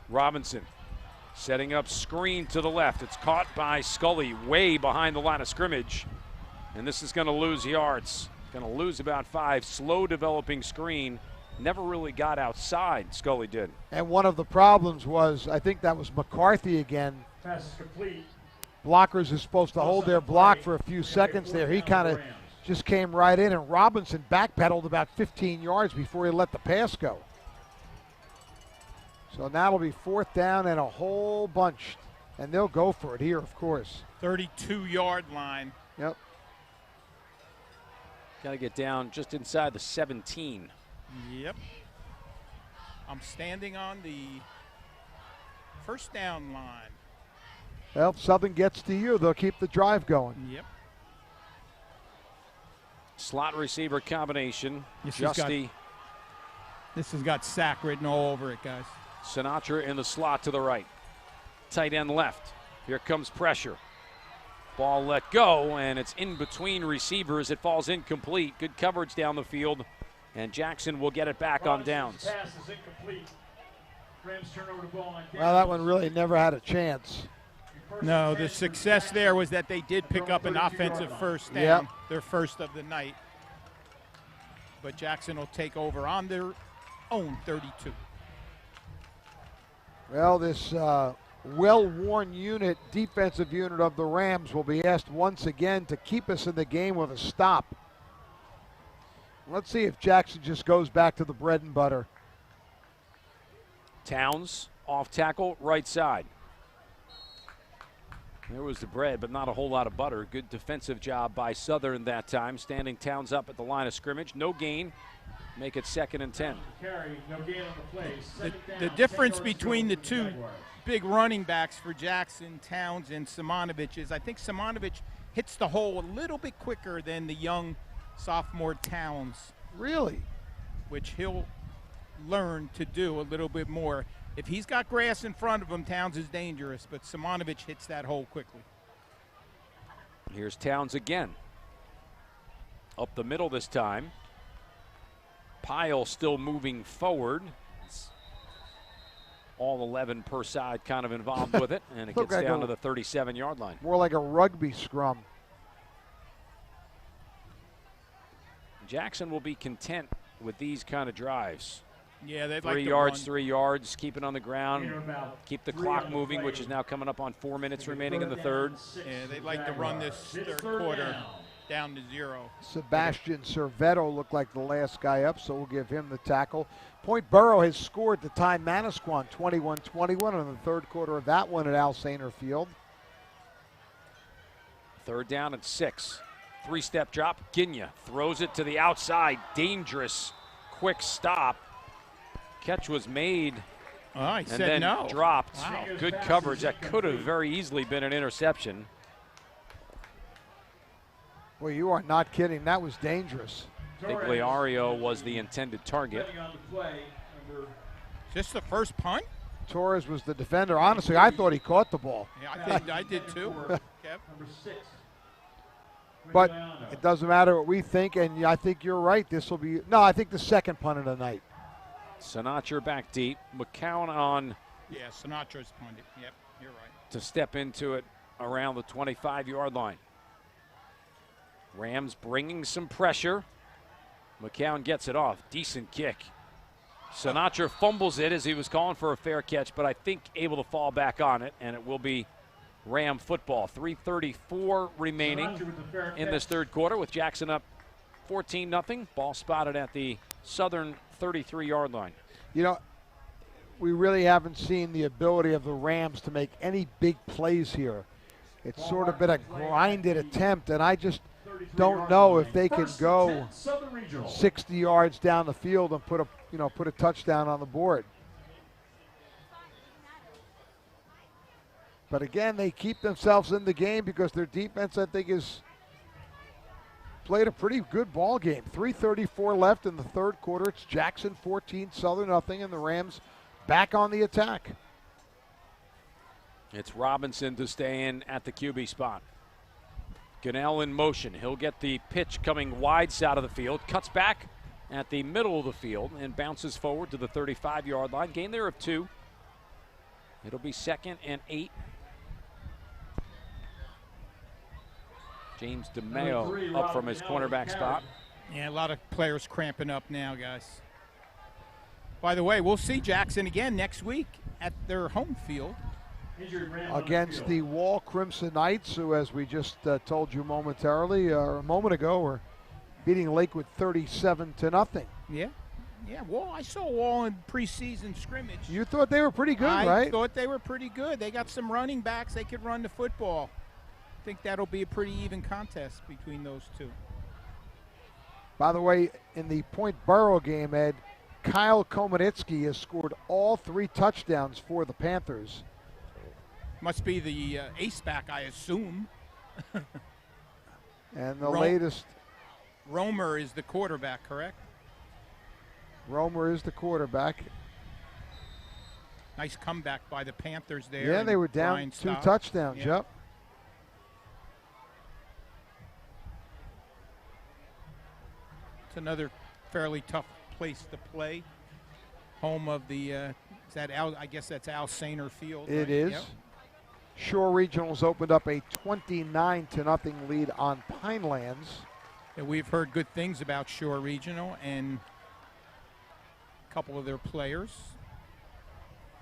Speaker 3: Robinson setting up screen to the left. It's caught by Scully way behind the line of scrimmage. And this is going to lose yards. Going to lose about 5. Slow developing screen. Never really got outside, Scully did.
Speaker 4: And one of the problems was, I think that was McCarthy again.
Speaker 19: Pass is complete.
Speaker 4: Blockers are supposed to hold their block for a few seconds there. He kind of just came right in, and Robinson backpedaled about 15 yards before he let the pass go. So now it'll be 4th down and a whole bunch. And they'll go for it here, of course.
Speaker 5: 32-yard line.
Speaker 4: Yep.
Speaker 3: Got to get down just inside the 17.
Speaker 5: Yep. I'm standing on the first down line.
Speaker 4: Well, if Southern gets to you, they'll keep the drive going.
Speaker 5: Yep.
Speaker 3: Slot receiver combination.
Speaker 5: This has got sack written all over it, guys.
Speaker 3: Sinatra in the slot to the right. Tight end left. Here comes pressure. Ball let go, and it's in between receivers. It falls incomplete. Good coverage down the field, and Jackson will get it back on downs.
Speaker 19: Pass is incomplete. Rams turn over the ball on downs.
Speaker 4: Well, that one really never had a chance.
Speaker 5: No, the success there was that they did pick up an offensive first down,
Speaker 4: Yep.
Speaker 5: their first of the night. But Jackson will take over on their own 32.
Speaker 4: Well, this well-worn defensive unit of the Rams will be asked once again to keep us in the game with a stop. Let's see if Jackson just goes back to the bread and butter.
Speaker 3: Towns off tackle, right side. There was the bread, but not a whole lot of butter. Good defensive job by Southern that time, standing Towns up at the line of scrimmage. No gain. Make it 2nd and 10.
Speaker 19: Carry, no gain on the play.
Speaker 5: The difference between the two big running backs for Jackson, Towns, and Simonovic is I think Simonovic hits the hole a little bit quicker than the young sophomore Towns.
Speaker 4: Really?
Speaker 5: Which he'll learn to do a little bit more. If he's got grass in front of him, Towns is dangerous, but Simonovic hits that hole quickly.
Speaker 3: Here's Towns again. Up the middle this time. Pyle still moving forward. It's all 11 per side kind of involved with it, and it gets
Speaker 4: like
Speaker 3: down to the 37-yard line.
Speaker 4: More like a rugby scrum.
Speaker 3: Jackson will be content with these kind of drives.
Speaker 5: Yeah, they'd
Speaker 3: 3
Speaker 5: like to
Speaker 3: yards,
Speaker 5: run.
Speaker 3: 3 yards, keep it on the ground, keep the clock moving, which is now coming up on 4 minutes remaining in the third.
Speaker 5: Yeah, they'd like to run this third quarter down to 0.
Speaker 4: Sebastian Servetto looked like the last guy up, so we'll give him the tackle. Point Borough has scored the time Manasquan 21-21 in the third quarter of that one at Al Sainer Field.
Speaker 3: Third down and 6. 3-step drop. Ginya throws it to the outside. Dangerous, quick stop. Catch was made
Speaker 5: he
Speaker 3: and
Speaker 5: said
Speaker 3: then
Speaker 5: no.
Speaker 3: dropped.
Speaker 5: Wow.
Speaker 3: Good coverage. That could have very easily been an interception.
Speaker 4: Well, you are not kidding. That was dangerous.
Speaker 3: Bigliario was the intended target.
Speaker 5: Just the first punt?
Speaker 4: Torres was the defender. Honestly, I thought he caught the ball.
Speaker 5: Yeah, I did too. Kev.
Speaker 19: Number 6.
Speaker 4: But it doesn't matter what we think, and I think you're right. This will be, no, I think the second punt of the night.
Speaker 3: Sinatra back deep. McCown on
Speaker 5: Yeah, Sinatra's punted. Yep, you're right.
Speaker 3: to step into it around the 25-yard line. Rams bringing some pressure. McCown gets it off. Decent kick. Sinatra fumbles it as he was calling for a fair catch, but I think able to fall back on it, and it will be Ram football. 3:34 remaining in this third quarter with Jackson up 14-0. Ball spotted at the Southern 33-yard line.
Speaker 4: You know, we really haven't seen the ability of the Rams to make any big plays here. It's sort of been a grinded attempt, and I just don't know if they can go 60 yards down the field and put a touchdown on the board. But again, they keep themselves in the game because their defense, I think, is played a pretty good ball game. 3:34 left in the third quarter. It's Jackson 14, Southern nothing, and the Rams back on the attack.
Speaker 3: It's Robinson to stay in at the QB spot. Gunnell in motion. He'll get the pitch coming wide side of the field. Cuts back at the middle of the field and bounces forward to the 35-yard line. Gain there of 2. It'll be 2nd and 8. James DeMeo up from his cornerback spot.
Speaker 5: Yeah, a lot of players cramping up now, guys. By the way, we'll see Jackson again next week at their home field.
Speaker 4: Against the Wall Crimson Knights, who, as we just told you momentarily, a moment ago, were beating Lakewood 37-0.
Speaker 5: Yeah. Yeah, Wall. I saw Wall in preseason scrimmage.
Speaker 4: You thought they were pretty good, right?
Speaker 5: I thought they were pretty good. They got some running backs. They could run the football. I think that'll be a pretty even contest between those two.
Speaker 4: By the way, in the Point Borough game, Ed, Kyle Komanitsky has scored all 3 touchdowns for the Panthers.
Speaker 5: Must be the ace-back, I assume.
Speaker 4: And the latest.
Speaker 5: Romer is the quarterback, correct?
Speaker 4: Romer is the quarterback.
Speaker 5: Nice comeback by the Panthers there.
Speaker 4: Yeah, they were down
Speaker 5: Brian
Speaker 4: 2
Speaker 5: Stock.
Speaker 4: touchdowns,
Speaker 5: Yeah.
Speaker 4: yep.
Speaker 5: It's another fairly tough place to play. Home of the, is that Al, I guess that's Al Sainer Field.
Speaker 4: It
Speaker 5: right?
Speaker 4: is.
Speaker 5: Yep.
Speaker 4: Shore Regionals opened up a 29-0 lead on Pinelands.
Speaker 5: Yeah, we've heard good things about Shore Regional and a couple of their players.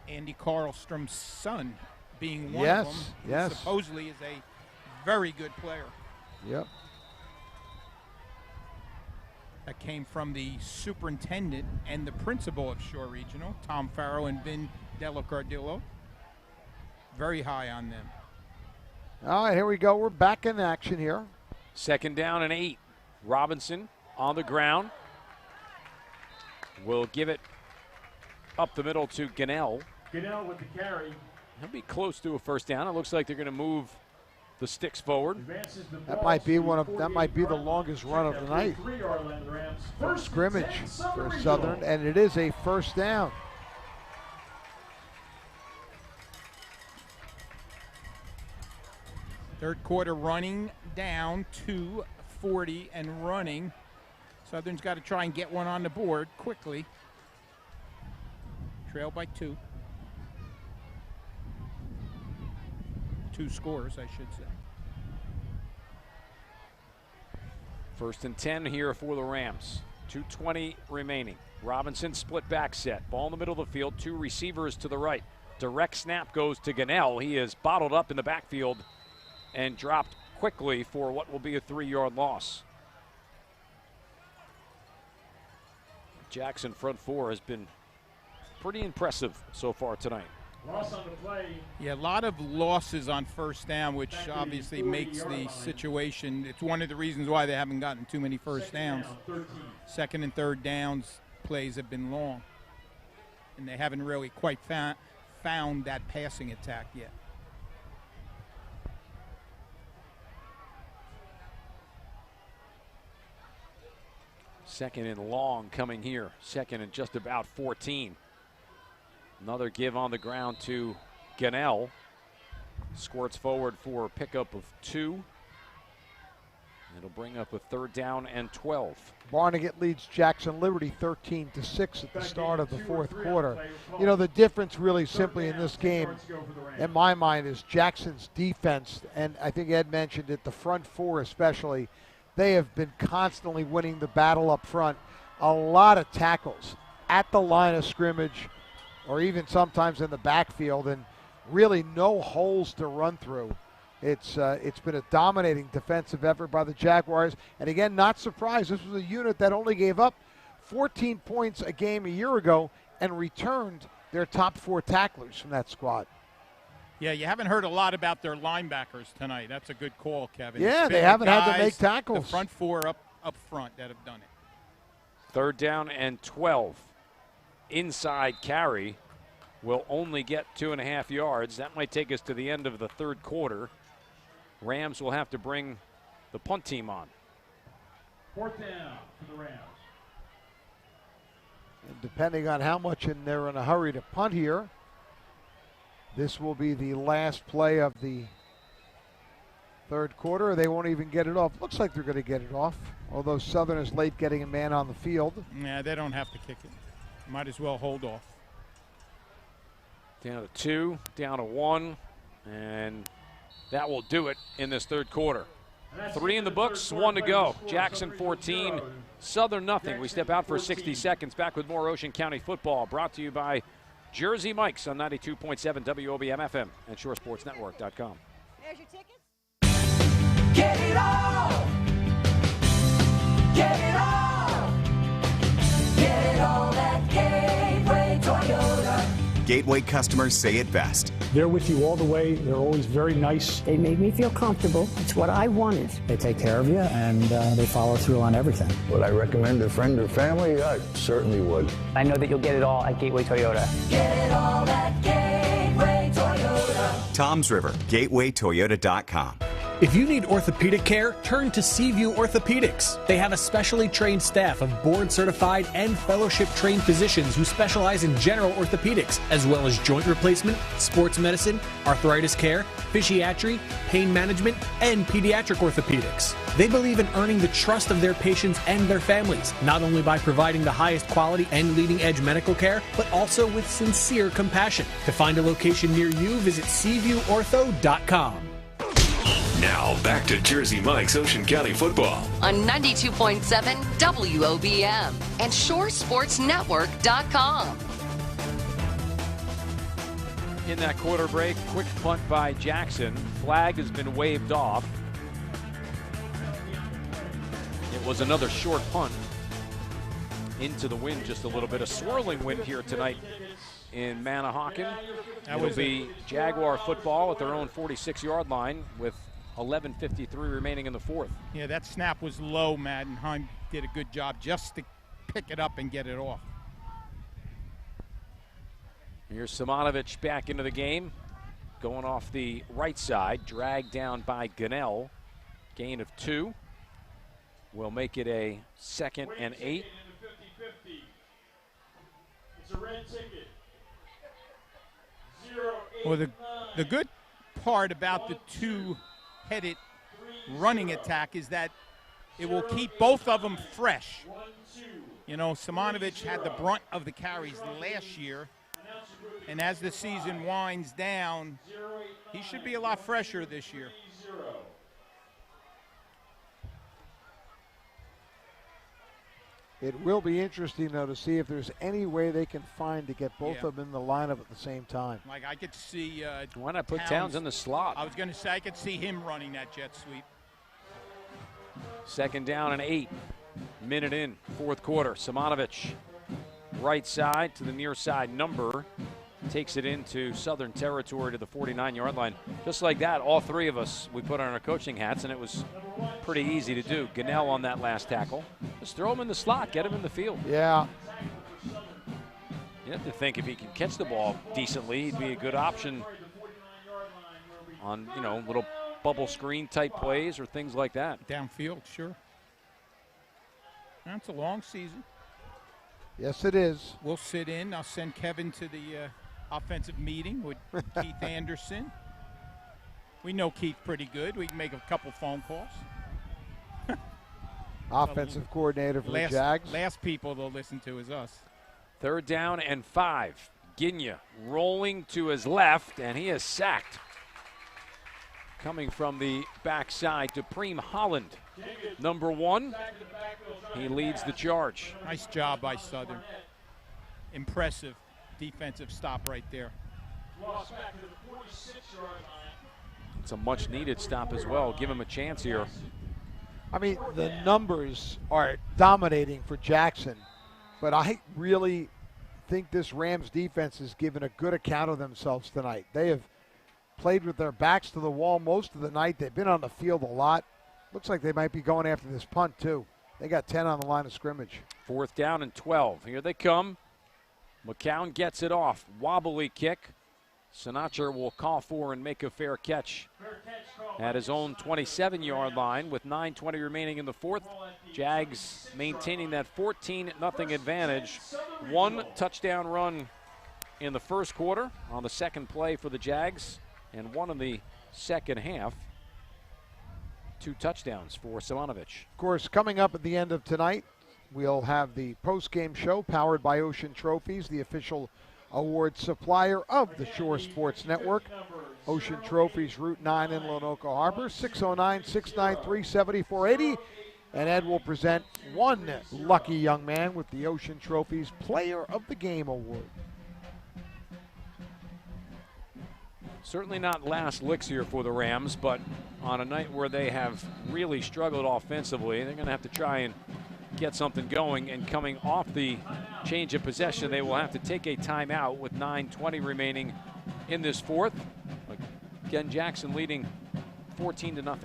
Speaker 5: Andy Karlstrom's son being one of them. who
Speaker 4: Yes.
Speaker 5: supposedly is a very good player.
Speaker 4: Yep.
Speaker 5: That came from the superintendent and the principal of Shore Regional, Tom Farrow and Vin Delacardillo. Very high on them.
Speaker 4: All right, here we go. We're back in action here.
Speaker 3: 2nd down and 8. Robinson on the ground. Will give it up the middle to Gunnell.
Speaker 19: Gunnell with the carry.
Speaker 3: He'll be close to a 1st down. It looks like they're going to move the sticks forward.
Speaker 4: That might be the longest run of the night. First scrimmage for Southern, and it is a 1st down.
Speaker 5: Third quarter running down to 40 and running. Southern's got to try and get one on the board quickly. Trail by 2. 2 scores, I should say.
Speaker 3: 1st and 10 here for the Rams. 2:20 remaining. Robinson split back set. Ball in the middle of the field. 2 receivers to the right. Direct snap goes to Gunnell. He is bottled up in the backfield and dropped quickly for what will be a 3-yard loss. Jackson front 4 has been pretty impressive so far tonight.
Speaker 19: Loss on the play.
Speaker 5: Yeah, a lot of losses on 1st down, which obviously makes the situation. It's one of the reasons why they haven't gotten too many 1st downs. 2nd and 3rd downs plays have been long, and they haven't really quite found that passing attack yet.
Speaker 3: Second and long coming here. 2nd and just about 14. Another give on the ground to Gunnell. Squirts forward for a pickup of 2. It'll bring up a 3rd down and 12.
Speaker 4: Barnegat leads Jackson Liberty 13-6 at the start of the 4th quarter. You know, the difference really simply in this game, in my mind, is Jackson's defense, and I think Ed mentioned it, the front 4 especially. They have been constantly winning the battle up front. A lot of tackles at the line of scrimmage or even sometimes in the backfield, and really no holes to run through. It's been a dominating defensive effort by the Jaguars. And again, not surprised. This was a unit that only gave up 14 points a game a year ago and returned their top 4 tacklers from that squad.
Speaker 5: Yeah, you haven't heard a lot about their linebackers tonight. That's a good call, Kevin.
Speaker 4: Yeah,
Speaker 5: It's been
Speaker 4: they haven't
Speaker 5: the
Speaker 4: had to
Speaker 5: guys,
Speaker 4: make tackles.
Speaker 5: The front 4 up front that have done it.
Speaker 3: 3rd down and 12. Inside carry will only get 2.5 yards. That might take us to the end of the 3rd quarter. Rams will have to bring the punt team on.
Speaker 19: 4th down for the Rams.
Speaker 4: And depending on how much they're in a hurry to punt here, this will be the last play of the 3rd quarter. They won't even get it off. Looks like they're going to get it off, although Southern is late getting a man on the field.
Speaker 5: Yeah, they don't have to kick it. Might as well hold off.
Speaker 3: Down to 2, down to 1, and that will do it in this 3rd quarter. 3 in the books, 1 to go. Jackson 14, Southern nothing. We step out for 60 seconds. Back with more Ocean County football, brought to you by Jersey Mike's on 92.7 WOBM FM and ShoreSportsNetwork.com.
Speaker 11: There's your tickets. Get it all. Get it all. Get it all at Gateway Toyota.
Speaker 12: Gateway customers say it best.
Speaker 13: They're with you all the way. They're always very nice.
Speaker 14: They made me feel comfortable. It's what I wanted.
Speaker 15: They take care of you, and they follow through on everything.
Speaker 16: Would I recommend a friend or family? I certainly would.
Speaker 17: I know that you'll get it all at Gateway Toyota.
Speaker 11: Get it all at Gateway Toyota.
Speaker 12: Toms River, GatewayToyota.com.
Speaker 10: If you need orthopedic care, turn to Seaview Orthopedics. They have a specially trained staff of board-certified and fellowship-trained physicians who specialize in general orthopedics, as well as joint replacement, sports medicine, arthritis care, physiatry, pain management, and pediatric orthopedics. They believe in earning the trust of their patients and their families, not only by providing the highest quality and leading-edge medical care, but also with sincere compassion. To find a location near you, visit SeaviewOrtho.com.
Speaker 2: Now back to Jersey Mike's Ocean County football
Speaker 1: on 92.7 WOBM and ShoreSportsNetwork.com.
Speaker 3: In that quarter break, quick punt by Jackson. Flag has been waved off. It was another short punt into the wind just a little bit. A swirling wind here tonight in Manahawkin. It'll be Jaguar football at their own 46-yard line with 11:53 remaining in the fourth.
Speaker 5: Yeah, that snap was low, Matt, and Heim did a good job just to pick it up and get it off.
Speaker 3: Here's Simonovic back into the game, going off the right side, dragged down by Gunnell. Gain of 2. Will make it a 2nd and 8.
Speaker 19: It's a red ticket.
Speaker 5: Well, the good part about the two-headed running attack is that it will keep both of them fresh. You know, Simonovic had the brunt of the carries last year, and as the season winds down, he should be a lot fresher this year.
Speaker 4: It will be interesting, though, to see if there's any way they can find to get both of them in the lineup at the same time.
Speaker 5: Like, I could see
Speaker 3: why not put Towns in the slot?
Speaker 5: I was going to say, I could see him running that jet sweep.
Speaker 3: 2nd down and 8. Minute in, fourth quarter. Simonovic, right side to the near side number. Takes it into Southern territory to the 49-yard line. Just like that, all three of us, we put on our coaching hats, and it was pretty easy to do. Gunnell on that last tackle. Just throw him in the slot, get him in the field.
Speaker 4: Yeah.
Speaker 3: You have to think if he can catch the ball decently, he'd be a good option on, you know, little bubble screen type plays or things like that.
Speaker 5: Downfield, sure. That's a long season.
Speaker 4: Yes, it is.
Speaker 5: We'll sit in. I'll send Kevin to the offensive meeting with Keith Anderson. We know Keith pretty good. We can make a couple phone calls.
Speaker 4: Offensive coordinator for the Jags.
Speaker 5: Last people they'll listen to is us.
Speaker 3: 3rd down and 5. Ginya rolling to his left, and he is sacked. Coming from the backside, Dupreem Holland. Number 1, he leads the charge.
Speaker 5: Nice job by Southern. Impressive defensive stop right there.
Speaker 3: It's a much-needed stop as well. Give him a chance here.
Speaker 4: I mean, the numbers are dominating for Jackson, but I really think this Rams defense has given a good account of themselves tonight. They have played with their backs to the wall most of the night. They've been on the field a lot. Looks like they might be going after this punt, too. They got 10 on the line of scrimmage.
Speaker 3: 4th down and 12. Here they come. McCown gets it off. Wobbly kick. Sinatra will call for and make a fair catch at his own 27-yard line with 9:20 remaining in the fourth. Jags maintaining that 14-0 advantage. 1 touchdown run in the first quarter on the second play for the Jags, and 1 in the second half. 2 touchdowns for Simonovic.
Speaker 4: Of course, coming up at the end of tonight, we'll have the post-game show powered by Ocean Trophies, the official award supplier of the Shore Sports Network. Ocean Trophies, Route 9 in Lenoka Harbor, 609-693-7480. And Ed will present one lucky young man with the Ocean Trophies Player of the Game Award.
Speaker 3: Certainly not last licks here for the Rams, but on a night where they have really struggled offensively, they're going to have to try and get something going, and coming off the change of possession, they will have to take a timeout with 9:20 remaining in this fourth. Again, Jackson leading 14-0.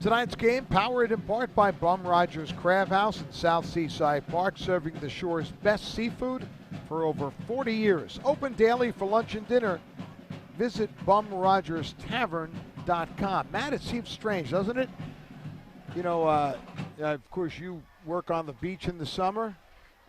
Speaker 4: Tonight's game powered in part by Bum Rogers Crab House in South Seaside Park, serving the shore's best seafood for over 40 years. Open daily for lunch and dinner. visit bumrogerstavern.com. Matt, it seems strange, doesn't it? You know, of course, you work on the beach in the summer,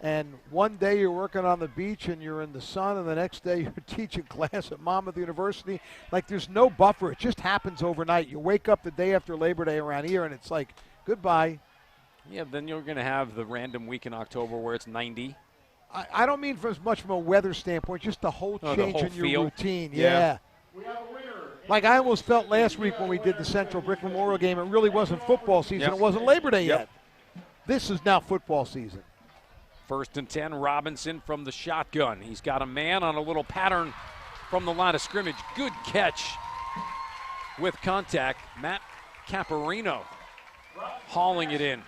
Speaker 4: and one day you're working on the beach and you're in the sun, and the next day you're teaching class at Monmouth University. Like, there's no buffer. It just happens overnight. You wake up the day after Labor Day around here, and it's like, goodbye.
Speaker 3: Yeah, then you're going to have the random week in October where it's 90.
Speaker 4: I don't mean as much from a weather standpoint, just the whole change in your
Speaker 3: feel.
Speaker 4: routine.
Speaker 3: Yeah.
Speaker 4: Like, I almost felt last week when we did the Central Brick Memorial game, it really wasn't football season. It wasn't Labor Day yet. This is now football season.
Speaker 3: 1st and 10, Robinson from the shotgun. He's got a man on a little pattern from the line of scrimmage. Good catch with contact. Matt Caparino hauling it in.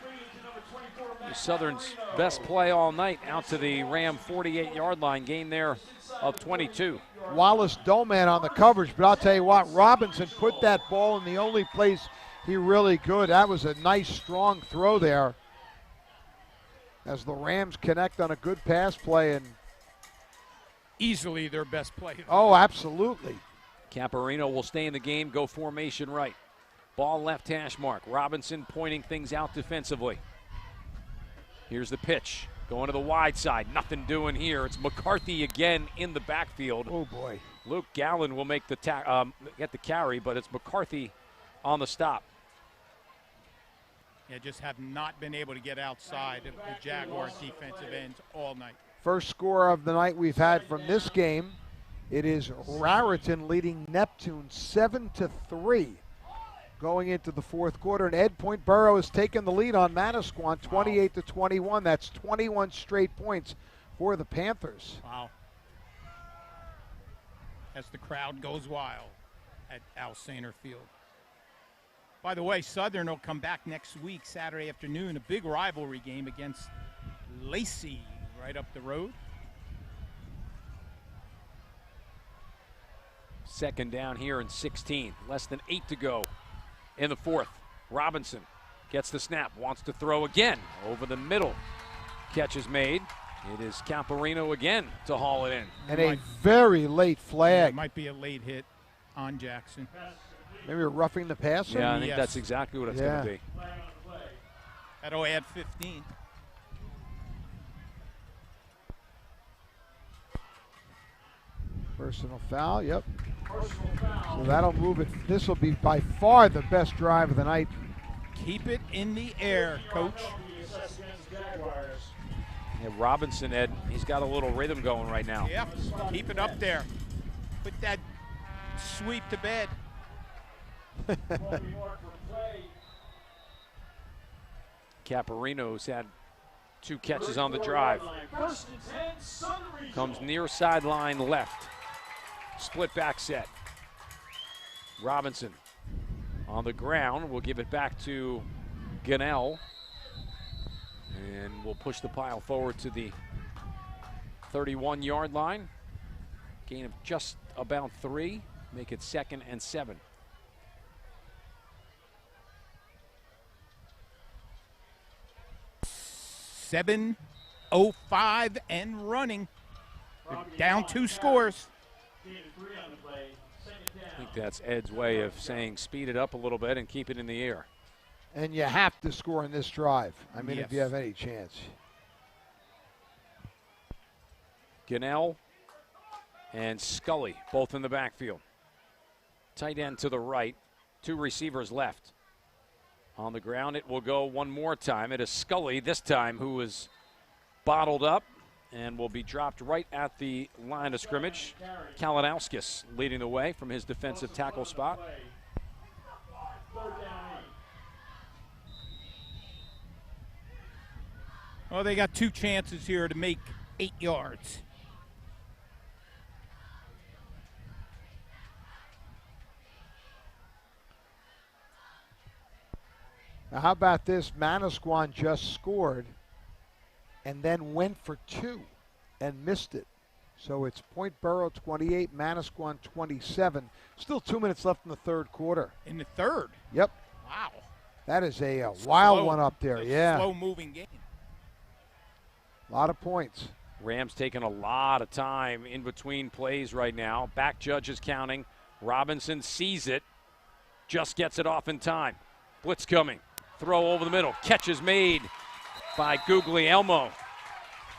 Speaker 3: Southern's best play all night out to the Ram 48-yard line, gain there of 22.
Speaker 4: Wallace Doman on the coverage, but I'll tell you what, Robinson put that ball in the only place he really could. That was a nice, strong throw there as the Rams connect on a good pass play. And
Speaker 5: easily their best play.
Speaker 4: Oh, absolutely.
Speaker 3: Caparino will stay in the game, go formation right. Ball left hash mark. Robinson pointing things out defensively. Here's the pitch. Going to the wide side. Nothing doing here. It's McCarthy again in the backfield.
Speaker 4: Oh, boy.
Speaker 3: Luke Gallen will make the get the carry, but it's McCarthy on the stop.
Speaker 5: Yeah, just have not been able to get outside of the Jaguars defensive ends all night.
Speaker 4: First score of the night we've had from this game. It is Raritan leading Neptune 7-3. Going into the fourth quarter, and Ed Point Borough has taken the lead on Manasquan 28-21. That's 21 straight points for the Panthers.
Speaker 5: Wow. As the crowd goes wild at Al Sainer Field. By the way, Southern will come back next week, Saturday afternoon, a big rivalry game against Lacey right up the road.
Speaker 3: Second down here in 16. Less than 8 to go. In the fourth, Robinson gets the snap, wants to throw again over the middle. Catch is made. It is Caparino again to haul it in.
Speaker 4: And a very late flag.
Speaker 5: It might be a late hit on Jackson.
Speaker 4: Maybe you're roughing the passer?
Speaker 3: Yeah, I think that's exactly what it's going to be.
Speaker 5: That'll add 15.
Speaker 4: Personal foul, yep. So that'll move it. This will be by far the best drive of the night.
Speaker 5: Keep it in the air, Coach.
Speaker 3: Yeah, Robinson, Ed, he's got a little rhythm going right now.
Speaker 5: Yep, keep it up there. Put that sweep to bed.
Speaker 3: Caparino's had 2 catches on the drive. Comes near sideline left. Split back set. Robinson on the ground. We'll give it back to Gunnell. And we'll push the pile forward to the 31-yard line. Gain of just about 3. Make it 2nd and 7.
Speaker 5: .705 and running. They're down 2 scores.
Speaker 3: I think that's Ed's way of saying speed it up a little bit and keep it in the air.
Speaker 4: And you have to score in this drive. I mean,
Speaker 5: Yes.
Speaker 4: if you have any chance.
Speaker 3: Gunnell and Scully both in the backfield. Tight end to the right. 2 receivers left. On the ground, it will go one more time. It is Scully this time who is bottled up and will be dropped right at the line of scrimmage. Kalinowskis leading the way from his defensive tackle spot.
Speaker 5: Well, they got 2 chances here to make 8 yards.
Speaker 4: Now, how about this? Manasquan just scored and then went for 2 and missed it. So it's Point Borough 28, Manasquan 27. Still 2 minutes left in the third quarter.
Speaker 5: In the third?
Speaker 4: Yep.
Speaker 5: Wow.
Speaker 4: That is a wild
Speaker 5: Slow-
Speaker 4: one up there, yeah.
Speaker 5: Slow-moving game.
Speaker 4: A lot of points.
Speaker 3: Rams taking a lot of time in between plays right now. Back judge is counting. Robinson sees it, just gets it off in time. Blitz coming. Throw over the middle. Catch is made by Guglielmo.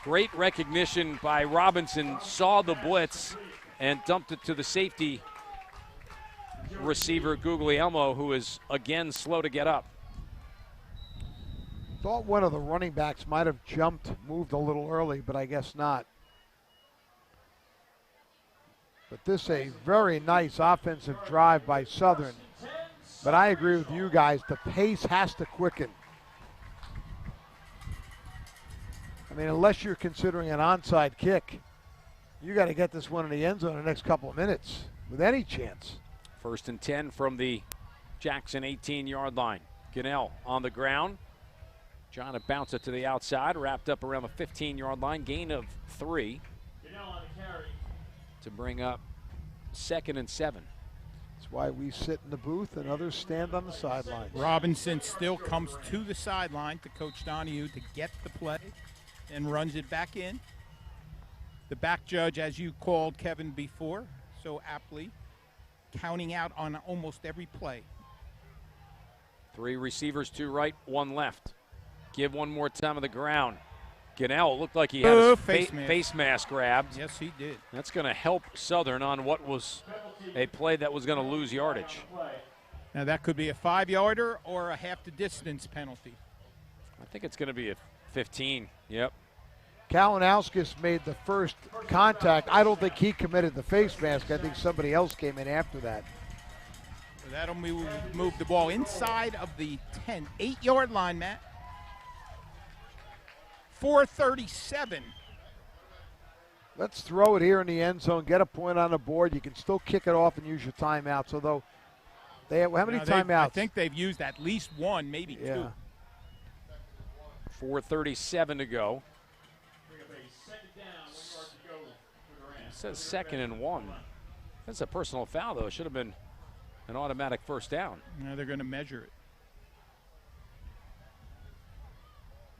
Speaker 3: Great recognition by Robinson. Saw the blitz and dumped it to the safety receiver, Guglielmo, who is again slow to get up.
Speaker 4: Thought one of the running backs might have moved a little early, but I guess not. But this a very nice offensive drive by Southern. But I agree with you guys, the pace has to quicken. I mean, unless you're considering an onside kick, you got to get this one in the end zone in the next couple of minutes with any chance.
Speaker 3: 1st and 10 from the Jackson 18-yard line. Gunnell on the ground. Trying to bounce it to the outside, wrapped up around the 15-yard line, gain of 3 to bring up 2nd and 7.
Speaker 4: That's why we sit in the booth and others stand on the sidelines.
Speaker 5: Robinson still comes to the sideline to Coach Donahue to get the play and runs it back in. The back judge, as you called Kevin before, so aptly, counting out on almost every play.
Speaker 3: 3 receivers, 2 right, 1 left. Give one more time on the ground. Gunnell looked like he had his face mask grabbed.
Speaker 5: Yes, he did.
Speaker 3: That's going to help Southern on what was a play that was going to lose yardage.
Speaker 5: Now that could be a 5-yarder or a half the distance penalty.
Speaker 3: I think it's going to be a 15. Yep.
Speaker 4: Kalinowskis made the first contact. I don't think he committed the face mask. I think somebody else came in after that.
Speaker 5: So that'll move the ball inside of the 10, 8-yard line, Matt. 4:37.
Speaker 4: Let's throw it here in the end zone, get a point on the board. You can still kick it off and use your timeouts, although they have, how many timeouts?
Speaker 5: I think they've used at least 1, maybe 2.
Speaker 3: 4:37 to go. It says 2nd and 1. That's a personal foul, though. It should have been an automatic first down.
Speaker 5: Now they're going to measure it.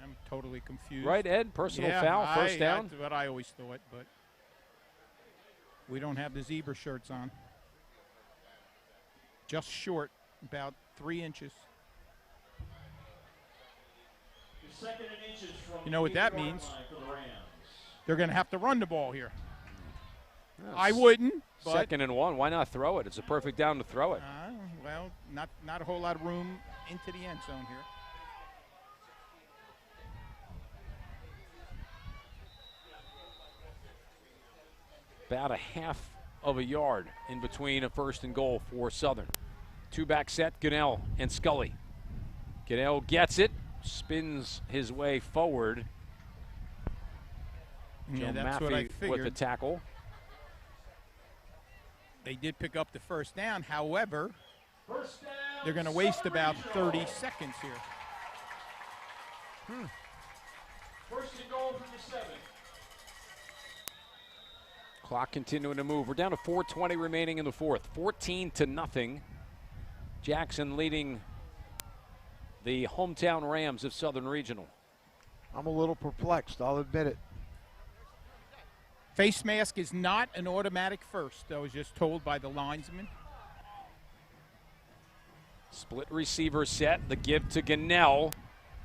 Speaker 5: I'm totally confused.
Speaker 3: Right, Ed? Personal foul, first down?
Speaker 5: That's what I always thought, but we don't have the zebra shirts on. Just short, about 3 inches. You know what that means? They're going to have to run the ball here.
Speaker 3: Yes.
Speaker 5: I wouldn't. But
Speaker 3: 2nd and 1. Why not throw it? It's a perfect down to throw it.
Speaker 5: Well, not a whole lot of room into the end zone here.
Speaker 3: About a half of a yard in between a 1st and goal for Southern. 2-back set, Gunnell and Scully. Gunnell gets it, spins his way forward.
Speaker 5: Yeah,
Speaker 3: Joe
Speaker 5: that's
Speaker 3: Maffey
Speaker 5: what I figured.
Speaker 3: with the tackle.
Speaker 5: They did pick up the first down. However, they're going to waste about 30 seconds here.
Speaker 19: 1st and goal from the 7.
Speaker 3: Clock continuing to move. We're down to 4:20 remaining in the 4th. 14-0. Jackson leading the hometown Rams of Southern Regional.
Speaker 4: I'm a little perplexed, I'll admit it.
Speaker 5: Face mask is not an automatic first. I was just told by the linesman.
Speaker 3: Split receiver set. The give to Gunnell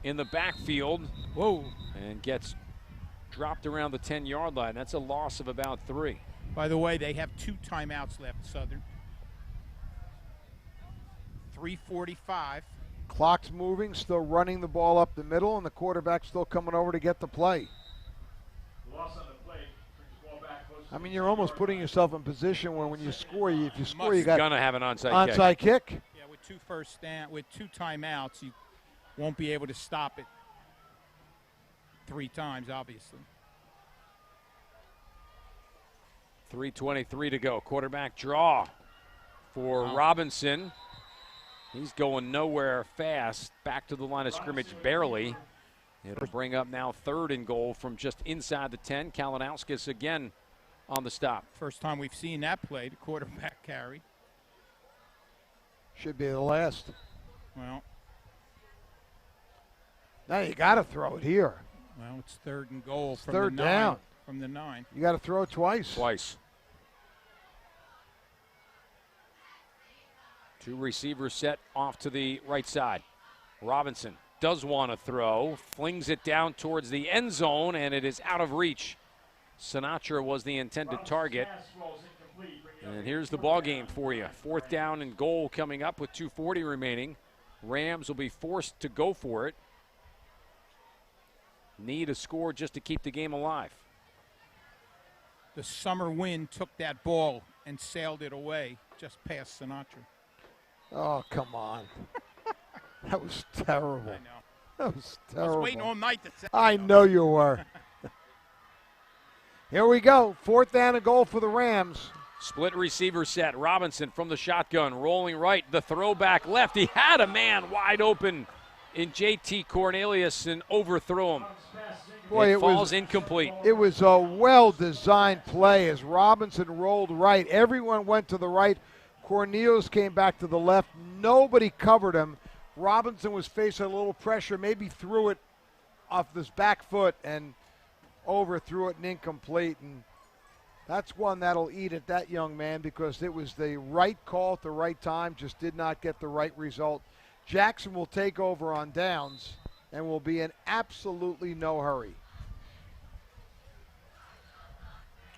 Speaker 3: in the backfield.
Speaker 5: Whoa.
Speaker 3: And gets dropped around the 10-yard line. That's a loss of about 3.
Speaker 5: By the way, they have 2 timeouts left, Southern. 3:45.
Speaker 4: Clock's moving, still running the ball up the middle, and the quarterback still coming over to get the play.
Speaker 19: Loss on the play. Brings the ball back close.
Speaker 4: I mean, you're almost putting yourself in position when you score, if you score, you got
Speaker 3: gonna have an onside
Speaker 4: kick.
Speaker 5: Yeah, with 2 first down, with 2 timeouts, you won't be able to stop it 3 times, obviously.
Speaker 3: 3:23 to go. Quarterback draw for Robinson. He's going nowhere fast. Back to the line of scrimmage barely. It'll bring up now 3rd and goal from just inside the 10. Kalinowskis again on the stop.
Speaker 5: First time we've seen that play, the quarterback carry.
Speaker 4: Should be the last.
Speaker 5: Well.
Speaker 4: Now you got to throw it here.
Speaker 5: Well, it's 3rd and goal
Speaker 4: It's
Speaker 5: from
Speaker 4: 3rd
Speaker 5: the 9.
Speaker 4: down.
Speaker 5: from the 9.
Speaker 4: You got to throw it twice.
Speaker 3: Twice. 2 receivers set off to the right side. Robinson does want to throw, flings it down towards the end zone, and it is out of reach. Sinatra was the intended target. And here's the ball game for you. 4th down and goal coming up with 2:40 remaining. Rams will be forced to go for it. Need a score just to keep the game alive.
Speaker 5: The summer wind took that ball and sailed it away just past Sinatra.
Speaker 4: Oh, come on. That was terrible.
Speaker 5: I know.
Speaker 4: That was
Speaker 5: I
Speaker 4: terrible.
Speaker 5: was waiting all night to say
Speaker 4: I know you were. Here we go. 4th down and goal for the Rams.
Speaker 3: Split receiver set. Robinson from the shotgun, rolling right. The throwback left. He had a man wide open in J.T. Cornelius and overthrew him.
Speaker 4: Boy,
Speaker 3: it falls incomplete.
Speaker 4: It was a well-designed play as Robinson rolled right. Everyone went to the right. Cornelius came back to the left. Nobody covered him. Robinson was facing a little pressure, maybe threw it off his back foot and overthrew it and incomplete. And that's one that'll eat at that young man because it was the right call at the right time, just did not get the right result. Jackson will take over on downs and will be in absolutely no hurry.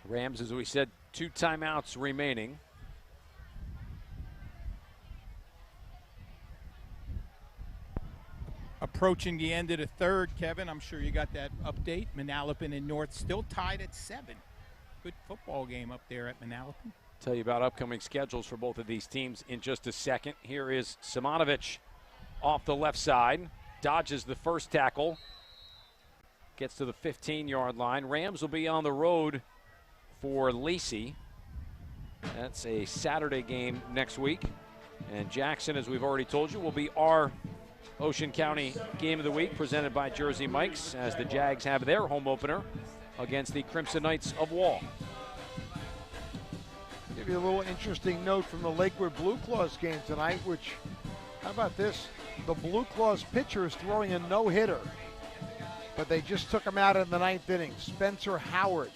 Speaker 3: Rams, as we said, 2 timeouts remaining.
Speaker 5: approaching the end of the 3rd, Kevin. I'm sure you got that update. Manalapan and North still tied at 7. Good football game up there at Manalapan.
Speaker 3: Tell you about upcoming schedules for both of these teams in just a second. Here is Simonovic off the left side. Dodges the first tackle. Gets to the 15-yard line. Rams will be on the road for Lacey. That's a Saturday game next week. And Jackson, as we've already told you, will be our Ocean County Game of the Week, presented by Jersey Mike's, as the Jags have their home opener against the Crimson Knights of Wall.
Speaker 4: Give you a little interesting note from the Lakewood Blue Claws game tonight, which, how about this? The Blue Claws pitcher is throwing a no-hitter, but they just took him out in the 9th inning. Spencer Howard,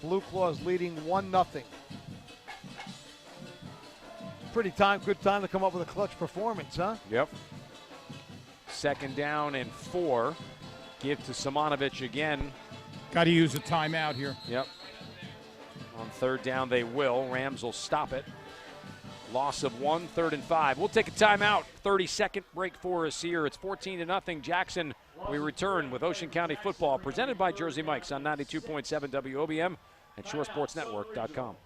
Speaker 4: Blue Claws leading 1-0. Pretty good time to come up with a clutch performance, huh?
Speaker 3: Yep. 2nd down and 4. Give to Simonovic again.
Speaker 5: Got to use a timeout here.
Speaker 3: Yep. On 3rd down, they will. Rams will stop it. Loss of 1, 3rd and 5. We'll take a timeout. 30-second break for us here. It's 14-0 Jackson. We return with Ocean County football, presented by Jersey Mike's on 92.7 WOBM and ShoreSportsNetwork.com.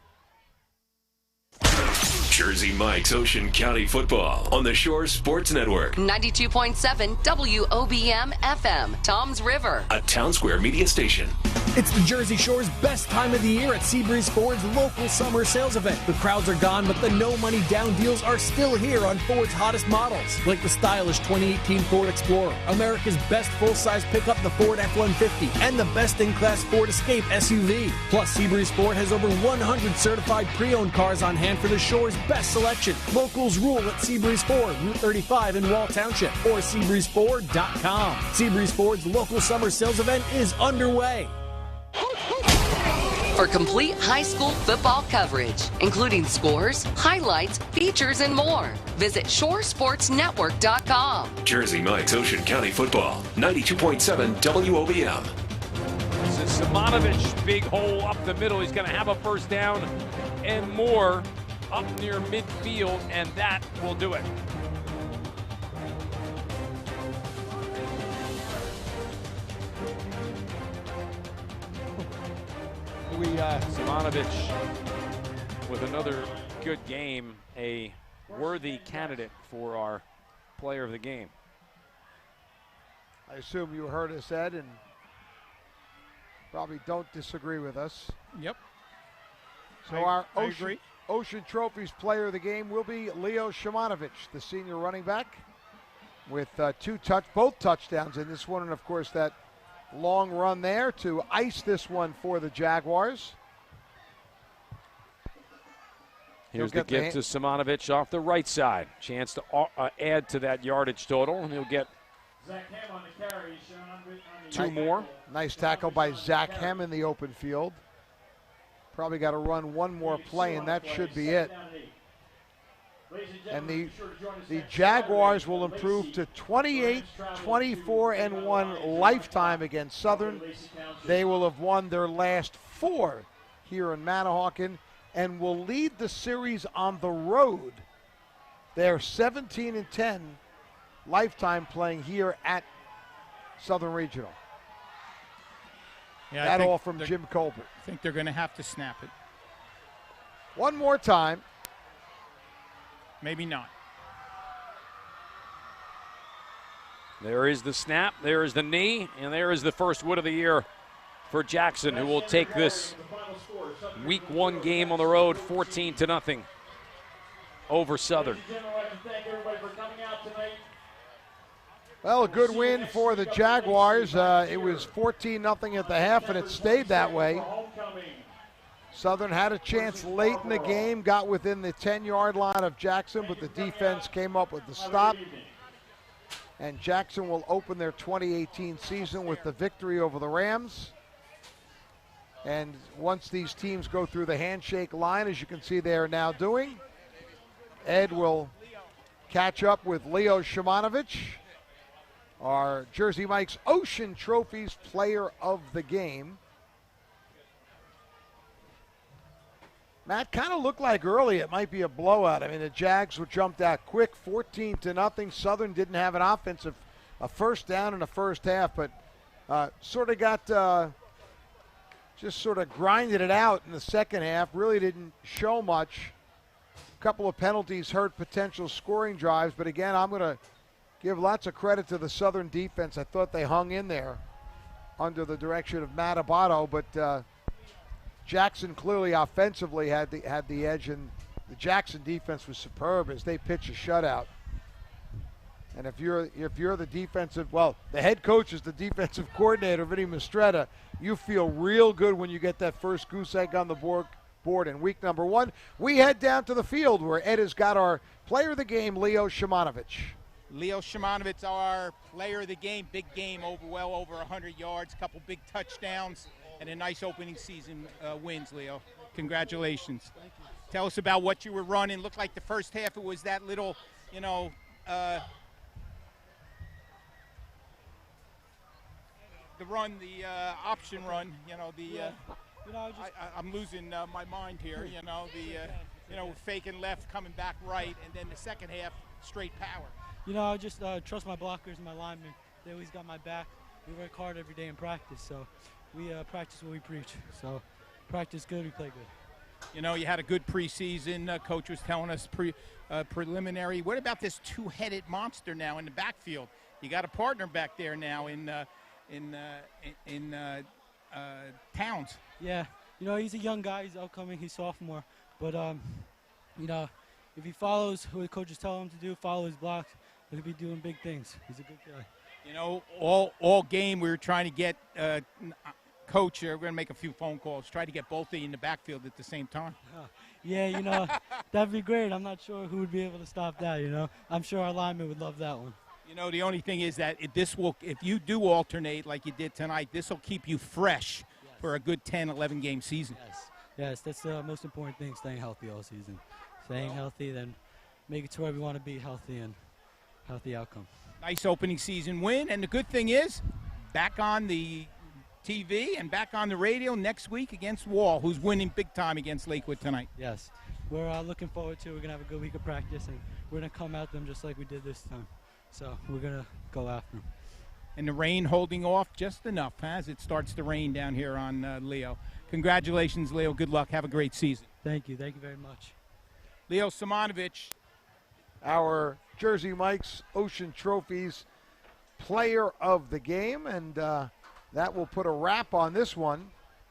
Speaker 2: Jersey Mike's Ocean County football on the Shore Sports Network.
Speaker 1: 92.7 WOBM FM, Toms River.
Speaker 2: A Town Square media station.
Speaker 10: It's the Jersey Shore's best time of the year at Seabreeze Ford's local summer sales event. The crowds are gone, but the no money down deals are still here on Ford's hottest models, like the stylish 2018 Ford Explorer, America's best full-size pickup, the Ford F-150, and the best-in-class Ford Escape SUV. Plus, Seabreeze Ford has over 100 certified pre-owned cars on hand for the Shore's best selection. Locals rule at Seabreeze Ford, Route 35 in Wall Township, or SeabreezeFord.com. Seabreeze Ford's local summer sales event is underway.
Speaker 1: For complete high school football coverage, including scores, highlights, features, and more, visit ShoreSportsNetwork.com.
Speaker 2: Jersey Mike's Ocean County football, 92.7 WOBM.
Speaker 3: This is Simonovic, big hole up the middle. He's going to have a first down and more up near midfield, and that will do it. Simonovic with another good game, a worthy candidate for our player of the game.
Speaker 4: I assume you heard us, Ed, and probably don't disagree with us.
Speaker 5: Yep.
Speaker 4: So
Speaker 5: I
Speaker 4: our
Speaker 5: agree.
Speaker 4: Ocean Trophies player of the game will be Leo Simonovic, the senior running back, with both touchdowns in this one, and of course that long run there to ice this one for the Jaguars.
Speaker 3: Here's the gift to Simonovic off the right side. Chance to add to that yardage total, and he'll get
Speaker 19: Zach Ham on the carry. Shown on the
Speaker 3: Two more.
Speaker 4: Nice tackle by Zach Hem in the open field. Probably got to run one more play, and that should be it. And the Jaguars will improve to 28, 24, and 1 lifetime against Southern. They will have won their last 4 here in Manahawkin and will lead the series on the road. They're 17 and 10 lifetime playing here at Southern Regional.
Speaker 5: Yeah,
Speaker 4: that all from Jim Colbert.
Speaker 5: I think they're going to have to snap it.
Speaker 4: One more time.
Speaker 5: Maybe not.
Speaker 3: There is the snap, there is the knee, and there is the first wood of the year for Jackson, who will take this week 1 game on the road 14-0 over Southern.
Speaker 4: Well, a good win for the Jaguars. It was 14-0 at the half, and it stayed that way. Southern had a chance late in the game, got within the 10-yard line of Jackson, but the defense came up with the stop. And Jackson will open their 2018 season with the victory over the Rams. And once these teams go through the handshake line, as you can see they are now doing, Ed will catch up with Leo Shimonovich, our Jersey Mike's Ocean Trophies Player of the Game. Matt, kind of looked like early it might be a blowout. I mean, the Jags were jumped out quick, 14-0. Southern didn't have a first down in the first half, but sort of got just sort of grinded it out in the second half. Really didn't show much. A couple of penalties hurt potential scoring drives, but again, I'm going to give lots of credit to the Southern defense. I thought they hung in there under the direction of Matt Abato, but Jackson clearly offensively had the edge, and the Jackson defense was superb as they pitched a shutout. And if you're the defensive, well, the head coach is the defensive coordinator, Vinny Mistretta, you feel real good when you get that first goose egg on the board in week number 1. We head down to the field where Ed has got our player of the game, Leo Shimonovich.
Speaker 5: Leo Shimonovich, our player of the game, big game, well over 100 yards, a couple big touchdowns, and a nice opening season wins, Leo. Congratulations.
Speaker 18: Thank you.
Speaker 5: Tell us about what you were running. Looked like the first half it was that little, the run, the option run, I'm losing my mind here, faking left, coming back right, and then the second half, straight power.
Speaker 18: I just trust my blockers and my linemen. They always got my back. We work hard every day in practice, so we practice what we preach. So practice good, we play good.
Speaker 5: You had a good preseason. Coach was telling us preliminary. What about this two-headed monster now in the backfield? You got a partner back there now in Towns.
Speaker 18: Yeah, he's a young guy. He's upcoming. He's sophomore. But, if he follows what the coaches tell him to do, follow his blocks, he'll be doing big things. He's a good guy.
Speaker 5: All game we were trying to get Coach, we're going to make a few phone calls, try to get both of you in the backfield at the same time.
Speaker 18: Yeah, that'd be great. I'm not sure who would be able to stop that, I'm sure our linemen would love that one.
Speaker 5: The only thing is that if you do alternate like you did tonight, this will keep you fresh for a good 10, 11 game season.
Speaker 18: Yes, that's the most important thing, staying healthy all season. Staying healthy, then make it to where we want to be, healthy and healthy outcome.
Speaker 5: Nice opening season win, and the good thing is back on the TV and back on the radio next week against Wall, who's winning big time against Lakewood tonight.
Speaker 18: Yes, we're looking forward to it. We're going to have a good week of practice, and we're going to come at them just like we did this time. So we're going to go after them.
Speaker 5: And the rain holding off just enough as it starts to rain down here on Leo. Congratulations, Leo. Good luck. Have a great season.
Speaker 18: Thank you. Thank you very much.
Speaker 5: Leo Shimonovich,
Speaker 4: our Jersey Mike's Ocean Trophies player of the game, and that will put a wrap on this one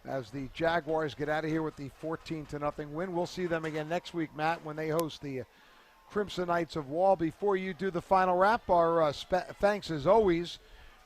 Speaker 4: as the Jaguars get out of here with the 14-0 win. We'll see them again next week, Matt, when they host the Crimson Knights of Wall. Before you do the final wrap, our thanks as always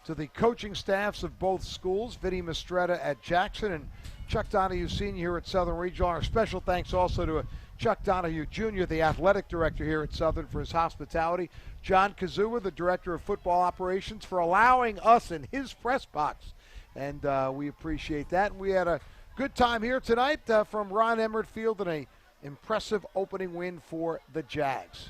Speaker 4: to the coaching staffs of both schools, Vinny Mistretta at Jackson and Chuck Donahue Sr. here at Southern Regional. Our special thanks also to Chuck Donahue Jr., the athletic director here at Southern, for his hospitality. John Kazua, the director of football operations, for allowing us in his press box. And we appreciate that. And we had a good time here tonight from Ron Emmert Field and an impressive opening win for the Jags.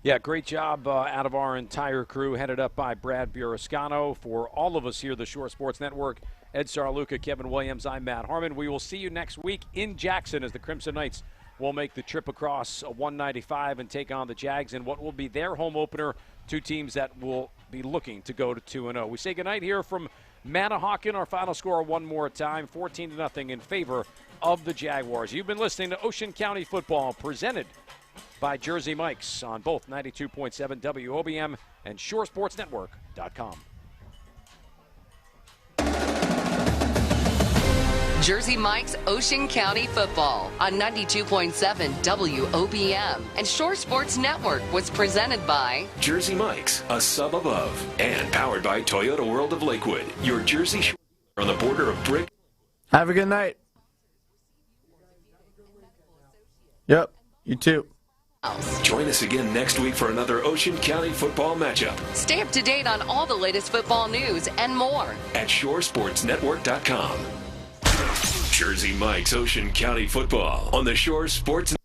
Speaker 3: Yeah, great job out of our entire crew, headed up by Brad Burrascano. For all of us here, the Shore Sports Network, Ed Sarluca, Kevin Williams, I'm Matt Harmon. We will see you next week in Jackson as the Crimson Knights will make the trip across 195 and take on the Jags in what will be their home opener. Two teams that will be looking to go to 2-0. We say goodnight here from Manahawkin. Our final score one more time, 14-0 in favor of the Jaguars. You've been listening to Ocean County Football, presented by Jersey Mike's on both 92.7 WOBM and ShoreSportsNetwork.com.
Speaker 1: Jersey Mike's Ocean County Football on 92.7 WOBM and Shore Sports Network was presented by
Speaker 2: Jersey Mike's, a sub above, and powered by Toyota World of Lakewood, your Jersey Shore on the border of Brick.
Speaker 21: Have a good night. Yep, you too.
Speaker 2: Join us again next week for another Ocean County football matchup
Speaker 1: Stay up to date on all the latest football news and more
Speaker 2: at ShoreSportsNetwork.com. Jersey Mike's Ocean County Football on the Shore Sports